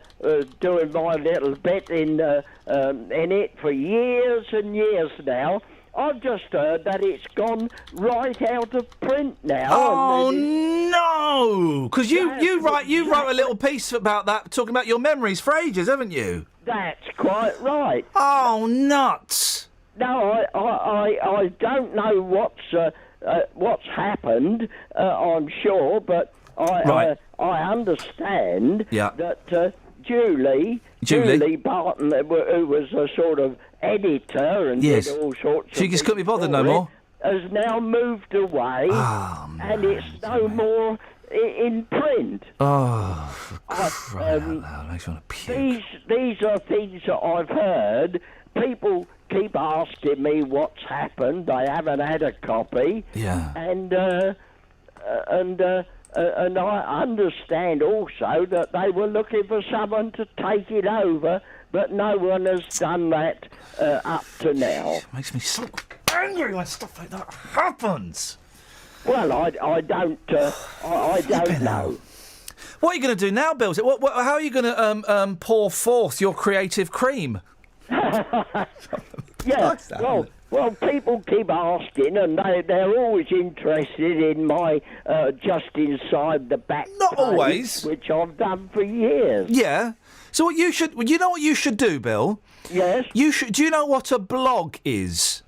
doing my little bit in it for years and years now. I've just heard that it's gone right out of print now. Oh no! Because you wrote a little piece about that, talking about your memories for ages, haven't you? That's quite right. Oh, nuts! No, I don't know what's happened. I'm sure, but I understand that Julie Barton, who was a sort of editor and did all sorts of she just couldn't be bothered no more. Has now moved away, and it's no more in print. Oh, for crying out loud, makes me want to puke. These are things that I've heard. People keep asking me what's happened. They haven't had a copy. Yeah. And I understand also that they were looking for someone to take it over, but no one has done that up to now. It makes me so angry when stuff like that happens. Well, I don't know. What are you going to do now, Bill? How are you going to pour forth your creative cream? Yeah, well, people keep asking, and they're always interested in my just inside the back. Not page, always. Which I've done for years. Yeah. So what you should, you know what you should do, Bill? Yes. You should. Do you know what a blog is?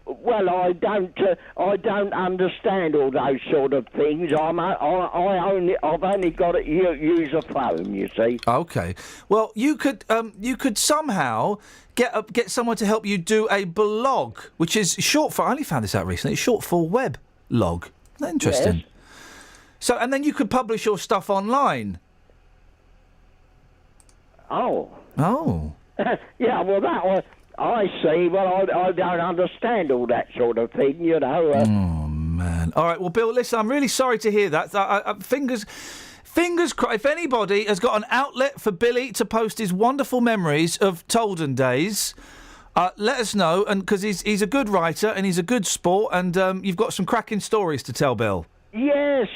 Well, I don't understand all those sort of things. I've only got to use a phone. You see. Okay. Well, you could somehow get someone to help you do a blog, which is short for. I only found this out recently. It's short for web log. Isn't that interesting? Yes. So, and then you could publish your stuff online. Oh. Oh. Yeah. Well, that was. I see. Well, I don't understand all that sort of thing, you know. Oh, man. All right, well, Bill, listen, I'm really sorry to hear that. Fingers crossed. If anybody has got an outlet for Billy to post his wonderful memories of Tolden days, let us know, and because he's a good writer and he's a good sport, and you've got some cracking stories to tell, Bill. Yes,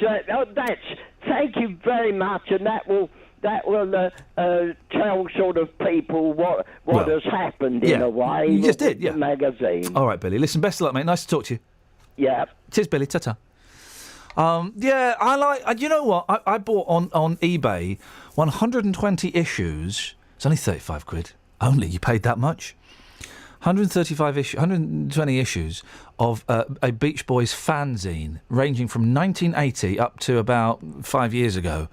thank you very much, and that will tell sort of people what has happened in a way. You just did, yeah. The magazine. All right, Billy. Listen, best of luck, mate. Nice to talk to you. Yeah. Cheers, Billy. Ta-ta. Yeah, I like. You know what? I bought on eBay 120 issues. It's only 35 quid. Only you paid that much. 120 issues of a Beach Boys fanzine, ranging from 1980 up to about 5 years ago.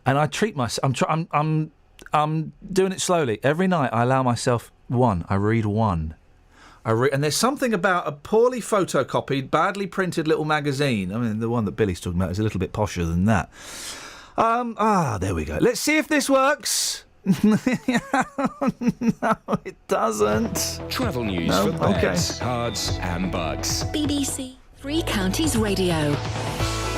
And I treat myself. I'm doing it slowly. Every night I allow myself one. I read one. And there's something about a poorly photocopied, badly printed little magazine. I mean, the one that Billy's talking about is a little bit posher than that. There we go. Let's see if this works. No, it doesn't. Travel news for beds, cards and bugs. BBC Three Counties Radio.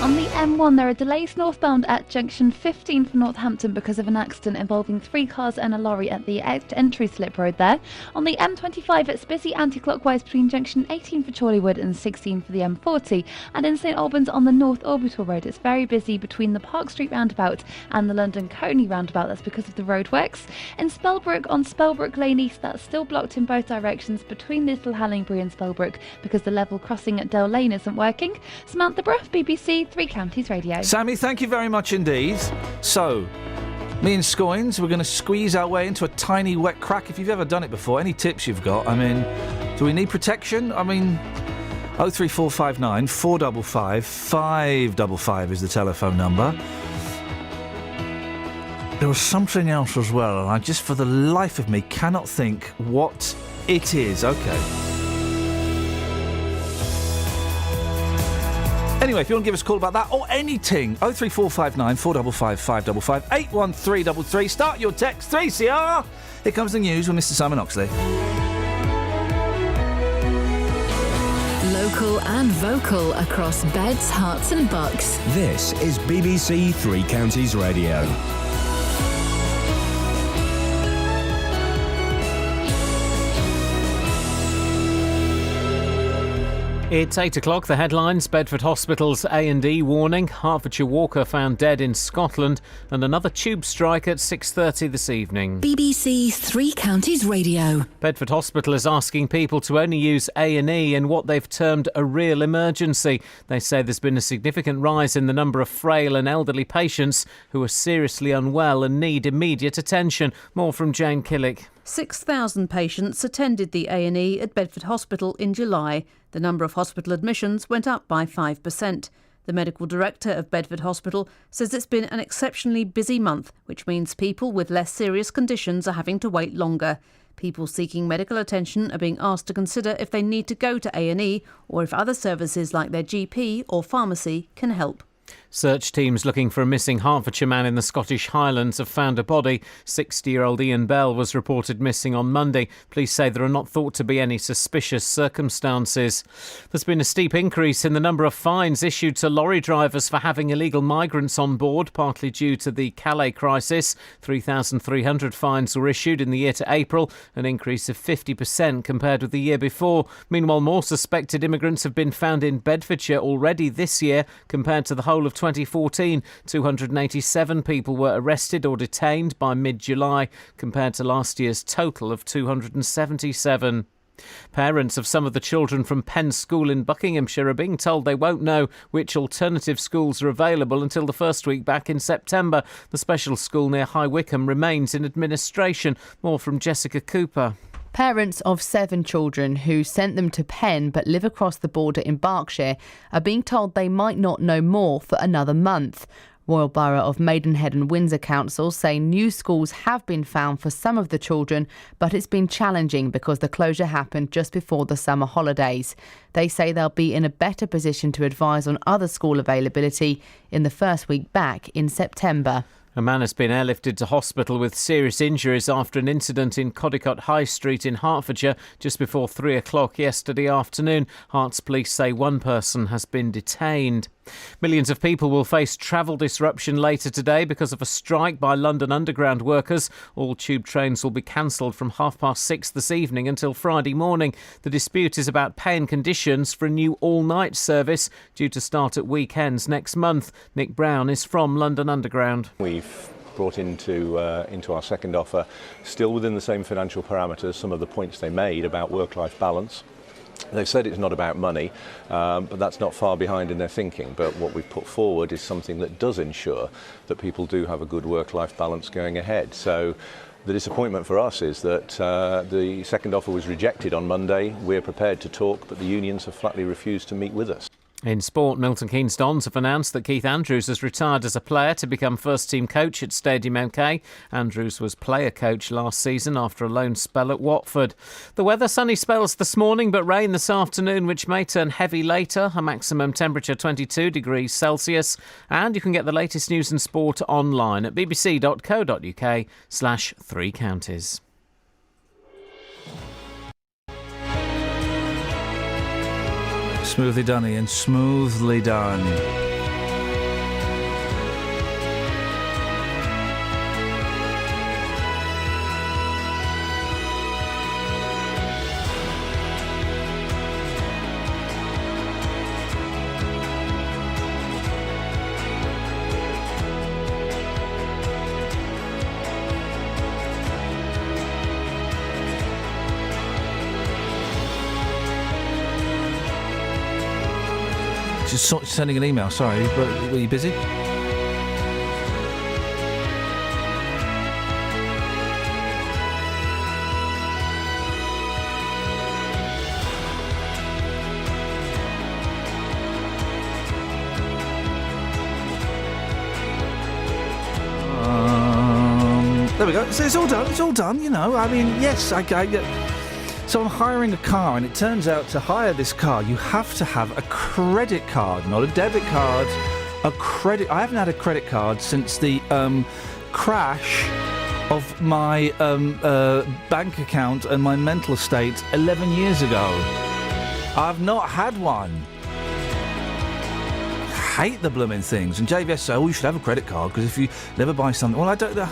On the M1, there are delays northbound at junction 15 for Northampton because of an accident involving 3 cars and a lorry at the entry slip road there. On the M25, it's busy anti-clockwise between junction 18 for Chorleywood and 16 for the M40. And in St Albans on the North Orbital Road, it's very busy between the Park Street roundabout and the London Coney roundabout. That's because of the roadworks. In Spellbrook, on Spellbrook Lane East, that's still blocked in both directions between Little Hallingbury and Spellbrook because the level crossing at Dell Lane isn't working. Samantha Bruff, BBC Three Counties Radio. Sammy, thank you very much indeed. So, me and Scoins, we're going to squeeze our way into a tiny wet crack. If you've ever done it before, any tips you've got? I mean, do we need protection? I mean, 03459 455 555 is the telephone number. There was something else as well, and I just, for the life of me, cannot think what it is. Okay. Anyway, if you want to give us a call about that or anything, 03459 455 555 81333. Start your text 3CR. Here comes the news with Mr. Simon Oxley. local and vocal across beds, hearts and bucks. This is BBC Three Counties Radio. It's 8 o'clock, the headlines. Bedford Hospital's A&E warning, Hertfordshire walker found dead in Scotland, and another tube strike at 6:30 this evening. BBC Three Counties Radio. Bedford Hospital is asking people to only use A&E in what they've termed a real emergency. They say there's been a significant rise in the number of frail and elderly patients who are seriously unwell and need immediate attention. More from Jane Killick. 6,000 patients attended the A&E at Bedford Hospital in July. The number of hospital admissions went up by 5%. The medical director of Bedford Hospital says it's been an exceptionally busy month, which means people with less serious conditions are having to wait longer. People seeking medical attention are being asked to consider if they need to go to A&E or if other services like their GP or pharmacy can help. Search teams looking for a missing Hertfordshire man in the Scottish Highlands have found a body. 60-year-old Iain Bell was reported missing on Monday. Police say there are not thought to be any suspicious circumstances. There's been a steep increase in the number of fines issued to lorry drivers for having illegal migrants on board, partly due to the Calais crisis. 3,300 fines were issued in the year to April, an increase of 50% compared with the year before. Meanwhile, more suspected immigrants have been found in Bedfordshire already this year compared to the whole of 2014. 287 people were arrested or detained by mid-July, compared to last year's total of 277. Parents of some of the children from Penn School in Buckinghamshire are being told they won't know which alternative schools are available until the first week back in September. The special school near High Wycombe remains in administration. More from Jessica Cooper. Parents of 7 children who sent them to Penn but live across the border in Berkshire are being told they might not know more for another month. Royal Borough of Maidenhead and Windsor councils say new schools have been found for some of the children, but it's been challenging because the closure happened just before the summer holidays. They say they'll be in a better position to advise on other school availability in the first week back in September. A man has been airlifted to hospital with serious injuries after an incident in Codicott High Street in Hertfordshire just before 3 o'clock yesterday afternoon. Herts police say one person has been detained. Millions of people will face travel disruption later today because of a strike by London Underground workers. All tube trains will be cancelled from 6:30 this evening until Friday morning. The dispute is about pay and conditions for a new all-night service due to start at weekends next month. Nick Brown is from London Underground. We've brought into our second offer, still within the same financial parameters, some of the points they made about work-life balance. They've said it's not about money, but that's not far behind in their thinking. But what we've put forward is something that does ensure that people do have a good work-life balance going ahead. So the disappointment for us is that the second offer was rejected on Monday. We're prepared to talk, but the unions have flatly refused to meet with us. In sport, Milton Keynes Dons have announced that Keith Andrews has retired as a player to become first-team coach at Stadium MK. Andrews was player coach last season after a loan spell at Watford. The weather, sunny spells this morning but rain this afternoon, which may turn heavy later. A maximum temperature 22 degrees Celsius. And you can get the latest news and sport online at bbc.co.uk/3 counties. Smoothly done, Iain. Smoothly done. Just sending an email, sorry, were you busy? There we go. So it's all done, you know. I mean, yes, so I'm hiring a car, and it turns out to hire this car, you have to have a credit card, not a debit card. A credit. I haven't had a credit card since the crash of my bank account and my mental state 11 years ago. I've not had one. Hate the blooming things. And JVS say, you should have a credit card because if you never buy something... Well, I don't know.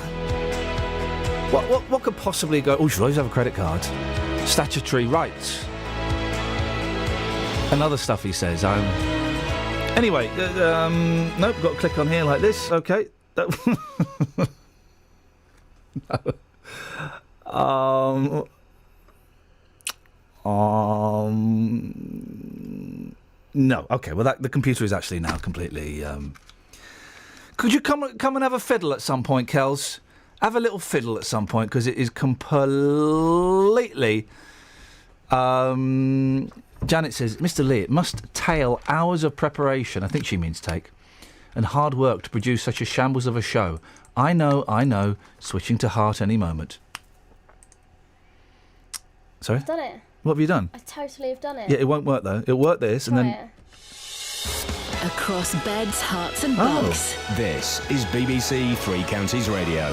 What could possibly go... you should always have a credit card. Statutory rights. And other stuff, he says. Anyway, nope, got to click on here like this. Okay. No. Okay. Well, the computer is actually now completely. Could you come and have a fiddle at some point, Kels? Have a little fiddle at some point because it is completely. Janet says, Mr. Lee, it must tail hours of preparation. I think she means take, and hard work to produce such a shambles of a show. I know. Switching to heart any moment. Sorry? I've done it. What have you done? I totally have done it. Yeah, it won't work though. It'll work this and then... It. Across beds, hearts and bugs. This is BBC Three Counties Radio.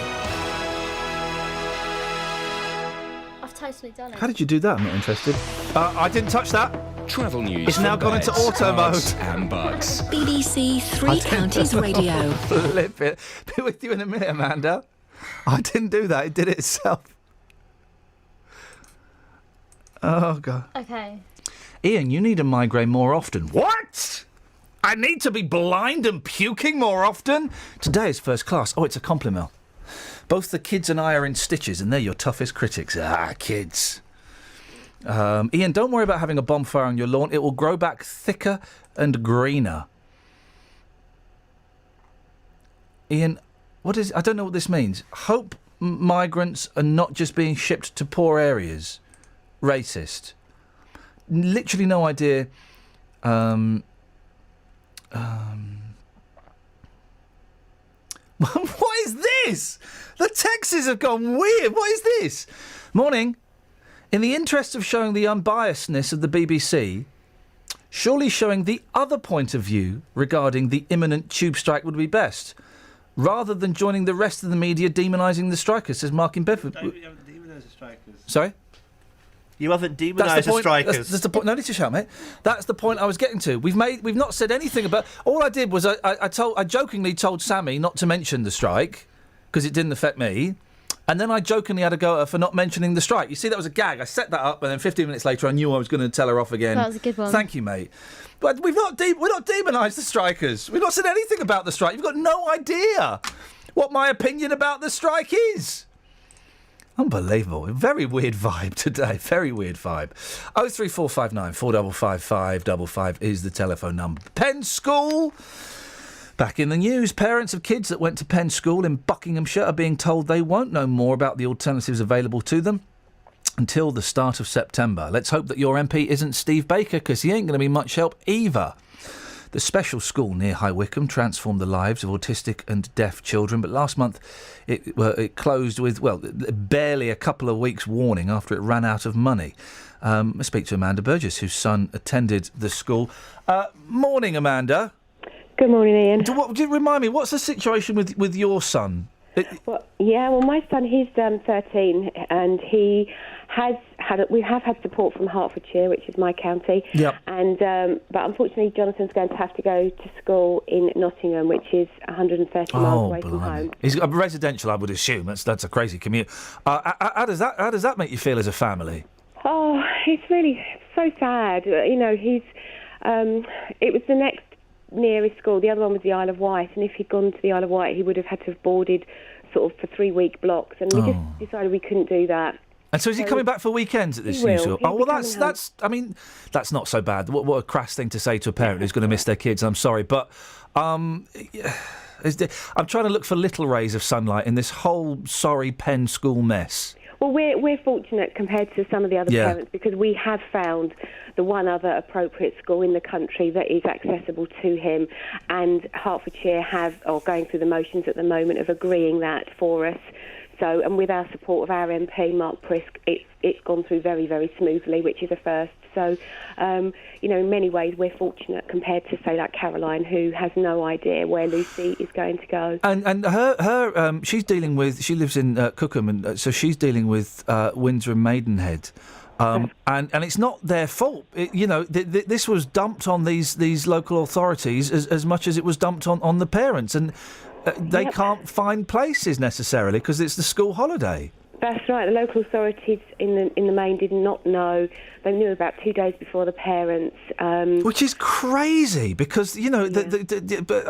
I've totally done it. How did you do that? I'm not interested. I didn't touch that. Travel news. It's now gone into auto mode. And bugs. BBC Three Counties Radio. Flip it. Be with you in a minute, Amanda. I didn't do that. It did it itself. Oh, God. Okay. Iain, you need a migraine more often. What? I need to be blind and puking more often? Today is first class. Oh, it's a compliment. Both the kids and I are in stitches, and they're your toughest critics. Kids. Iain, don't worry about having a bonfire on your lawn. It will grow back thicker and greener. Iain, I don't know what this means. Hope migrants are not just being shipped to poor areas. Racist. Literally no idea. What is this? The texts have gone weird. What is this? Morning. In the interest of showing the unbiasedness of the BBC, surely showing the other point of view regarding the imminent tube strike would be best, rather than joining the rest of the media demonising the strikers, says Mark in Bedford. No, you haven't demonised the strikers. Sorry? You haven't demonised the strikers. That's the point. No need to shout, mate. That's the point I was getting to. We've not said anything about. All I did was I jokingly told Sammy not to mention the strike because it didn't affect me, and then I jokingly had a go at her for not mentioning the strike. You see, that was a gag. I set that up, and then 15 minutes later, I knew I was going to tell her off again. That was a good one. Thank you, mate. But we're not demonised the strikers. We've not said anything about the strike. You've got no idea what my opinion about the strike is. Unbelievable. Very weird vibe today. Very weird vibe. 03459 455 555 is the telephone number. Penn School. Back in the news, parents of kids that went to Penn School in Buckinghamshire are being told they won't know more about the alternatives available to them until the start of September. Let's hope that your MP isn't Steve Baker, because he ain't going to be much help either. The special school near High Wycombe transformed the lives of autistic and deaf children, but last month it closed with, barely a couple of weeks' warning after it ran out of money. I speak to Amanda Burgess, whose son attended the school. Morning, Amanda. Good morning, Iain. Remind me, what's the situation with your son? Well, my son, he's 13, and we have had support from Hertfordshire, which is my county. Yep. And but unfortunately, Jonathan's going to have to go to school in Nottingham, which is 130 miles away from home. He's got residential, I would assume. That's a crazy commute. How does that make you feel as a family? Oh, it's really so sad. It was the next nearest school. The other one was the Isle of Wight, and if he'd gone to the Isle of Wight, he would have had to have boarded sort of for 3-week blocks, and we just decided we couldn't do that. And so is he coming back for weekends at this new school? Oh, well, that's not so bad. What a crass thing to say to a parent who's going to miss their kids. I'm sorry, but I'm trying to look for little rays of sunlight in this whole sorry Penn School mess. Well, we're fortunate compared to some of the other parents, because we have found the one other appropriate school in the country that is accessible to him, and Hertfordshire are going through the motions at the moment of agreeing that for us. So, and with our support of our MP, Mark Prisk, it's gone through very, very smoothly, which is a first. So, in many ways, we're fortunate compared to, say, like Caroline, who has no idea where Lucy is going to go. And she lives in Cookham, and so she's dealing with Windsor and Maidenhead. And it's not their fault. This was dumped on these local authorities as much as it was dumped on the parents, and they can't find places necessarily because it's the school holiday. That's right. The local authorities in the main did not know. They knew about 2 days before the parents. Which is crazy because, but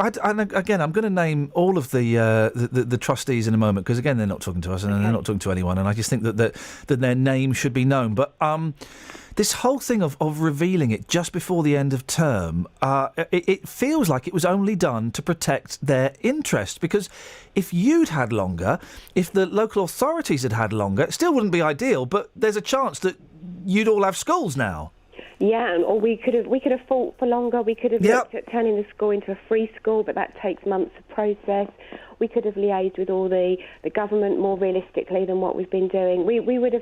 again, I'm going to name all of the trustees in a moment because, again, they're not talking to us and they're not talking to anyone, and I just think that their name should be known. But this whole thing of revealing it just before the end of term, it feels like it was only done to protect their interest, because if you'd had longer, if the local authorities had longer, it still wouldn't be ideal, but there's a chance that you'd all have schools now. Yeah, or we could have fought for longer. We could have looked at turning the school into a free school, but that takes months of process. We could have liaised with all the government more realistically than what we've been doing. We could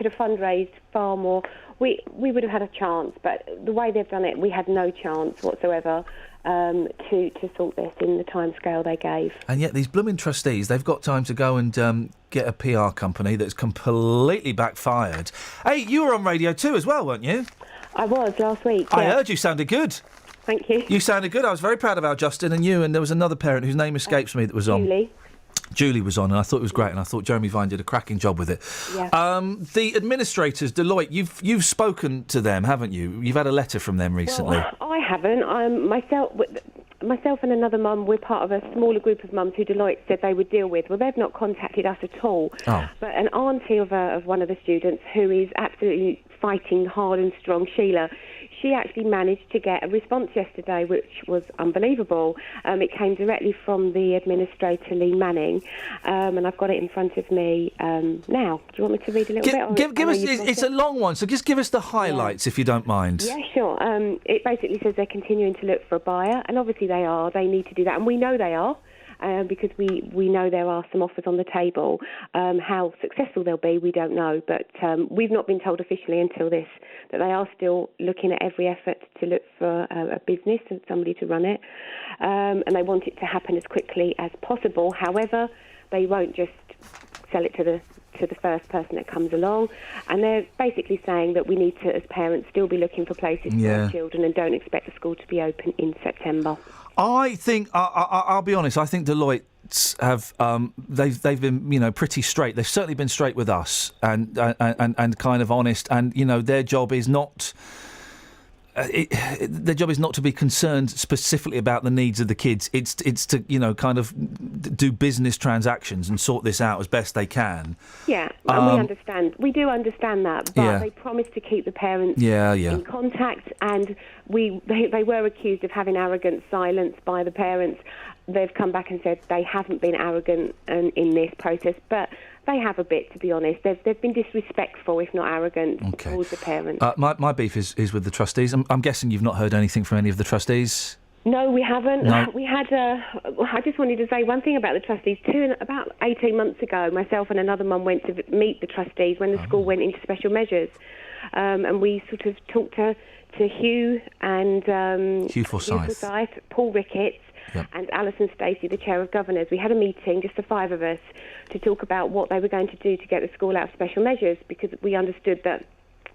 have fundraised far more. We would have had a chance, but the way they've done it, we had no chance whatsoever to sort this in the timescale they gave. And yet these blooming trustees, they've got time to go and get a PR company that's completely backfired. Hey, you were on radio too as well, weren't you? I was last week. I heard you sounded good. Thank you. You sounded good. I was very proud of our Justin and you, and there was another parent whose name escapes me that was on. Julie was on, and I thought it was great, and I thought Jeremy Vine did a cracking job with it. Yeah. The administrators, Deloitte, you've spoken to them, haven't you? You've had a letter from them recently. Well, I haven't. Myself and another mum, we're part of a smaller group of mums who Deloitte said they would deal with. Well, they've not contacted us at all. Oh. But an auntie of one of the students who is absolutely fighting hard and strong, Sheila, she actually managed to get a response yesterday, which was unbelievable. It came directly from the administrator, Lee Manning, and I've got it in front of me now. Do you want me to read a little bit? Give us. It's a long one, so just give us the highlights if you don't mind. Yeah, sure. It basically says they're continuing to look for a buyer, and obviously they are. They need to do that, and we know they are. Because we know there are some offers on the table. How successful they'll be, we don't know. But we've not been told officially until this that they are still looking at every effort to look for a business and somebody to run it. And they want it to happen as quickly as possible. However, they won't just sell it to the first person that comes along. And they're basically saying that we need to, as parents, still be looking for places for our children and don't expect the school to be open in September. I think I'll be honest. I think Deloitte have they've been pretty straight. They've certainly been straight with us and kind of honest. And their job is not. Their job is not to be concerned specifically about the needs of the kids. It's to kind of do business transactions and sort this out as best they can. Yeah, and we understand. We do understand that, but they promised to keep the parents in contact, and they were accused of having arrogant silence by the parents. They've come back and said they haven't been arrogant in this process, but they have a bit, to be honest. They've been disrespectful, if not arrogant, towards the parents. My beef is with the trustees. I'm guessing you've not heard anything from any of the trustees? No, we haven't. No. We had. I just wanted to say one thing about the trustees. About 18 months ago, myself and another mum went to meet the trustees when the school went into special measures, and we sort of talked to Hugh and Hugh Forsyth, Paul Ricketts, and Alison Stacey, the chair of governors. We had a meeting, just the five of us, to talk about what they were going to do to get the school out of special measures, because we understood that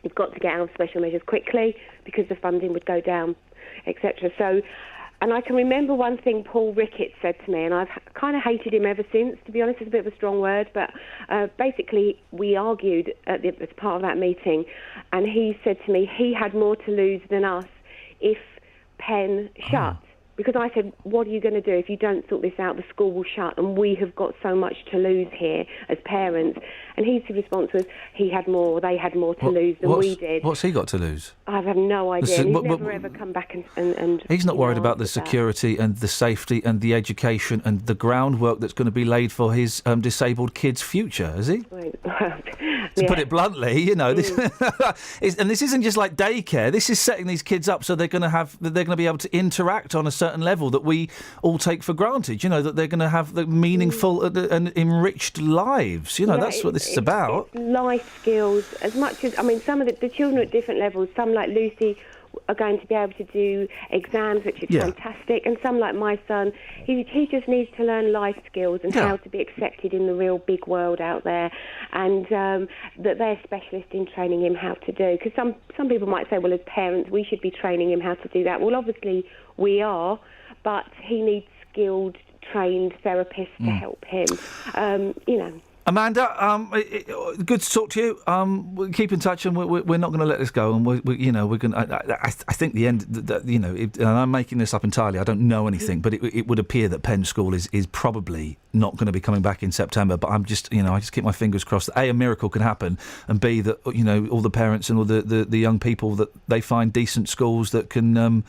we've got to get out of special measures quickly because the funding would go down, etc. So, and I can remember one thing Paul Ricketts said to me, and I've kind of hated him ever since, to be honest. It's a bit of a strong word, but basically we argued as part of that meeting, and he said to me he had more to lose than us if Penn shut. Because I said, what are you going to do if you don't sort this out? The school will shut, and we have got so much to lose here as parents. And his response was, they had more to lose than we did. What's he got to lose? I have no idea. He's never ever come back and he's not worried about the security and the safety and the education and the groundwork that's going to be laid for his disabled kids' future, is he? To put it bluntly, this and this isn't just like daycare. This is setting these kids up so they're going to be able to interact on a certain level that we all take for granted. That they're going to have the meaningful and enriched lives. That's what this is about. It's life skills as much as some of the children are at different levels. Some like Lucy are going to be able to do exams, which is fantastic. And some, like my son, he just needs to learn life skills and how to be accepted in the real big world out there, and that they're specialists in training him how to do. Because some people might say, well, as parents, we should be training him how to do that. Well, obviously we are, but he needs skilled, trained therapists to help him. Amanda, good to talk to you. We'll keep in touch, and we're not going to let this go. And we're going. I think the end. And I'm making this up entirely. I don't know anything, but it would appear that Penn School is probably not going to be coming back in September. But I'm just, I just keep my fingers crossed that A miracle can happen, and B that all the parents and all the young people that they find decent schools that can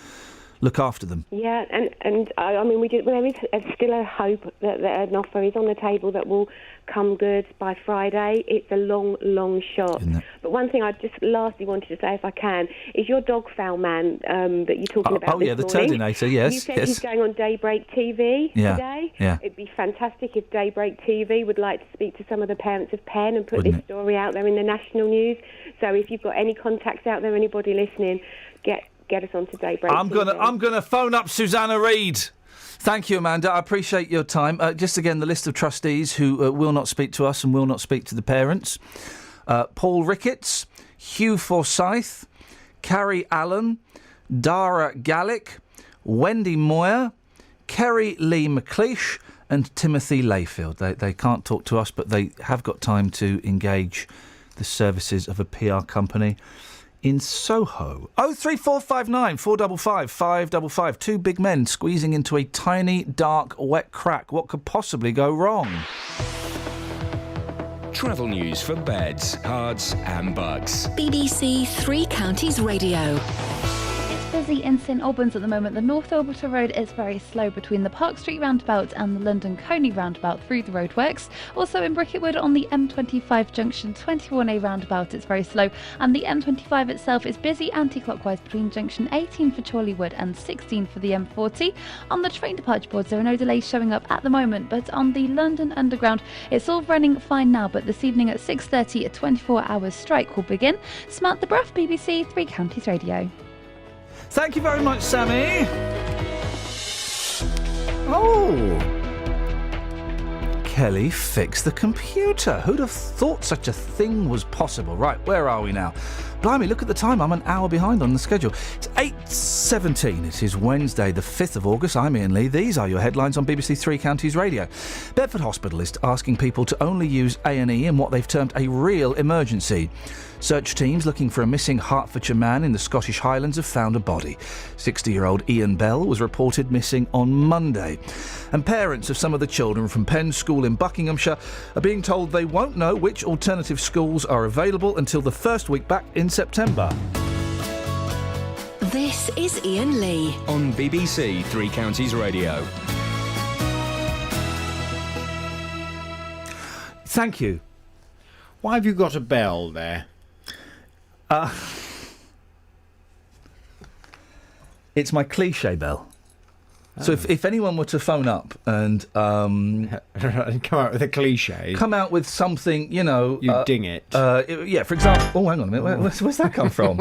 look after them. Yeah, and I mean, there is still a hope that an offer is on the table that will come good by Friday. It's a long, long shot. But one thing I just lastly wanted to say, if I can, is your dog fowl man that you're talking about this the morning. Turdinator, yes. You said he's going on Daybreak TV today. Yeah. It'd be fantastic if Daybreak TV would like to speak to some of the parents of Penn and put this story out there in the national news. So if you've got any contacts out there, anybody listening, get us onto Daybreak. I'm gonna phone up Susanna Reid. Thank you, Amanda. I appreciate your time. Just again, the list of trustees who will not speak to us and will not speak to the parents: Paul Ricketts, Hugh Forsyth, Carrie Allen, Dara Gallick, Wendy Moyer, Kerry Lee McLeish, and Timothy Layfield. They can't talk to us, but they have got time to engage the services of a PR company in Soho. 03459 455 555. Two big men squeezing into a tiny, dark, wet crack. What could possibly go wrong? Travel news for beds, cards and bugs. BBC Three Counties Radio. Busy in St Albans at the moment. The North Orbital Road is very slow between the Park Street roundabout and the London Coney roundabout through the roadworks. Also in Bricketwood on the M25 junction 21A roundabout it's very slow, and the M25 itself is busy anti-clockwise between junction 18 for Chorleywood and 16 for the M40. On the train departure boards there are no delays showing up at the moment, but on the London Underground it's all running fine now, but this evening at 6:30 a 24-hour strike will begin. Samantha Bruff, BBC Three Counties Radio. Thank you very much, Sammy. Oh. Kelly fixed the computer. Who'd have thought such a thing was possible? Right, where are we now? Blimey, look at the time. I'm an hour behind on the schedule. It's 8:17. It is Wednesday, the 5th of August. I'm Iain Lee. These are your headlines on BBC Three Counties Radio. Bedford Hospital is asking people to only use A&E in what they've termed a real emergency. Search teams looking for a missing Hertfordshire man in the Scottish Highlands have found a body. 60-year-old Iain Bell was reported missing on Monday. And parents of some of the children from Penn School in Buckinghamshire are being told they won't know which alternative schools are available until the first week back in September. This is Iain Lee on BBC Three Counties Radio. Thank you. Why have you got a bell there? It's my cliche bell. So if anyone were to phone up and come out with a cliche, come out with something, you ding it. Yeah, for example. Oh, hang on a minute. Where's that come from?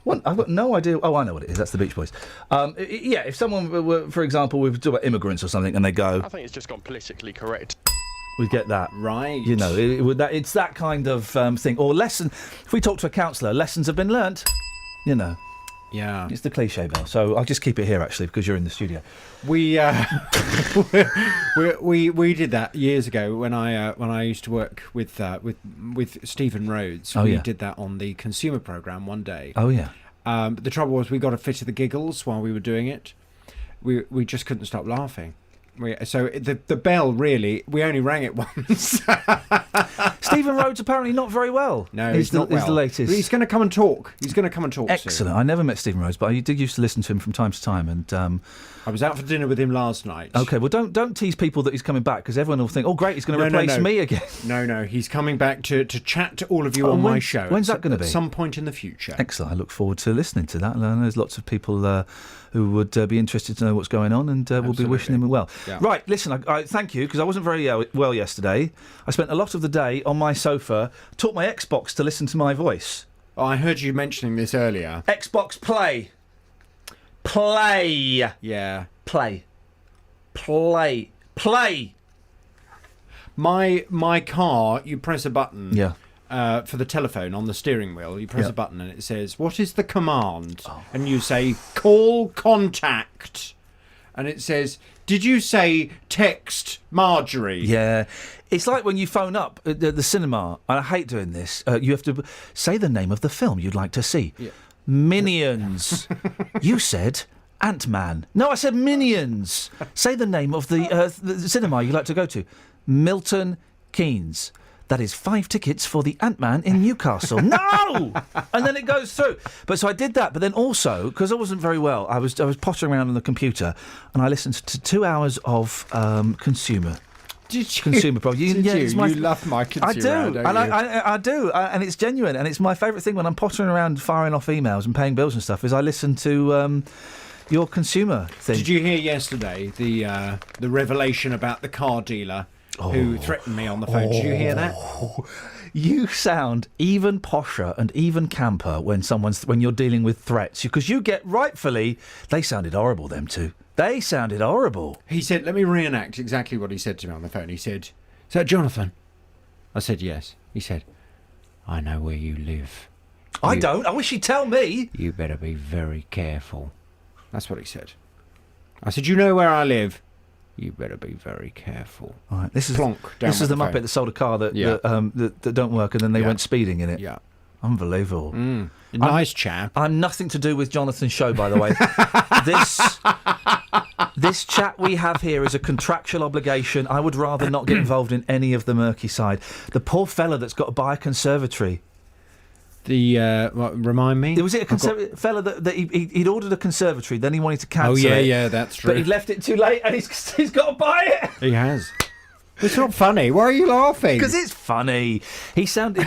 What? I've got no idea. Oh, I know what it is. That's the Beach Boys. Yeah, if someone were, for example, we were talking about immigrants or something, and they go, I think it's just gone politically correct. We get that. Right. It's that kind of thing. Or lesson. If we talk to a counsellor, lessons have been learnt. Yeah. It's the cliche bell. So I'll just keep it here, actually, because you're in the studio. We we did that years ago when I used to work with Stephen Rhodes. We did that on the consumer programme one day. Oh, yeah. But the trouble was we got a fit of the giggles while we were doing it. We just couldn't stop laughing. So the bell, really, we only rang it once. Stephen Rhodes apparently not very well. No, he's not well. He's the latest. But he's going to come and talk. Excellent. Soon. I never met Stephen Rhodes, but I did used to listen to him from time to time. And I was out for dinner with him last night. Okay, well, don't tease people that he's coming back, because everyone will think, oh, great, he's going to replace me again. No, he's coming back to chat to all of you on my show. When's that going to be? At some point in the future. Excellent. I look forward to listening to that. I know there's lots of people who would be interested to know what's going on, and we'll be wishing him well. Yeah. Right, listen, I thank you, because I wasn't very well yesterday. I spent a lot of the day on my sofa, taught my Xbox to listen to my voice. Oh, I heard you mentioning this earlier. Xbox Play. Play. Yeah. Play. My car, you press a button. Yeah. For the telephone on the steering wheel, you press a button and it says, "What is the command?" And you say, "Call contact." And it says, "Did you say text Marjorie?" Yeah. It's like when you phone up at the cinema, and I hate doing this, you have to say the name of the film you'd like to see. Yeah. Minions. You said Ant-Man. No, I said Minions. Say the name of the cinema you'd like to go to. Milton Keynes. That is 5 tickets for the Ant-Man in Newcastle. No! And then it goes through. But so I did that, but then also, because I wasn't very well, I was pottering around on the computer, and I listened to 2 hours of consumer. Did you? Consumer problem. You love my consumer. I do, don't and you? I do, and it's genuine, and it's my favourite thing when I'm pottering around firing off emails and paying bills and stuff. Is I listen to your consumer thing. Did you hear yesterday the revelation about the car dealer who threatened me on the phone? Did you hear that? You sound even posher and even camper when you're dealing with threats, because you get rightfully. They sounded horrible. Them two. They sounded horrible. He said, "Let me reenact exactly what he said to me on the phone." He said, "Is that Jonathan?" I said, "Yes." He said, "I know where you live." I don't. I wish he'd tell me. "You better be very careful." That's what he said. I said, "You know where I live?" "You better be very careful." All right, this is Plonk down this is the the Muppet phone. that sold a car that Yeah. that don't work, and then they Yeah. went speeding in it. Yeah. Unbelievable. Nice chap. I'm nothing to do with Jonathan's show, by the way. This chat we have here is a contractual obligation. I would rather not get involved in any of the murky side. The poor fella that's got to buy a conservatory. Remind me? Was it a fella that he'd ordered a conservatory, then he wanted to cancel it. Yeah, that's true. But he'd left it too late, and he's got to buy it. He has. It's not funny. Why are you laughing? Because it's funny. He sounded...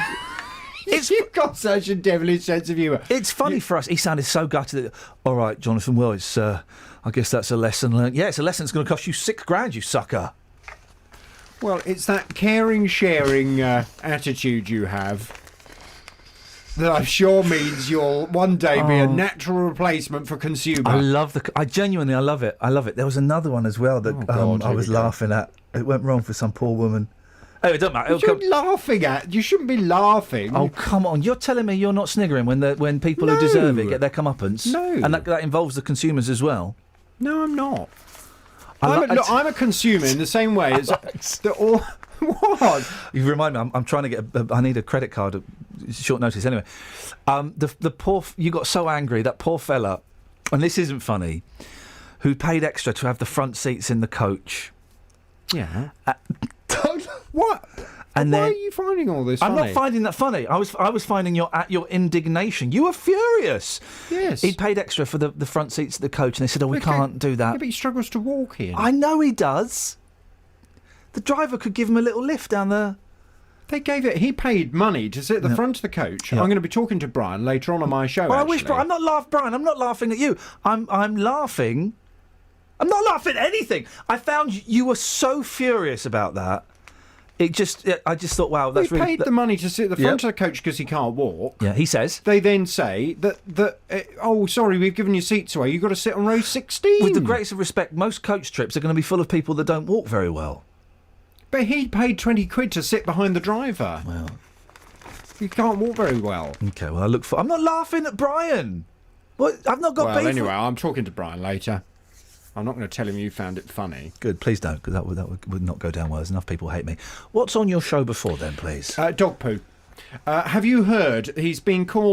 You've got such a devilish sense of humour. It's funny for us. He sounded so gutted. That, all right, Jonathan, well, it's... I guess that's a lesson learned. Yeah, it's a lesson that's going to cost you $6,000, you sucker. Well, it's that caring, sharing attitude you have that I'm sure means you'll one day be a natural replacement for consumer. I genuinely love it. I love it. There was another one as well that I was laughing at. It went wrong for some poor woman. Oh, it doesn't matter. What are you laughing at? You shouldn't be laughing. Oh, come on. You're telling me you're not sniggering when people who deserve it get their comeuppance? No. And that involves the consumers as well? No, I'm not. I'm a consumer in the same way as... What? You remind me, I'm trying to get I need a credit card at short notice anyway. The poor... You got so angry, that poor fella, and this isn't funny, who paid extra to have the front seats in the coach. Yeah. What? And why are you finding all this funny? I'm not finding that funny. I was finding your indignation. You were furious. Yes. He paid extra for the front seats of the coach, and they said, "Oh, we can't do that." Yeah, but he struggles to walk in. I know he does. The driver could give him a little lift down the... He paid money to sit at the front of the coach. Yeah. I'm going to be talking to Brian later on my show. Well, I wish, Brian. Brian, I'm not laughing at you. I'm laughing. I'm not laughing at anything. I found you were so furious about that. I just thought, wow, that's really... He paid the money to sit at the front of the coach because he can't walk. Yeah, he says. They then say that oh, sorry, we've given you seats away. You've got to sit on row 16. With the greatest of respect, most coach trips are going to be full of people that don't walk very well. But he paid 20 quid to sit behind the driver. Well, he can't walk very well. Okay, well, I'm not laughing at Brian. What? I've not got beef. Well, anyway, I'm talking to Brian later. I'm not going to tell him you found it funny. Good, please don't, because that would not go down well. There's enough people hate me. What's on your show before then, please? Dog poo. Have you heard he's been some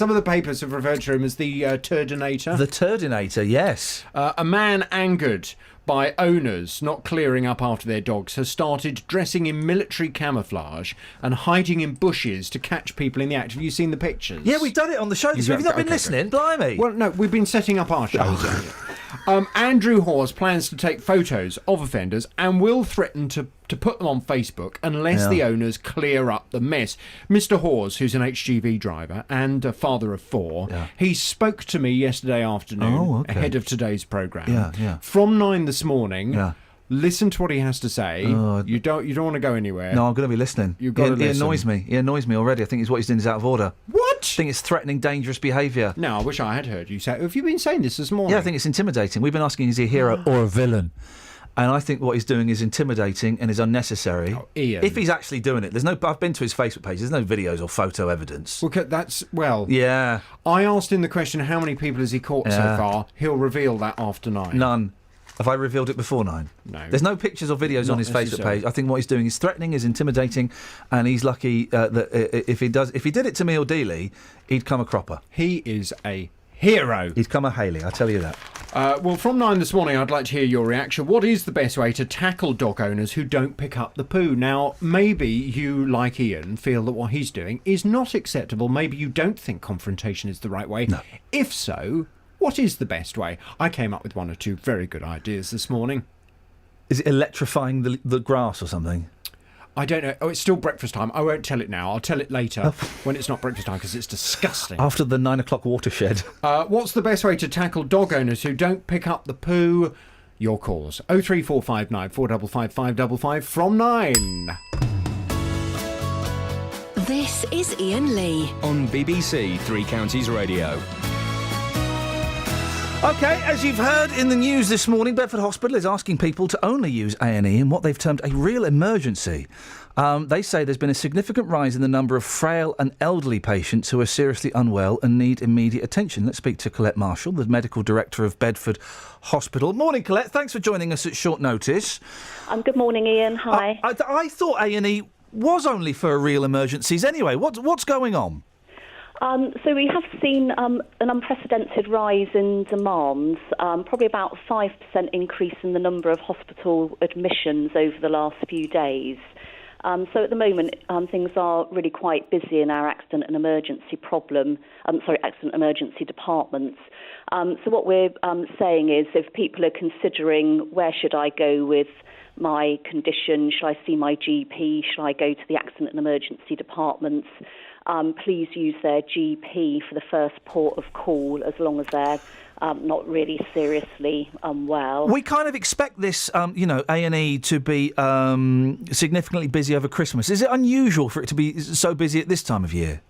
of the papers have referred to him as the Turdinator? The Turdinator, yes. A man angered by owners not clearing up after their dogs has started dressing in military camouflage and hiding in bushes to catch people in the act. Have you seen the pictures? Yeah, we've done it on the show. Have you not been listening? Blimey. Well, no, we've been setting up our shows. Andrew Hawes plans to take photos of offenders and will threaten to put them on Facebook unless the owners clear up the mess. Mr. Hawes, who's an HGV driver and a father of 4, he spoke to me yesterday afternoon ahead of today's programme. Yeah. From 9 this morning, Listen to what he has to say. You don't want to go anywhere. No, I'm going to be listening. You've got to listen. He annoys me. He annoys me already. I think what he's doing is out of order. What? I think it's threatening, dangerous behaviour. No, I wish I had heard you say. Have you been saying this morning? Yeah, I think it's intimidating. We've been asking, is he a hero or a villain? And I think what he's doing is intimidating and is unnecessary. Oh, Iain. If he's actually doing it, I've been to his Facebook page. There's no videos or photo evidence. Yeah. I asked him the question, how many people has he caught so far? He'll reveal that after 9. None. Have I revealed it before 9? No. There's no pictures or videos on his Facebook page. I think what he's doing is threatening, is intimidating, and he's lucky that if he did it to me or Dealey, he'd come a cropper. He is a hero. He'd come a Haley, I tell you that. Well, from 9 this morning, I'd like to hear your reaction. What is the best way to tackle dog owners who don't pick up the poo? Now, maybe you, like Iain, feel that what he's doing is not acceptable. Maybe you don't think confrontation is the right way. No. If so, what is the best way? I came up with 1 or 2 very good ideas this morning. Is it electrifying the grass or something? I don't know. Oh, it's still breakfast time. I won't tell it now. I'll tell it later when it's not breakfast time because it's disgusting. After the 9 o'clock watershed. What's the best way to tackle dog owners who don't pick up the poo? Your calls. 03459 455 555 from 9. This is Iain Lee on BBC Three Counties Radio. OK, as you've heard in the news this morning, Bedford Hospital is asking people to only use A&E in what they've termed a real emergency. They say there's been a significant rise in the number of frail and elderly patients who are seriously unwell and need immediate attention. Let's speak to Colette Marshall, the medical director of Bedford Hospital. Morning, Colette. Thanks for joining us at short notice. Good morning, Iain. Hi. I thought A&E was only for real emergencies anyway. What's going on? So we have seen an unprecedented rise in demands, probably about 5% increase in the number of hospital admissions over the last few days. So at the moment, things are really quite busy in our accident and emergency departments. So what we're saying is, if people are considering where should I go with my condition, should I see my GP, should I go to the accident and emergency departments, please use their GP for the first port of call as long as they're not really seriously unwell. We kind of expect this, A&E to be significantly busy over Christmas. Is it unusual for it to be so busy at this time of year?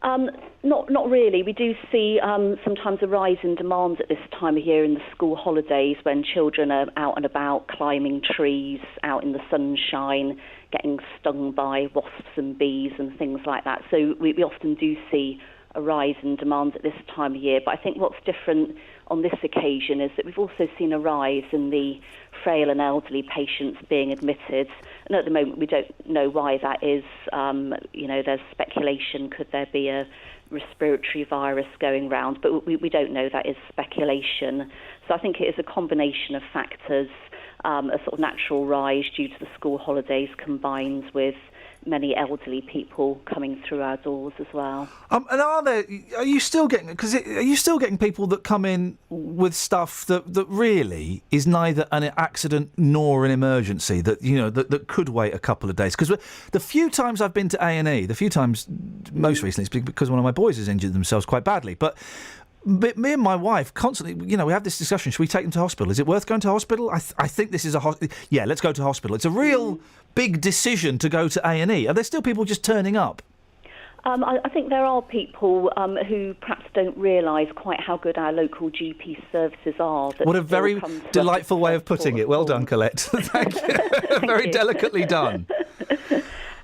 Not really. We do see sometimes a rise in demands at this time of year in the school holidays when children are out and about climbing trees, out in the sunshine, getting stung by wasps and bees and things like that. So we often do see a rise in demand at this time of year. But I think what's different on this occasion is that we've also seen a rise in the frail and elderly patients being admitted. And at the moment, we don't know why that is. There's speculation. Could there be a respiratory virus going round? But we don't know. That is speculation. So I think it is a combination of factors. A sort of natural rise due to the school holidays combined with many elderly people coming through our doors as well. And are you still getting people that come in with stuff that really is neither an accident nor an emergency, that could wait a couple of days? Because the few times I've been to A&E, most recently it's because one of my boys has injured themselves quite badly, but me and my wife constantly, we have this discussion. Should we take them to hospital? Is it worth going to hospital? I think this is yeah, let's go to hospital. It's a real big decision to go to A&E. Are there still people just turning up? I think there are people who perhaps don't realise quite how good our local GP services are. What a very delightful way of putting it. Well done, Colette. Thank you. Very delicately done.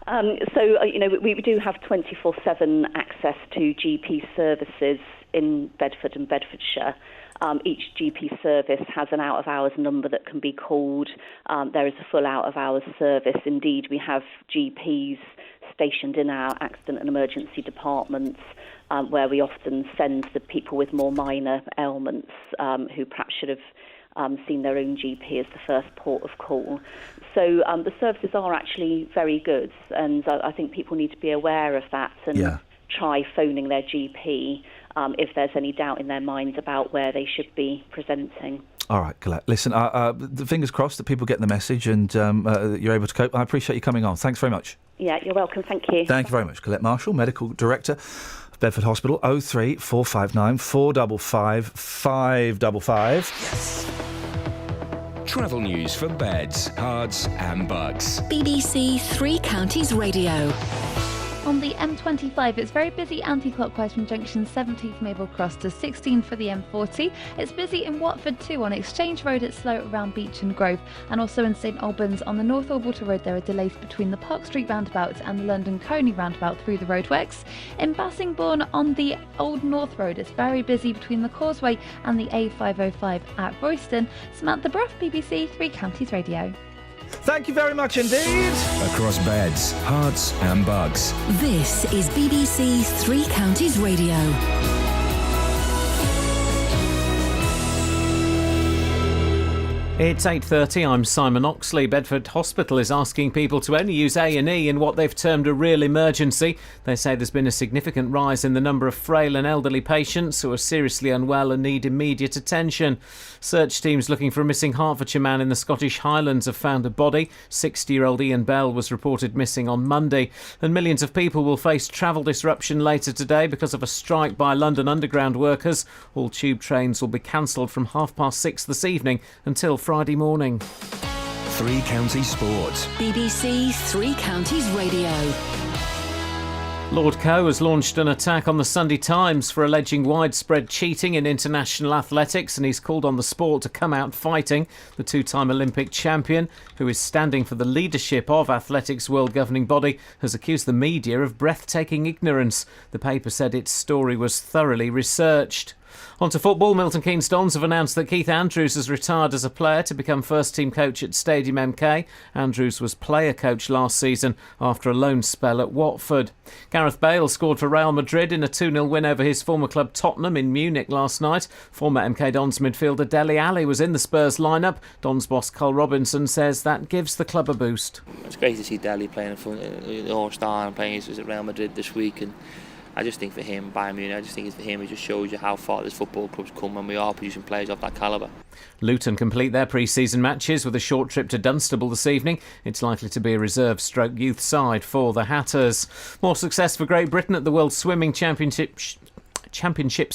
We do have 24/7 access to GP services in Bedford and Bedfordshire. Each GP service has an out-of-hours number that can be called. There is a full out-of-hours service. Indeed, we have GPs stationed in our accident and emergency departments where we often send the people with more minor ailments who perhaps should have seen their own GP as the first port of call. So the services are actually very good, and I think people need to be aware of that and try phoning their GP if there's any doubt in their minds about where they should be presenting. All right, Colette. Listen, the fingers crossed that people get the message and that you're able to cope. I appreciate you coming on. Thanks very much. Yeah, you're welcome. Thank you. Thank you very much. Colette Marshall, Medical Director of Bedford Hospital, 03459 455 555. Yes. Travel news for beds, cards and bugs. BBC Three Counties Radio. On the M25, it's very busy anti-clockwise from junction 17 from Abel Cross to 16 for the M40. It's busy in Watford too. On Exchange Road, it's slow around Beach and Grove, and also in St Albans on the North Orbital Road there are delays between the Park Street roundabout and the London Coney roundabout through the roadworks. In Bassingbourne on the Old North Road, it's very busy between the Causeway and the A505 at Royston. Samantha Bruff, BBC Three Counties Radio. Thank you very much indeed. Across beds, hearts and bugs. This is BBC Three Counties Radio. It's 8:30. I'm Simon Oxley. Bedford Hospital is asking people to only use A&E in what they've termed a real emergency. They say there's been a significant rise in the number of frail and elderly patients who are seriously unwell and need immediate attention. Search teams looking for a missing Hertfordshire man in the Scottish Highlands have found a body. 60-year-old Iain Bell was reported missing on Monday. And millions of people will face travel disruption later today because of a strike by London Underground workers. All tube trains will be cancelled from 6:30 this evening until Friday morning. Three Counties Sport. BBC Three Counties Radio. Lord Coe has launched an attack on the Sunday Times for alleging widespread cheating in international athletics, and he's called on the sport to come out fighting. The two-time Olympic champion, who is standing for the leadership of athletics' world governing body, has accused the media of breathtaking ignorance. The paper said its story was thoroughly researched. On to football. Milton Keynes Dons have announced that Keith Andrews has retired as a player to become first-team coach at Stadium MK. Andrews was player coach last season after a loan spell at Watford. Gareth Bale scored for Real Madrid in a 2-0 win over his former club Tottenham in Munich last night. Former MK Dons midfielder Dele Alli was in the Spurs lineup. Dons boss Carl Robinson says that gives the club a boost. It's great to see Dele playing for the All-Star and playing at Real Madrid this week, and I just think for him, Bayern Munich, I just think it's for him, it just shows you how far this football club's come when we are producing players of that calibre. Luton complete their pre-season matches with a short trip to Dunstable this evening. It's likely to be a reserve-stroke-youth side for the Hatters. More success for Great Britain at the World Swimming Championships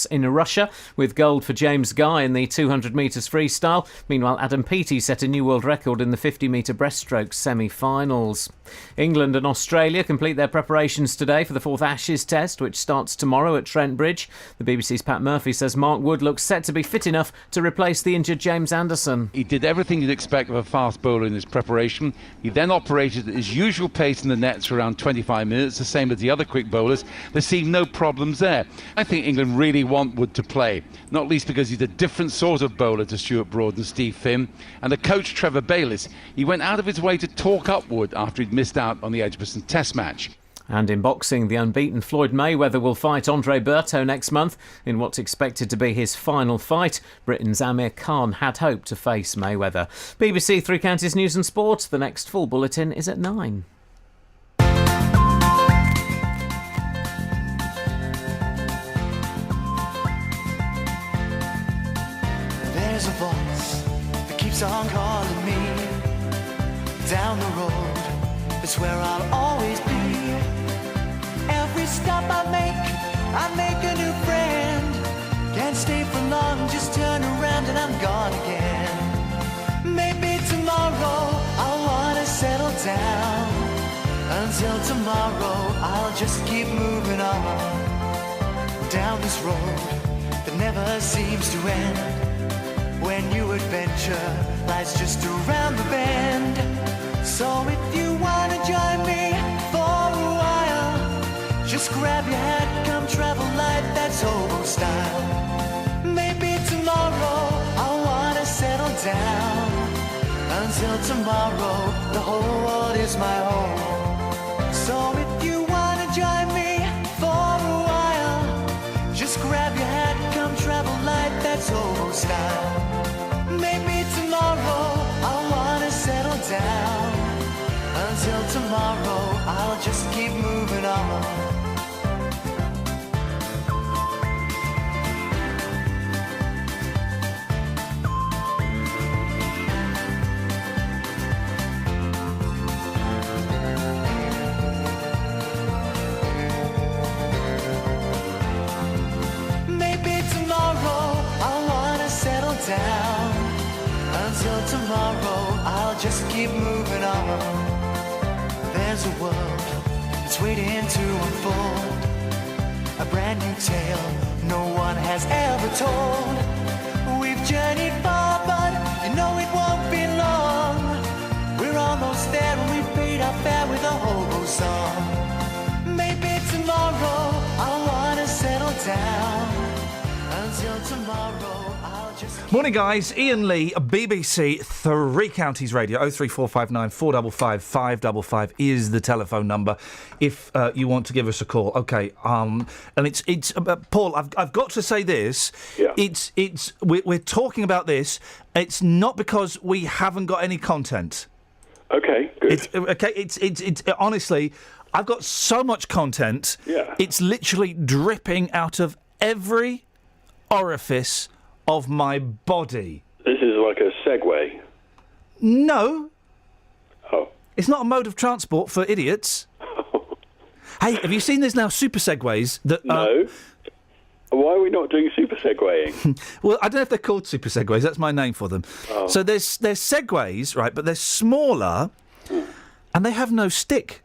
in Russia, with gold for James Guy in the 200 metres freestyle. Meanwhile, Adam Peaty set a new world record in the 50-metre breaststroke semi-finals. England and Australia complete their preparations today for the fourth Ashes Test, which starts tomorrow at Trent Bridge. The BBC's Pat Murphy says Mark Wood looks set to be fit enough to replace the injured James Anderson. He did everything you'd expect of a fast bowler in his preparation. He then operated at his usual pace in the nets for around 25 minutes, the same as the other quick bowlers. There seemed no problems there. I think England really want Wood to play, not least because he's a different sort of bowler to Stuart Broad and Steve Finn. And the coach, Trevor Bayliss, he went out of his way to talk up Wood after he'd missed out on the Edgbaston Test match. And in boxing, the unbeaten Floyd Mayweather will fight Andre Berto next month in what's expected to be his final fight. Britain's Amir Khan had hoped to face Mayweather. BBC Three Counties News and Sport. The next full bulletin is at 9. There's a voice that keeps on calling me down the road. It's where I'll always be. Every stop I make a new friend. Can't stay for long, just turn around and I'm gone again. Maybe tomorrow I'll wanna settle down. Until tomorrow I'll just keep moving on down this road that never seems to end. When new adventure lies just around the bend. So if you wanna join me for a while, just grab your hat, come travel light, that's old style. Maybe tomorrow I wanna settle down. Until tomorrow, the whole world is my home. So if you wanna join me for a while, just grab your hat, come travel light, that's old style. Maybe tomorrow I wanna settle down. Until tomorrow I'll just keep moving on. Maybe tomorrow I wanna settle down. Until tomorrow tomorrow, I'll just keep moving on. There's a world that's waiting to unfold, a brand new tale no one has ever told. We've journeyed far, but you know it won't be long. We're almost there and we paid our fare with a hobo song. Maybe tomorrow I'll wanna settle down. Until tomorrow I'll just... Morning, guys. Iain Lee, BBC Three Counties Radio. 03459 455 555 is the telephone number if you want to give us a call. Okay. And it's Paul. I've got to say this. Yeah. We're talking about this. It's not because we haven't got any content. Okay. Good. It's honestly, I've got so much content. Yeah. It's literally dripping out of every orifice of my body. This is like a segue. No. Oh. It's not a mode of transport for idiots. Hey, have you seen there's now super segways that No. Why are we not doing super segwaying? Well, I don't know if they're called super segways. That's my name for them. Oh. So there's segways, right, but they're smaller and they have no stick.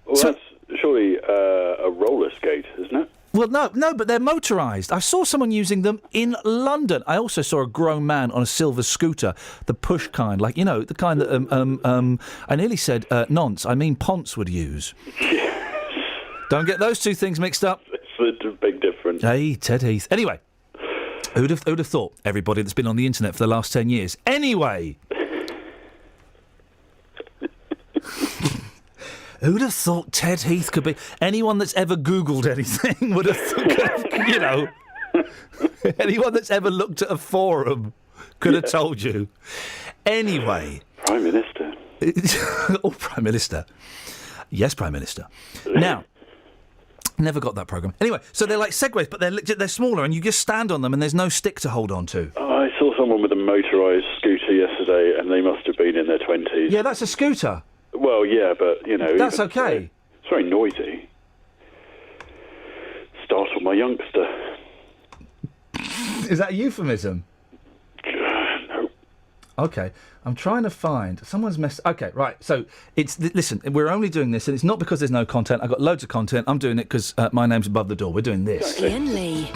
Well, that's surely a roller skate, isn't it? Well, no, but they're motorised. I saw someone using them in London. I also saw a grown man on a silver scooter, the push kind, like, you know, the kind that, I nearly said nonce, I mean Ponce would use. Don't get those two things mixed up. It's a big difference. Hey, Ted Heath. Anyway, who'd have thought? Everybody that's been on the internet for the last 10 years. Anyway. Who'd have thought Ted Heath could be... Anyone that's ever Googled anything would have thought, you know... Anyone that's ever looked at a forum could have told you. Anyway... Prime Minister. Oh, Prime Minister. Yes, Prime Minister. Now... Never got that programme. Anyway, so they're like segways, but they're smaller, and you just stand on them, and there's no stick to hold on to. Oh, I saw someone with a motorised scooter yesterday, and they must have been in their 20s. Yeah, that's a scooter. Well, yeah, but, you know... That's okay. It's very noisy. Startled my youngster. Is that a euphemism? No. Okay, I'm trying to find... Someone's messed... Okay, right, so listen, we're only doing this, and it's not because there's no content. I've got loads of content. I'm doing it because my name's above the door. We're doing this. Iain Lee.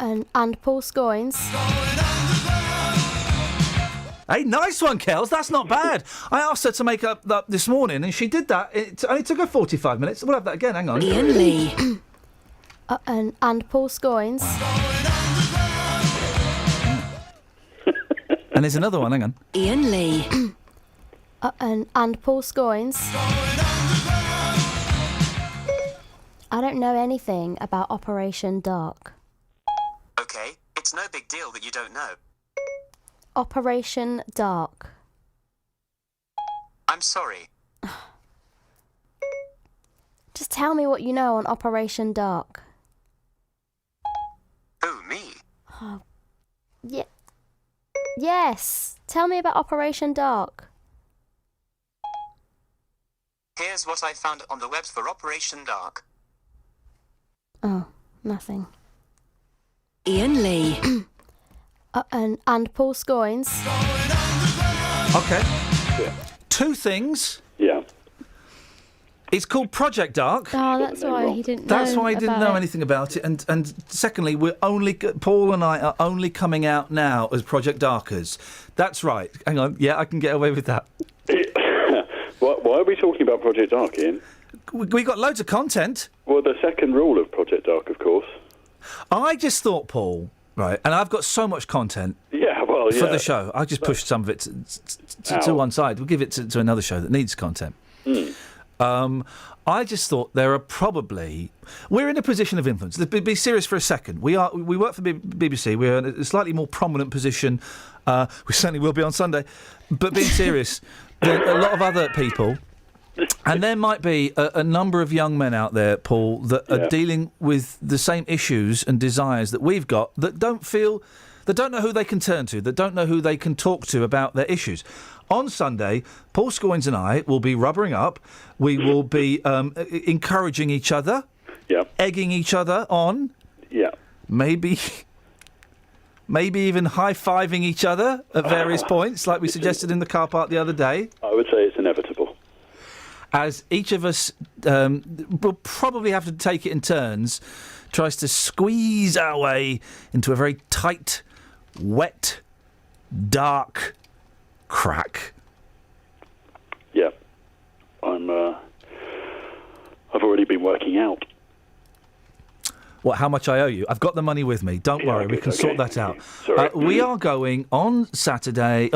And Paul Scoins. Hey, nice one, Kels. That's not bad. I asked her to make up that this morning, and she did that. It only took her 45 minutes. We'll have that again. Hang on. Iain Lee. And Paul Scoins. And there's another one. Hang on. Iain Lee. And Paul Scoins. I don't know anything about Operation Dark. Okay, it's no big deal that you don't know. Operation Dark. I'm sorry. Just tell me what you know on Operation Dark. Who, me? Oh, yeah. Yes. Tell me about Operation Dark. Here's what I found on the webs for Operation Dark. Oh, nothing. Iain Lee. And Paul Scoins. Okay. Yeah. Two things. Yeah. It's called Project Dark. Oh, that's why he didn't know. That's why he didn't know anything about it. And secondly, Paul and I are only coming out now as Project Darkers. That's right. Hang on. Yeah, I can get away with that. Why are we talking about Project Dark, Ian? We got loads of content. Well, the second rule of Project Dark, of course. I just thought, Paul, right, and I've got so much content. Yeah, well, yeah. For the show. I just pushed some of it to one side. We'll give it to another show that needs content. I just thought there are probably... We're in a position of influence. Be serious for a second. We work for BBC. We're in a slightly more prominent position. We certainly will be on Sunday. But being serious, than a lot of other people... And there might be a number of young men out there, Paul, that are dealing with the same issues and desires that we've got, that don't know who they can turn to, that don't know who they can talk to about their issues. On Sunday, Paul Scoins and I will be rubbering up. We will be encouraging each other, egging each other on. Yeah. Maybe maybe even high-fiving each other at various points, like we suggested in the car park the other day. I would say it's inevitable. As each of us will probably have to take it in turns, tries to squeeze our way into a very tight, wet, dark crack. Yeah. I've already been working out. What, how much I owe you? I've got the money with me. Don't worry, we can sort that out. Sorry. We are going on Sunday,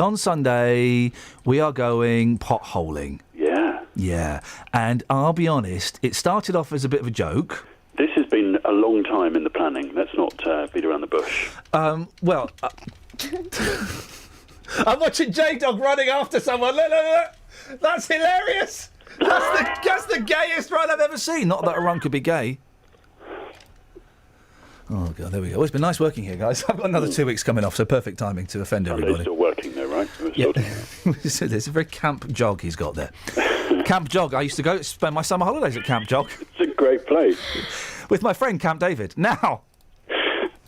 we are going potholing. Yeah. Yeah. And I'll be honest, it started off as a bit of a joke. This has been a long time in the planning. Let's not beat around the bush. I'm watching J-Dog running after someone. Look. That's hilarious. That's the gayest run I've ever seen. Not that a run could be gay. Oh, God, there we go. Well, it's been nice working here, guys. I've got another 2 weeks coming off, so perfect timing to offend everybody. Still working though, right? Yeah. It's a very camp jog he's got there. Camp Jog. I used to go spend my summer holidays at Camp Jog. It's a great place. With my friend Camp David. Now.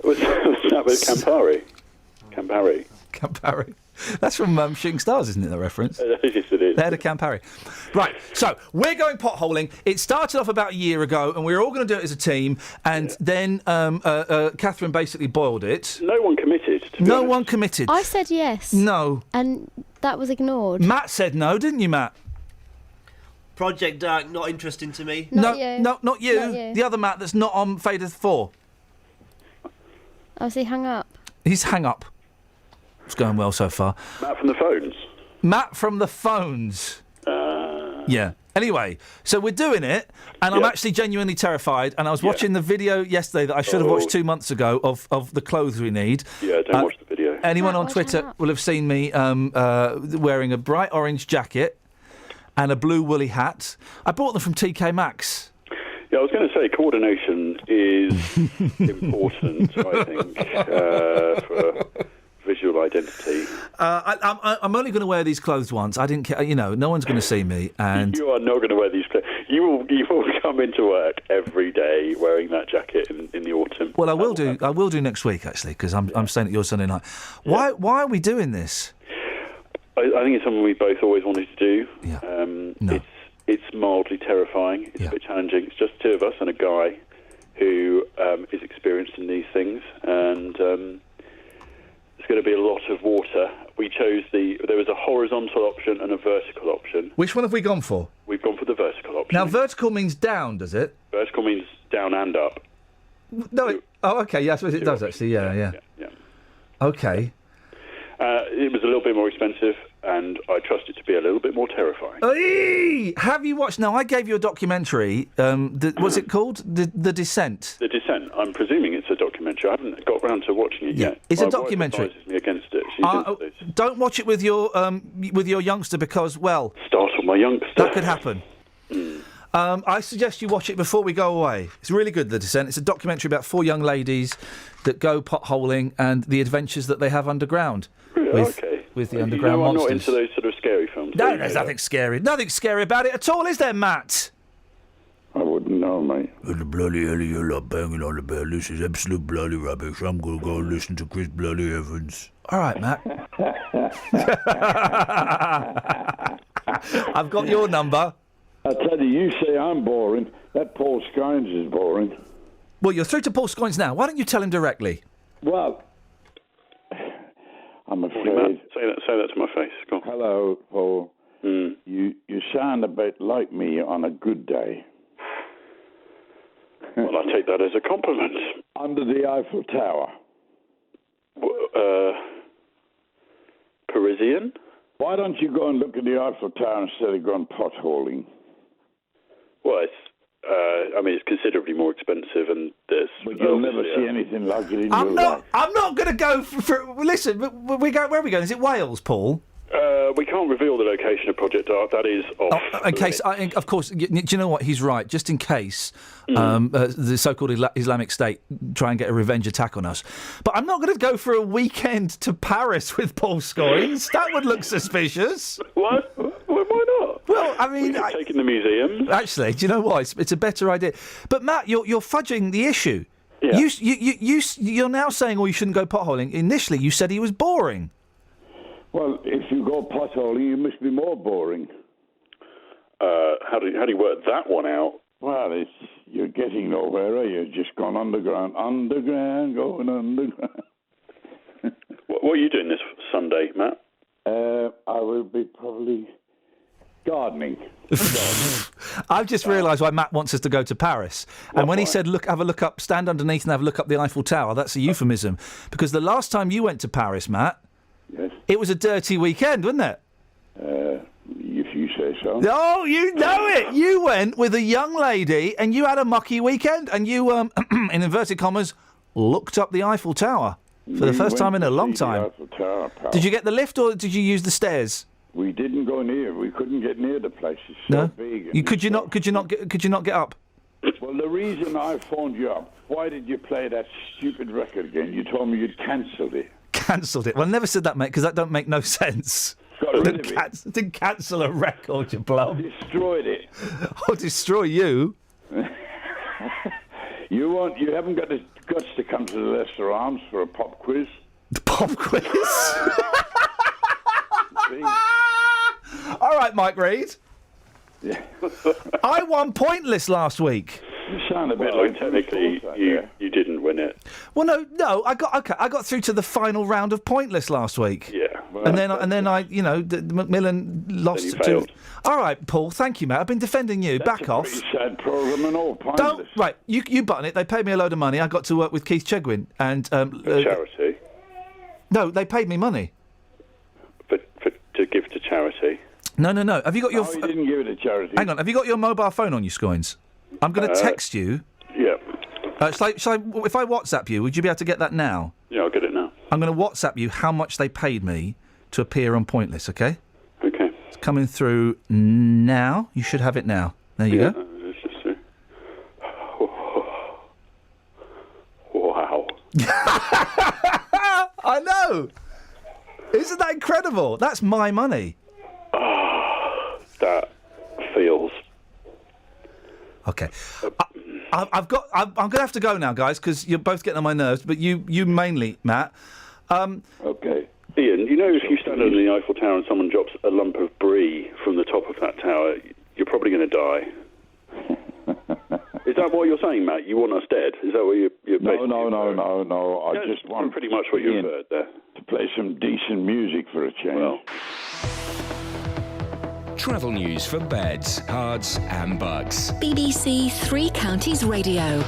Was that with Campari? Campari. Campari. That's from Shooting Stars, isn't it, the reference? Yes, it is. They had a Campari. Right, so we're going potholing. It started off about a year ago, and we were all going to do it as a team, and then Catherine basically boiled it. No one committed, to be No honest. one committed. I said yes. No. And that was ignored. Matt said no, didn't you, Matt? Project Dark, not interesting to me. Not you. No, not you. Not you. The other Matt that's not on Fader 4. Oh, so he hung up. He's hang up. It's going well so far. Matt from the phones. Matt from the phones. Yeah. Anyway, so we're doing it, and I'm actually genuinely terrified. And I was watching the video yesterday that I should have watched 2 months ago of the clothes we need. Yeah, don't watch the video. Anyone on Twitter will have seen me wearing a bright orange jacket and a blue woolly hat. I bought them from TK Maxx. Yeah, I was going to say coordination is important, I think, for visual identity. I'm only going to wear these clothes once. I didn't care. No one's going to see me. And You are not going to wear these clothes. You will come into work every day wearing that jacket in the autumn. well, I will do. I will do next week actually, because I'm staying at your Sunday night. Why are we doing this? I think it's something we both always wanted to do. Yeah. It's mildly terrifying. It's a bit challenging. It's just 2 of us and a guy who is experienced in these things, and there's going to be a lot of water. We chose there was a horizontal option and a vertical option. Which one have we gone for? We've gone for the vertical option. Now, vertical means down, does it? Vertical means down and up. No. Okay. Yeah, I suppose it does actually. Yeah. Okay. It was a little bit more expensive, and I trust it to be a little bit more terrifying. Eee! Have you watched? Now, I gave you a documentary. What's it called? The Descent. The Descent. I'm presuming it's a documentary. I haven't got round to watching it yet. It's a My wife documentary. advises me against it. She's into this. Don't watch it with your youngster because, well, Startle my youngster. that could happen. I suggest you watch it before we go away. It's really good, The Descent. It's a documentary about 4 young ladies that go potholing and the adventures that they have underground. With the underground I'm monsters. not into those sort of scary films. No, there's nothing scary. Nothing scary about it at all, is there, Matt? I wouldn't know, mate. The bloody hell are you lot banging on about? This is absolute bloody rubbish. I'm going to go and listen to Chris bloody Evans. All right, Matt. I've got your number. I tell you say I'm boring. That Paul Scoins is boring. Well, you're through to Paul Scoins now. Why don't you tell him directly? Well, I'm afraid. Matt, say that to my face. Go on. Hello, Paul. You sound a bit like me on a good day. Well, I take that as a compliment. Under the Eiffel Tower. Parisian? Why don't you go and look at the Eiffel Tower instead of going potholing? Well, it's considerably more expensive, and there's. But you'll never see anything like it in your life. I'm not going to go for. Listen, we go. Where are we going? Is it Wales, Paul? We can't reveal the location of Project Art. That is off. In case, of course, do you know what? He's right. Just in case the so-called Islamic State try and get a revenge attack on us. But I'm not going to go for a weekend to Paris with Paul Scoins. That would look suspicious. What? Why not? Well, I mean, taking the museum. Actually, do you know what? It's a better idea. But Matt, you're fudging the issue. Yeah. You're now saying, you shouldn't go potholing. Initially, you said he was boring. Well, if you go potholing, you must be more boring. How do you work that one out? Well, you're getting nowhere, are you? Just gone underground, going underground. What are you doing this Sunday, Matt? I will be probably gardening. I've just realised why Matt wants us to go to Paris. And when he said, have a look up, stand underneath and have a look up the Eiffel Tower, that's a euphemism. Because the last time you went to Paris, Matt, yes, it was a dirty weekend, wasn't it? If you say so. Oh, you know it! You went with a young lady and you had a mucky weekend and you, in inverted commas, looked up the Eiffel Tower for the first time in a long time. Tower, did you get the lift or did you use the stairs? We didn't go near. We couldn't get near the place. It's No? so big. Could you not get up? Well, the reason I phoned you up, why did you play that stupid record again? You told me you'd cancelled it. Cancelled it? Well, I never said that, mate, because that don't make no sense. Got rid of it. Didn't cancel a record, you blow. Destroyed it. I'll destroy you. You haven't got the guts to come to the Leicester Arms for a pop quiz. Pop quiz? All right, Mike Reid. Yeah. I won Pointless last week. You sound a bit like technically you didn't win it. Well, no, I got through to the final round of Pointless last week. Yeah. Well, and then I, Macmillan lost you to. failed. All right, Paul. Thank you, mate. I've been defending you. That's Back a off. pretty sad programme and all. Pointless. Right, you button it. They paid me a load of money. I got to work with Keith Chegwin and charity. No, they paid me money. To give to charity. No. Have you got your? You didn't give it to charity. Hang on. Have you got your mobile phone on you, Scoins? I'm going to text you. Yeah. Shall I, if I WhatsApp you, would you be able to get that now? Yeah, I'll get it now. I'm going to WhatsApp you how much they paid me to appear on Pointless, okay? Okay. It's coming through now. You should have it now. There you go. Let's just see. Wow. I know! Isn't that incredible? That's my money. That feels... Okay. I'm going to have to go now, guys, because you're both getting on my nerves, but you mainly, Matt. Okay. Ian, you know if you stand under the Eiffel Tower and someone drops a lump of brie from the top of that tower, you're probably going to die. Is that what you're saying, Matt? You want us dead? Is that what you're basically... No. I just want pretty much what you Ian heard there. to play some decent music for a change. Well. Travel news for beds, cards and bugs. BBC Three Counties Radio.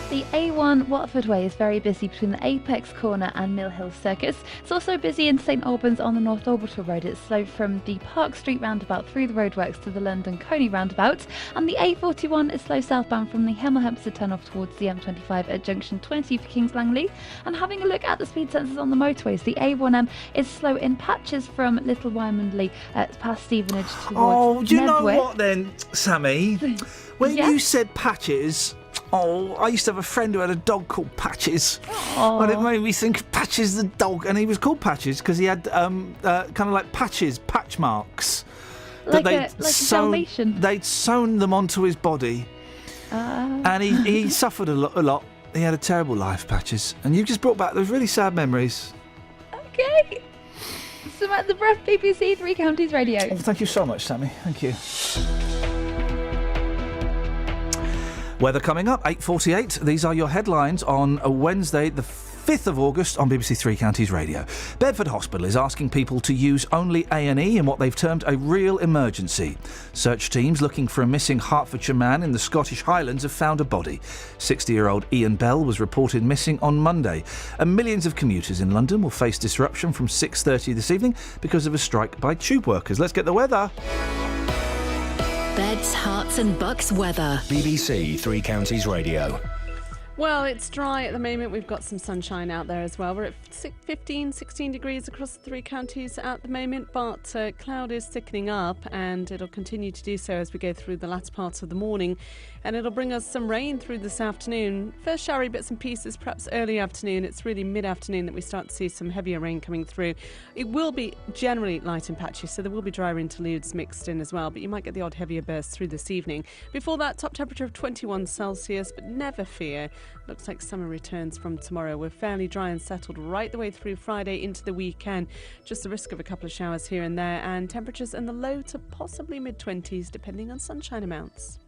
The A1 Watford Way is very busy between the Apex Corner and Mill Hill Circus. It's also busy in St Albans on the North Orbital Road. It's slow from the Park Street roundabout through the roadworks to the London Coney roundabout. And the A41 is slow southbound from the Hemel Hempstead turn-off towards the M25 at junction 20 for Kings Langley. And having a look at the speed sensors on the motorways, the A1M is slow in patches from Little Wymondley past Stevenage towards do you know Nebworth. what then, Sammy? When Yeah? you said patches... Oh, I used to have a friend who had a dog called Patches. Aw. And it made me think of Patches the dog. And he was called Patches because he had kind of like patch marks. Like a Dalmatian. They'd sewn them onto his body. And he suffered a lot. He had a terrible life, Patches. And you just brought back those really sad memories. Okay. Samantha Bruff, BBC Three Counties Radio. Oh, thank you so much, Sammy. Thank you. Weather coming up, 8:48. These are your headlines on a Wednesday, the 5th of August on BBC Three Counties Radio. Bedford Hospital is asking people to use only A&E in what they've termed a real emergency. Search teams looking for a missing Hertfordshire man in the Scottish Highlands have found a body. 60-year-old Iain Bell was reported missing on Monday. And millions of commuters in London will face disruption from 6:30 this evening because of a strike by tube workers. Let's get the weather. Beds, Hearts and Bucks weather. BBC Three Counties Radio. Well, it's dry at the moment. We've got some sunshine out there as well. We're at 15, 16 degrees across the three counties at the moment, but cloud is thickening up and it'll continue to do so as we go through the latter part of the morning. and it'll bring us some rain through this afternoon. First showery bits and pieces, perhaps early afternoon. It's really mid-afternoon that we start to see some heavier rain coming through. It will be generally light and patchy, so there will be drier interludes mixed in as well, but you might get the odd heavier burst through this evening. Before that, top temperature of 21 Celsius, but never fear. Looks like summer returns from tomorrow. We're fairly dry and settled right the way through Friday into the weekend. Just the risk of a couple of showers here and there, and temperatures in the low to possibly mid-20s, depending on sunshine amounts.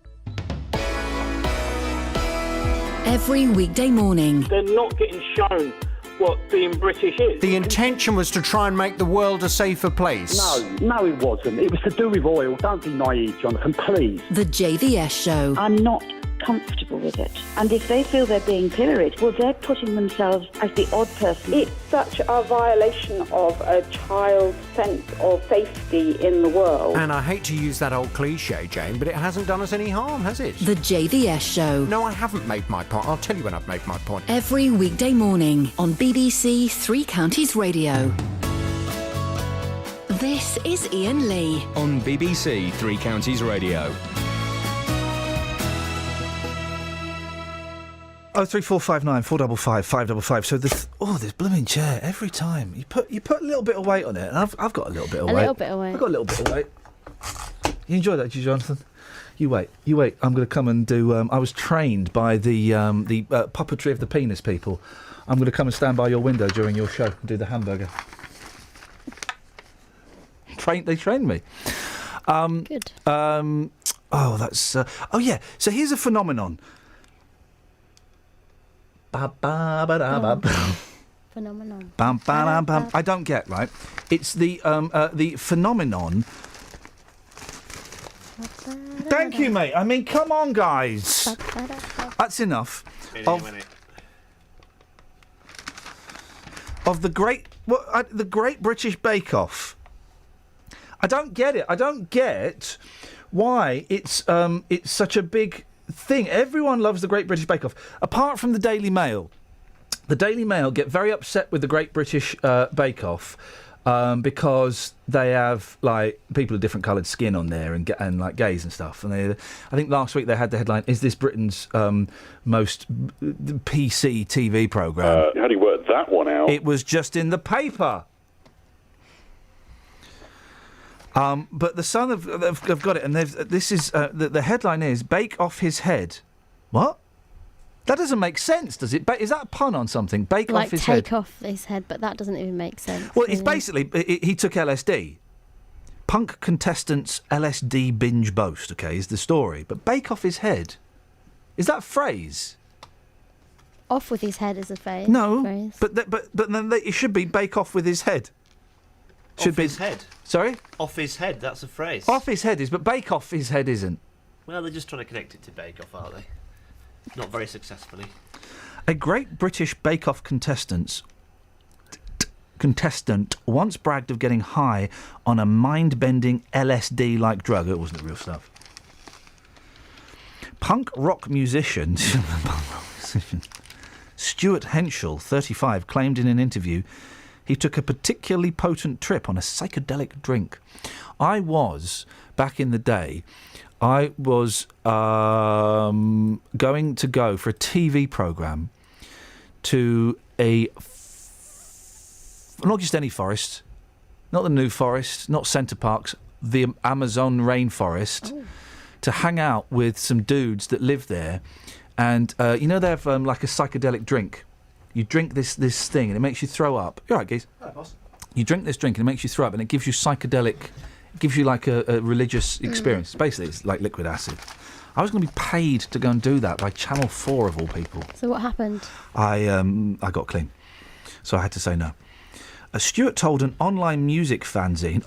Every weekday morning. They're not getting shown what being British is. The intention was to try and make the world a safer place. No, it wasn't. It was to do with oil. Don't be naive, Jonathan, please. The JVS Show. I'm not comfortable with it. And if they feel they're being pilloried, well, they're putting themselves as the odd person. It's such a violation of a child's sense of safety in the world. And I hate to use that old cliche, Jane, but it hasn't done us any harm, has it? The JVS Show. No, I haven't made my point. I'll tell you when I've made my point. Every weekday morning on BBC Three Counties Radio. This is Iain Lee. On BBC Three Counties Radio. 03459 455 555. So this blooming chair every time you put a little bit of weight on it, and I've got a little bit of weight. A little bit of weight. I've got a little bit of weight. You enjoy that, do you, Jonathan? You wait. I'm going to come and do. I was trained by the puppetry of the penis people. I'm going to come and stand by your window during your show and do the hamburger. They trained me. Good. Oh, that's. Oh yeah. So here's a phenomenon. Phenomenon. I don't get, right. It's the phenomenon. Thank you, mate. I mean, come on, guys. That's enough of the Great British Bake Off. I don't get it. I don't get why it's such a big thing. Everyone loves the Great British Bake Off, apart from the Daily Mail. The Daily Mail get very upset with the Great British Bake Off because they have like people of different coloured skin on there and like gays and stuff. And I think last week they had the headline: "Is this Britain's most PC TV programme?" How do you work that one out? It was just in the paper. But the Sun have got it, and this is the headline is "Bake Off His Head." What? That doesn't make sense, does it? Is that a pun on something? Bake off his head. Like take off his head, but that doesn't even make sense. Well, it's basically he took LSD. Punk contestants LSD binge boast. Okay, is the story, but bake off his head. Is that a phrase? Off with his head is a phrase. No, but then it should be bake off with his head. Should be his head. Sorry? Off his head, that's a phrase. Off his head is, but bake off his head isn't. Well, they're just trying to connect it to Bake Off, aren't they? Not very successfully. A Great British Bake Off contestant once bragged of getting high on a mind-bending LSD-like drug. It wasn't the real stuff. Punk rock musician Stuart Henschel, 35, claimed in an interview he took a particularly potent trip on a psychedelic drink. Back in the day, I was going to go for a TV programme to not just any forest, not the New Forest, not Centre Parks, the Amazon rainforest, to hang out with some dudes that live there. And, they have like a psychedelic drink. You drink this thing and it makes you throw up. You're right, geez. Hi, boss. You drink this drink and it makes you throw up and it gives you like a religious experience. Basically, it's like liquid acid. I was going to be paid to go and do that by Channel 4 of all people. So what happened? I got clean. So I had to say no. Stuart told an online music fanzine,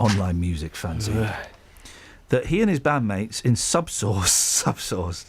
that he and his bandmates in Subsource,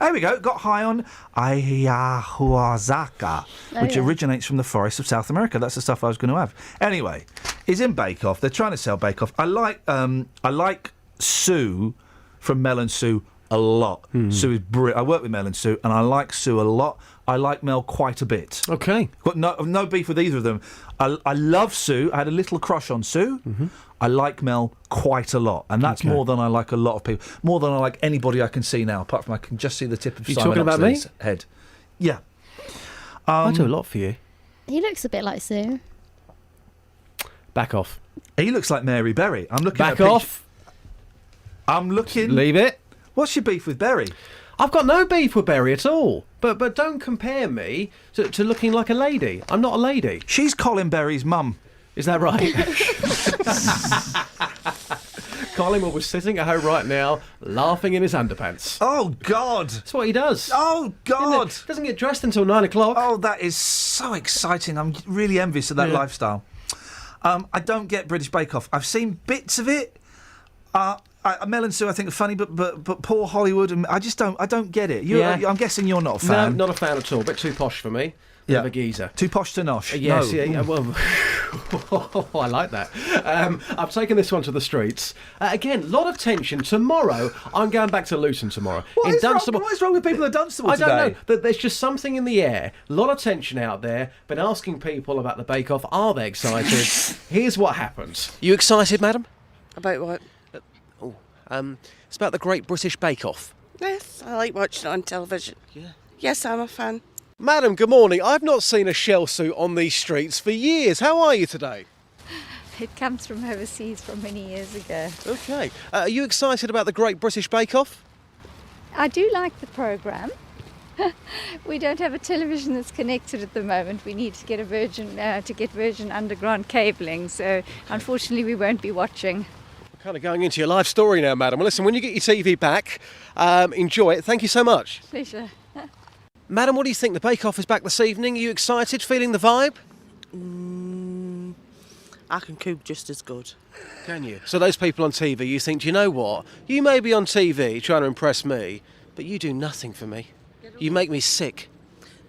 there we go, got high on ayahuasca, which originates from the forests of South America. That's the stuff I was going to have. Anyway, he's in Bake Off. They're trying to sell Bake Off. I like Sue from Mel and Sue a lot. Sue is brilliant. I work with Mel and Sue, and I like Sue a lot. I like Mel quite a bit. Okay. Got no beef with either of them. I love Sue. I had a little crush on Sue. Mm-hmm. I like Mel quite a lot, and that's more than I like a lot of people. More than I like anybody I can see now, apart from I can just see the tip of You Simon talking about Oxley's me? head. Yeah. I do a lot for you. He looks a bit like Sue. Back off. He looks like Mary Berry. I'm looking. Back at off. I'm looking. Leave it. What's your beef with Berry? I've got no beef with Berry at all. But don't compare me to looking like a lady. I'm not a lady. She's Colin Berry's mum. Is that right? Colin was sitting at home right now, laughing in his underpants. Oh, God. That's what he does. Oh, God. Doesn't get dressed until 9 o'clock. Oh, that is so exciting. I'm really envious of that lifestyle. I don't get British Bake Off. I've seen bits of it. Mel and Sue, I think, are funny, but poor Hollywood, and I don't get it. I'm guessing you're not a fan. No, not a fan at all. A bit too posh for me. Bit of a geezer. Too posh to nosh. Yes, no. yeah, well, I like that. I've taken this one to the streets. Again, a lot of tension. Tomorrow, I'm going back to Luton tomorrow. What is wrong with people at Dunstable today? I don't know. There's just something in the air. A lot of tension out there. Been asking people about the Bake Off. Are they excited? Here's what happens. You excited, madam? About what? It's about the Great British Bake Off. Yes, I like watching it on television. Yeah. Yes, I'm a fan. Madam, good morning. I've not seen a shell suit on these streets for years. How are you today? It comes from overseas from many years ago. Okay. Are you excited about the Great British Bake Off? I do like the programme. We don't have a television that's connected at the moment. We need to get Virgin underground cabling, so unfortunately we won't be watching. Kind of going into your life story now, madam. Well, listen, when you get your TV back, enjoy it. Thank you so much. Pleasure. Madam, what do you think? The Bake Off is back this evening. Are you excited, feeling the vibe? I can cook just as good. Can you? So those people on TV, you think, do you know what? You may be on TV trying to impress me, but you do nothing for me. You make me sick.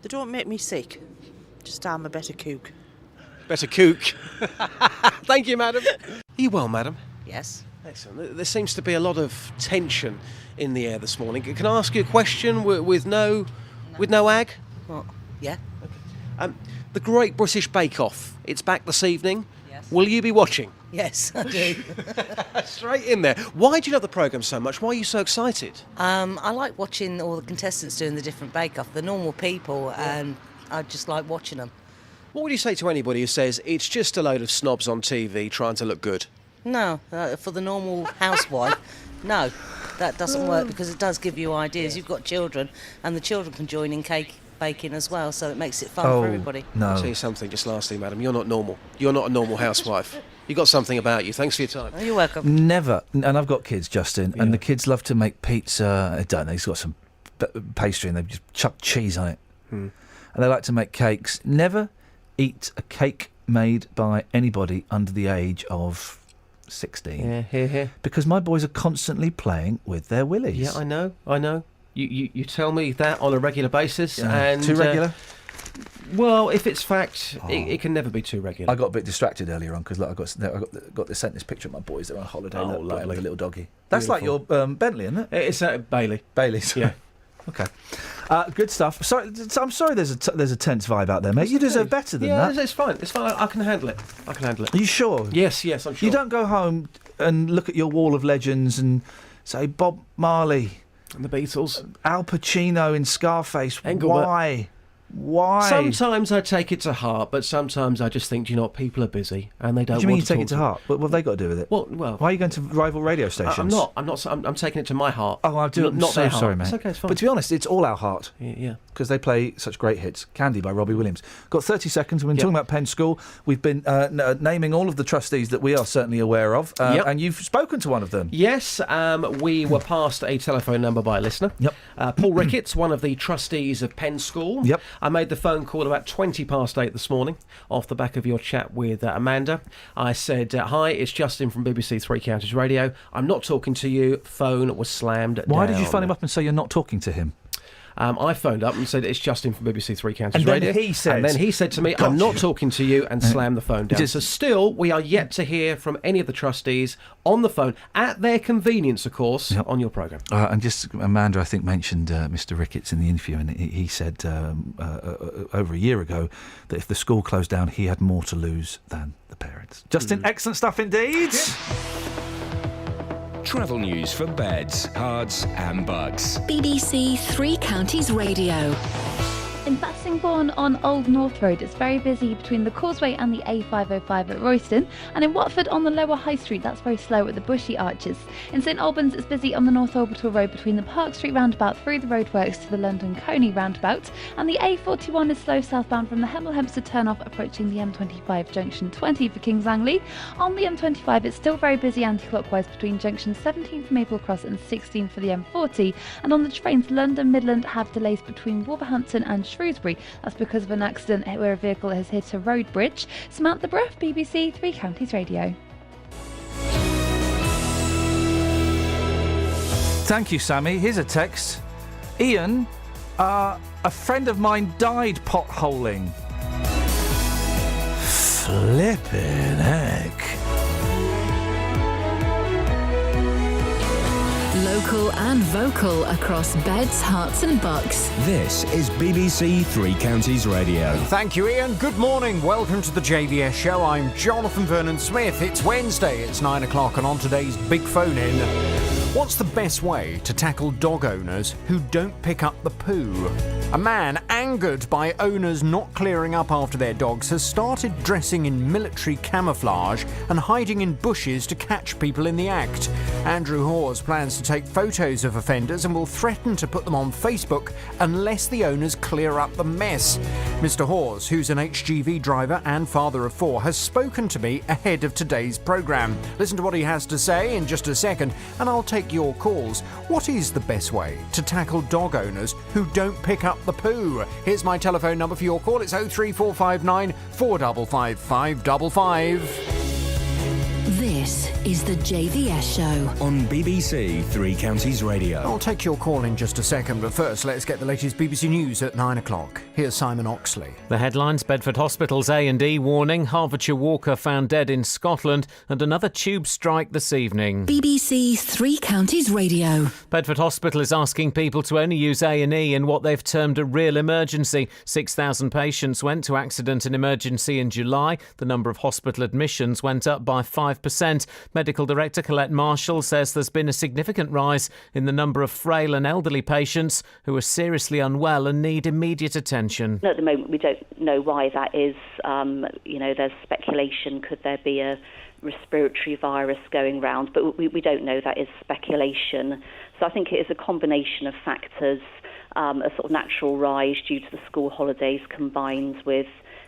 They don't make me sick. Just I'm a better cook. Better cook. Thank you, madam. Are you well, madam? Yes. Excellent. There seems to be a lot of tension in the air this morning. Can I ask you a question with no ag? What? Yeah. Okay. The Great British Bake Off. It's back this evening. Yes. Will you be watching? Yes, I do. Straight in there. Why do you love the programme so much? Why are you so excited? I like watching all the contestants doing the different Bake Off, the normal people, and I just like watching them. What would you say to anybody who says it's just a load of snobs on TV trying to look good? No, for the normal housewife, no, that doesn't work because it does give you ideas. You've got children, and the children can join in cake baking as well, so it makes it fun for everybody. No. I'll tell you something, just lastly, madam, you're not normal. You're not a normal housewife. You've got something about you. Thanks for your time. Oh, you're welcome. Never. And I've got kids, Justin, and the kids love to make pizza. I don't know, he's got some pastry and they just chuck cheese on it. And they like to make cakes. Never eat a cake made by anybody under the age of 16. Yeah, here. Because my boys are constantly playing with their willies. Yeah, I know. You tell me that on a regular basis. Yeah. And Too regular? Well, if it's fact, it can never be too regular. I got a bit distracted earlier on because I got sent this picture of my boys. They're on holiday. Oh, like lovely. a little doggy. That's Beautiful. like your Bentley, isn't it? It's Bailey. Bailey's. Yeah. Okay. Good stuff. Sorry, I'm sorry. There's a tense vibe out there, mate. You deserve better than that. Yeah, it's fine. It's fine. I can handle it. Are you sure? Yes, I'm sure. You don't go home and look at your wall of legends and say Bob Marley and the Beatles, Al Pacino in Scarface. Engelbert. Why? Sometimes I take it to heart, but sometimes I just think, you know what, people are busy and they don't. What do you mean want you take it to heart? What have they got to do with it? Well, why are you going to rival radio stations? I'm taking it to my heart. Oh, I do. Not so their sorry, heart. mate. It's okay, it's fine. But to be honest, it's all our heart. Yeah. Because they play such great hits. Candy by Robbie Williams. Got 30 seconds. We've been talking about Penn School. We've been naming all of the trustees that we are certainly aware of. And you've spoken to one of them. Yes, we were passed a telephone number by a listener. Yep. Paul Ricketts, one of the trustees of Penn School. Yep. I made the phone call about 8:20 this morning off the back of your chat with Amanda. I said, hi, it's Justin from BBC Three Counties Radio. I'm not talking to you. Phone was slammed down. Why did you phone him up and say you're not talking to him? I phoned up and said, it's Justin from BBC Three Counties And then Radio. and then he said to me, I'm not talking to you, and slammed the phone down. So still, we are yet to hear from any of the trustees on the phone, at their convenience, of course, on your programme. And just, Amanda, I think, mentioned Mr. Ricketts in the interview, and he said over a year ago that if the school closed down, he had more to lose than the parents. Justin, excellent stuff indeed. Travel news for beds, cards and bugs. BBC Three Counties Radio. In Bassingbourn on Old North Road, it's very busy between the Causeway and the A505 at Royston, and in Watford on the Lower High Street, that's very slow at the Bushy Arches. In St Albans, it's busy on the North Orbital Road between the Park Street roundabout through the roadworks to the London Coney roundabout, and the A41 is slow southbound from the Hemel Hempstead turnoff approaching the M25 junction 20 for Kings Langley. On the M25, it's still very busy anti-clockwise between junction 17 for Maple Cross and 16 for the M40, and on the trains, London Midland have delays between Wolverhampton and Shrewsbury. That's because of an accident where a vehicle has hit a road bridge. Samantha Bruff, BBC Three Counties Radio. Thank you, Sammy. Here's a text. Iain, a friend of mine died potholing. Flippin' heck. Local and vocal across beds, hearts and bucks. This is BBC Three Counties Radio. Thank you, Iain. Good morning. Welcome to the JVS show. I'm Jonathan Vernon Smith. It's Wednesday. It's 9 o'clock, and on today's Big Phone In, what's the best way to tackle dog owners who don't pick up the poo? A man angered by owners not clearing up after their dogs has started dressing in military camouflage and hiding in bushes to catch people in the act. Andrew Hawes plans to take photos of offenders and will threaten to put them on Facebook unless the owners clear up the mess. Mr. Hawes, who's an HGV driver and father of 4, has spoken to me ahead of today's programme. Listen to what he has to say in just a second, and I'll take your calls. What is the best way to tackle dog owners who don't pick up the poo? Here's my telephone number for your call. It's 03459 455 555. This is the JVS show on BBC Three Counties Radio. I'll take your call in just a second, but first let's get the latest BBC News at 9 o'clock. Here's Simon Oxley. The headlines: Bedford Hospital's A&E warning, Hertfordshire walker found dead in Scotland, and another tube strike this evening. BBC Three Counties Radio. Bedford Hospital is asking people to only use A&E in what they've termed a real emergency. 6,000 patients went to accident and emergency in July. The number of hospital admissions went up by 5%. Medical Director Colette Marshall says there's been a significant rise in the number of frail and elderly patients who are seriously unwell and need immediate attention. At the moment, we don't know why that is. There's speculation. Could there be a respiratory virus going round? But we don't know. That is speculation. So I think it is a combination of factors, a sort of natural rise due to the school holidays combined with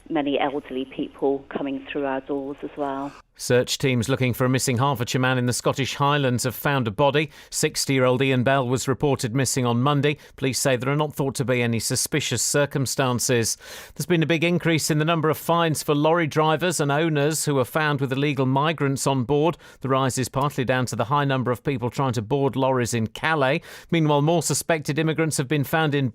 many elderly people coming through our doors as well. Search teams looking for a missing Hertfordshire man in the Scottish Highlands have found a body. 60-year-old Iain Bell was reported missing on Monday. Police say there are not thought to be any suspicious circumstances. There's been a big increase in the number of fines for lorry drivers and owners who are found with illegal migrants on board. The rise is partly down to the high number of people trying to board lorries in Calais. Meanwhile, more suspected immigrants have been found in